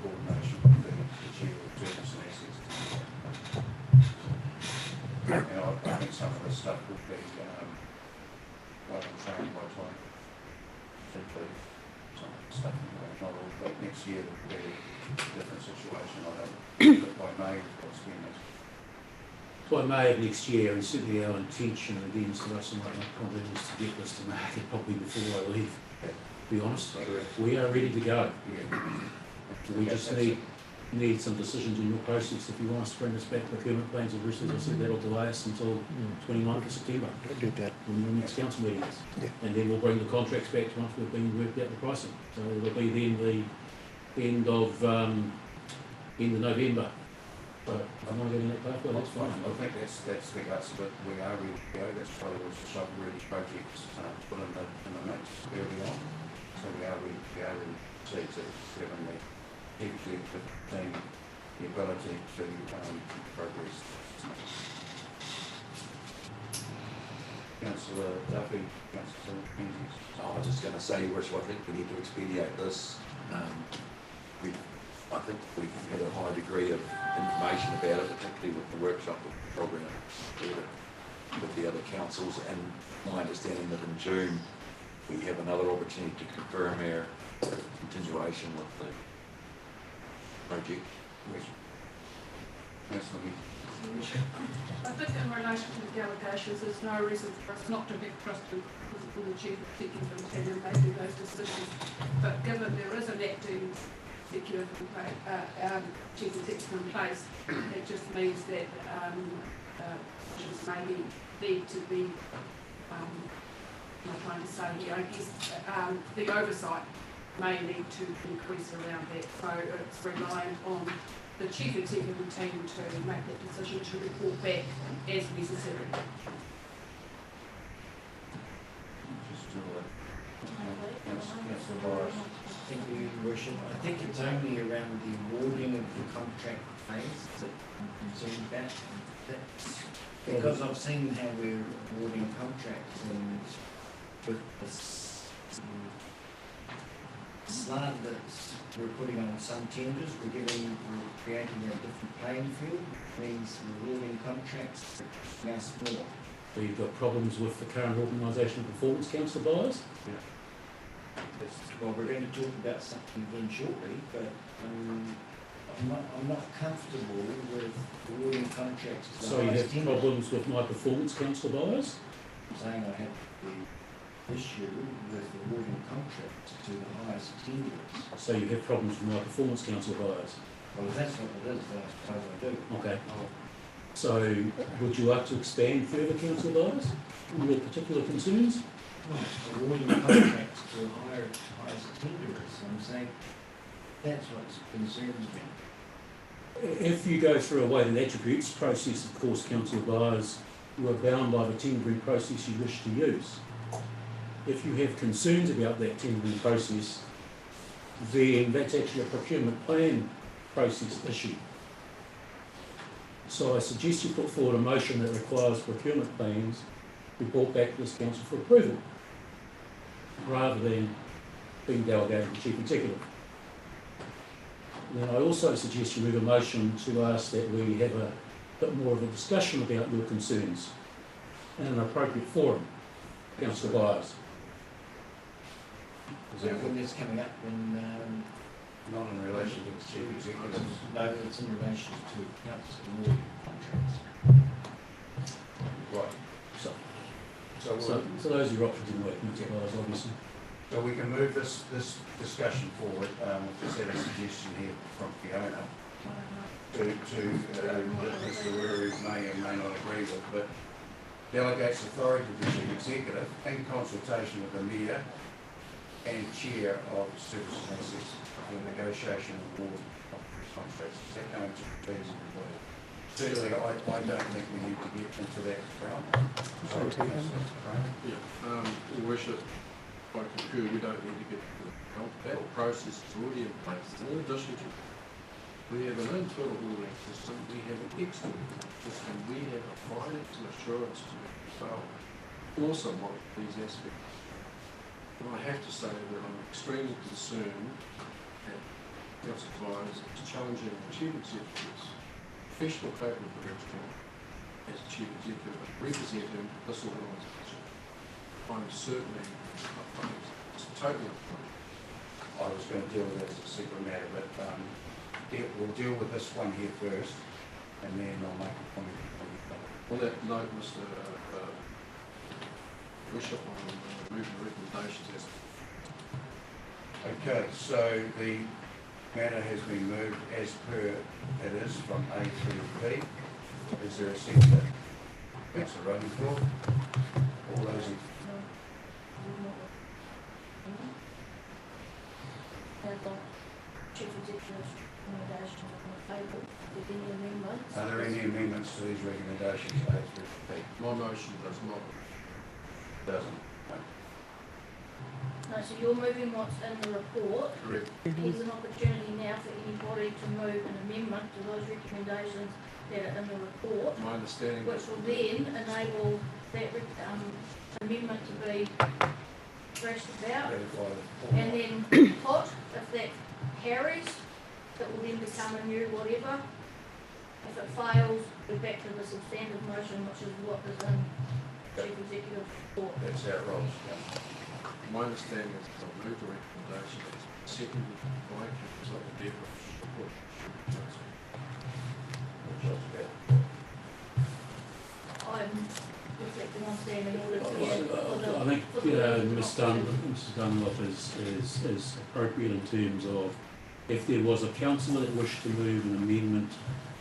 coordination with the chair of service and assets. And I think some of the stuff will be well trained by time. Simply some of the stuff, not all, but next year there will be a different situation. I don't, but by May, what's been next. By May of next year, and certainly our intention, again, to us and my comment is to get this to market probably before I leave. To be honest, we are ready to go. We just need some decisions in your process. If you want us to bring this back to procurement plans and risks, as I said, that'll delay us until 29th of September. Do that. When the next council meeting is. Yeah. And then we'll bring the contracts back once we've been worked out the pricing. So it'll be then the end of November. But if I want to go in that pathway, that's fine. I think that's the guts of it. We are ready to go. That's why there was a shovel-ready projects put in the mix early on. So we are ready to go and see to having the executive team the ability to progress. Councillor Duffy, Councillor Menzies. I was just going to say, Rich, I think we need to expedite this. I think we've had a high degree of information about it, particularly with the workshop program with the other councils, and my understanding that in June we have another opportunity to confirm our continuation with the project. Councillor I think in relation to the delegations, there's no reason for us not to have trust in the chief executive and making those decisions. But given there is an acting executive in place, chief executive in place, it just means that maybe need to be, I'm trying to say here, I guess the oversight may need to increase around that. So it's reliant on the chief executive team to make that decision to report back as necessary. Thank you, Your Worship. I think it's only around the awarding of the contract phase that I'm concerned about. That's because I've seen how we're awarding contracts and with this slant that we're putting on some tenders, we're creating a different playing field, means we're awarding contracts now smaller. So you've got problems with the current organisation performance council buyers? Well, we're going to talk about something again shortly, but I'm not comfortable with awarding contracts to the So you highest have tender. problems with my performance council buyers? I'm saying I have the issue with awarding contracts to the highest tenders. So you have problems with my performance council buyers? Well, if that's what it is, then I suppose I do. Okay. So would you like to expand further, councillor Byers, on your particular concerns? Awarding contracts to hire tenderers, I'm saying, that's what concerns me. If you go through a weighted attributes process, of course, councillor Byers, you are bound by the tendering process you wish to use. If you have concerns about that tendering process, then that's actually a procurement plan process issue. So I suggest you put forward a motion that requires procurement plans be brought back to this council for approval, rather than being delegated to the Chief Executive. Then I also suggest you move a motion to ask that we have a bit more of a discussion about your concerns in an appropriate forum, councillor Byers. Is that when that's coming up, when, Not in relation to the Chief Executive. no, it's in relation to council awarding contracts. Right. So those are your options in work, councillor Byers, obviously. So we can move this discussion forward. We've just had a suggestion here from Fiona to that Mr. Ruru may or may not agree with, but delegates authority to the Chief Executive in consultation with the Mayor and Chair of Services and Assets for the negotiation of award of contracts. Is that going to be feasible? Certainly, I don't think we need to get into that realm. Your Worship, I concur, we don't need to get to that process is already in place. In addition to, we have an internal auditing system, we have an external system, we have a financial assurance to also monitor these aspects. And I have to say that I'm extremely concerned that Council Byers is challenging the Chief Executive's professional capability as Chief Executive and representing this organisation. I'm certainly opposed. It's totally opposed. I was going to deal with it as a secret matter, but we'll deal with this one here first, and then I'll make a comment. On that note, Mr. Bishop, on moving recommendations as. Okay, so the matter has been moved as per it is from A through P. Is there a second? Thanks for running for. All those in Chief Executive's recommendations on the table. With any amendments? Are there any amendments to these recommendations, A through P? My motion does not. Doesn't. No, so you're moving what's in the report. Correct. Here's an opportunity now for anybody to move an amendment to those recommendations that are in the report, My understanding which is will then enable that amendment to be thrashed about. And then put, if that carries, it will then become a new whatever. If it fails, we're back to the substantive motion, which is what is in Chief Executive report. That's how it rolls. my understanding is I'll move the recommendation as seconded by Councillor Deborah. I'm reflecting on standing order to I think Mrs. Dunlop is appropriate in terms of if there was a councillor that wished to move an amendment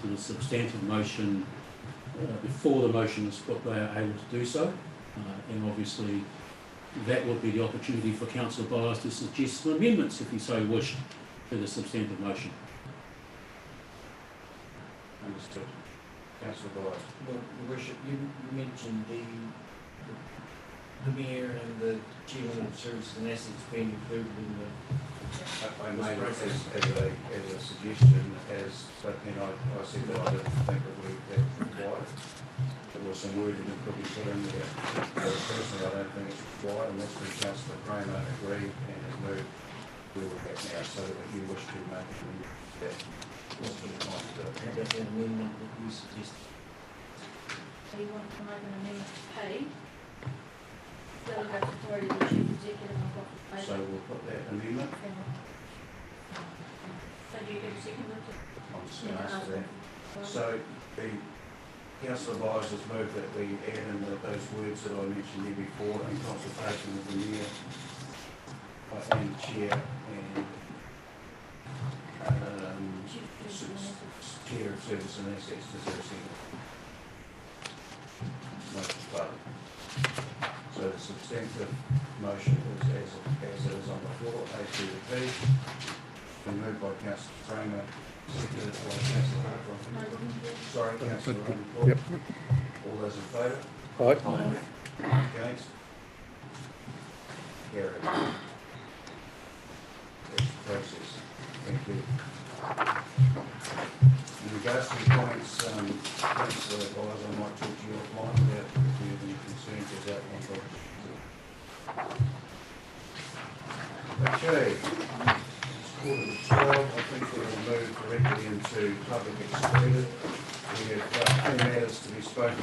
to the substantive motion before the motion is put, they are able to do so. And obviously that would be the opportunity for Councillor Byers to suggest some amendments if he so wished to the substantive motion. Understood. Councillor Byers. Well, Your Worship, you mentioned the Mayor and the Chairman of Services and Assets being included in the I made it as a suggestion, but then I said that I didn't think that that's required. There was some wording that could be put in there. Personally, I don't think it's required, unless the Councillor Kramer agreed and has moved. We will get now, so that you wish to make that. How about that amendment that you suggested? So you want to make an amendment to pay? Delegate authority to the Chief Executive and what to pay. So we'll put that amendment. So do you give a second look at? I'm just going to ask for that. So the Councillor Byers has moved that we add in those words that I mentioned here before in consultation with the Mayor and Chair and Chair of Service and Assets. Is there a second? Motion carried. So the substantive motion is as it is on the floor, A through to P. Been moved by Councillor Framer, seconded by Councillor Hartron. Sorry, Councillor Runcorn. Yep. All those in favour? Aye. Against? Carried. That's the process. Thank you. In regards to the comments, Councillor Advisor, I might talk to you offline about if you have any concerns as outlined. Okay. It's 11:45. I think we will move directly into public excluded. We have three matters to be spoken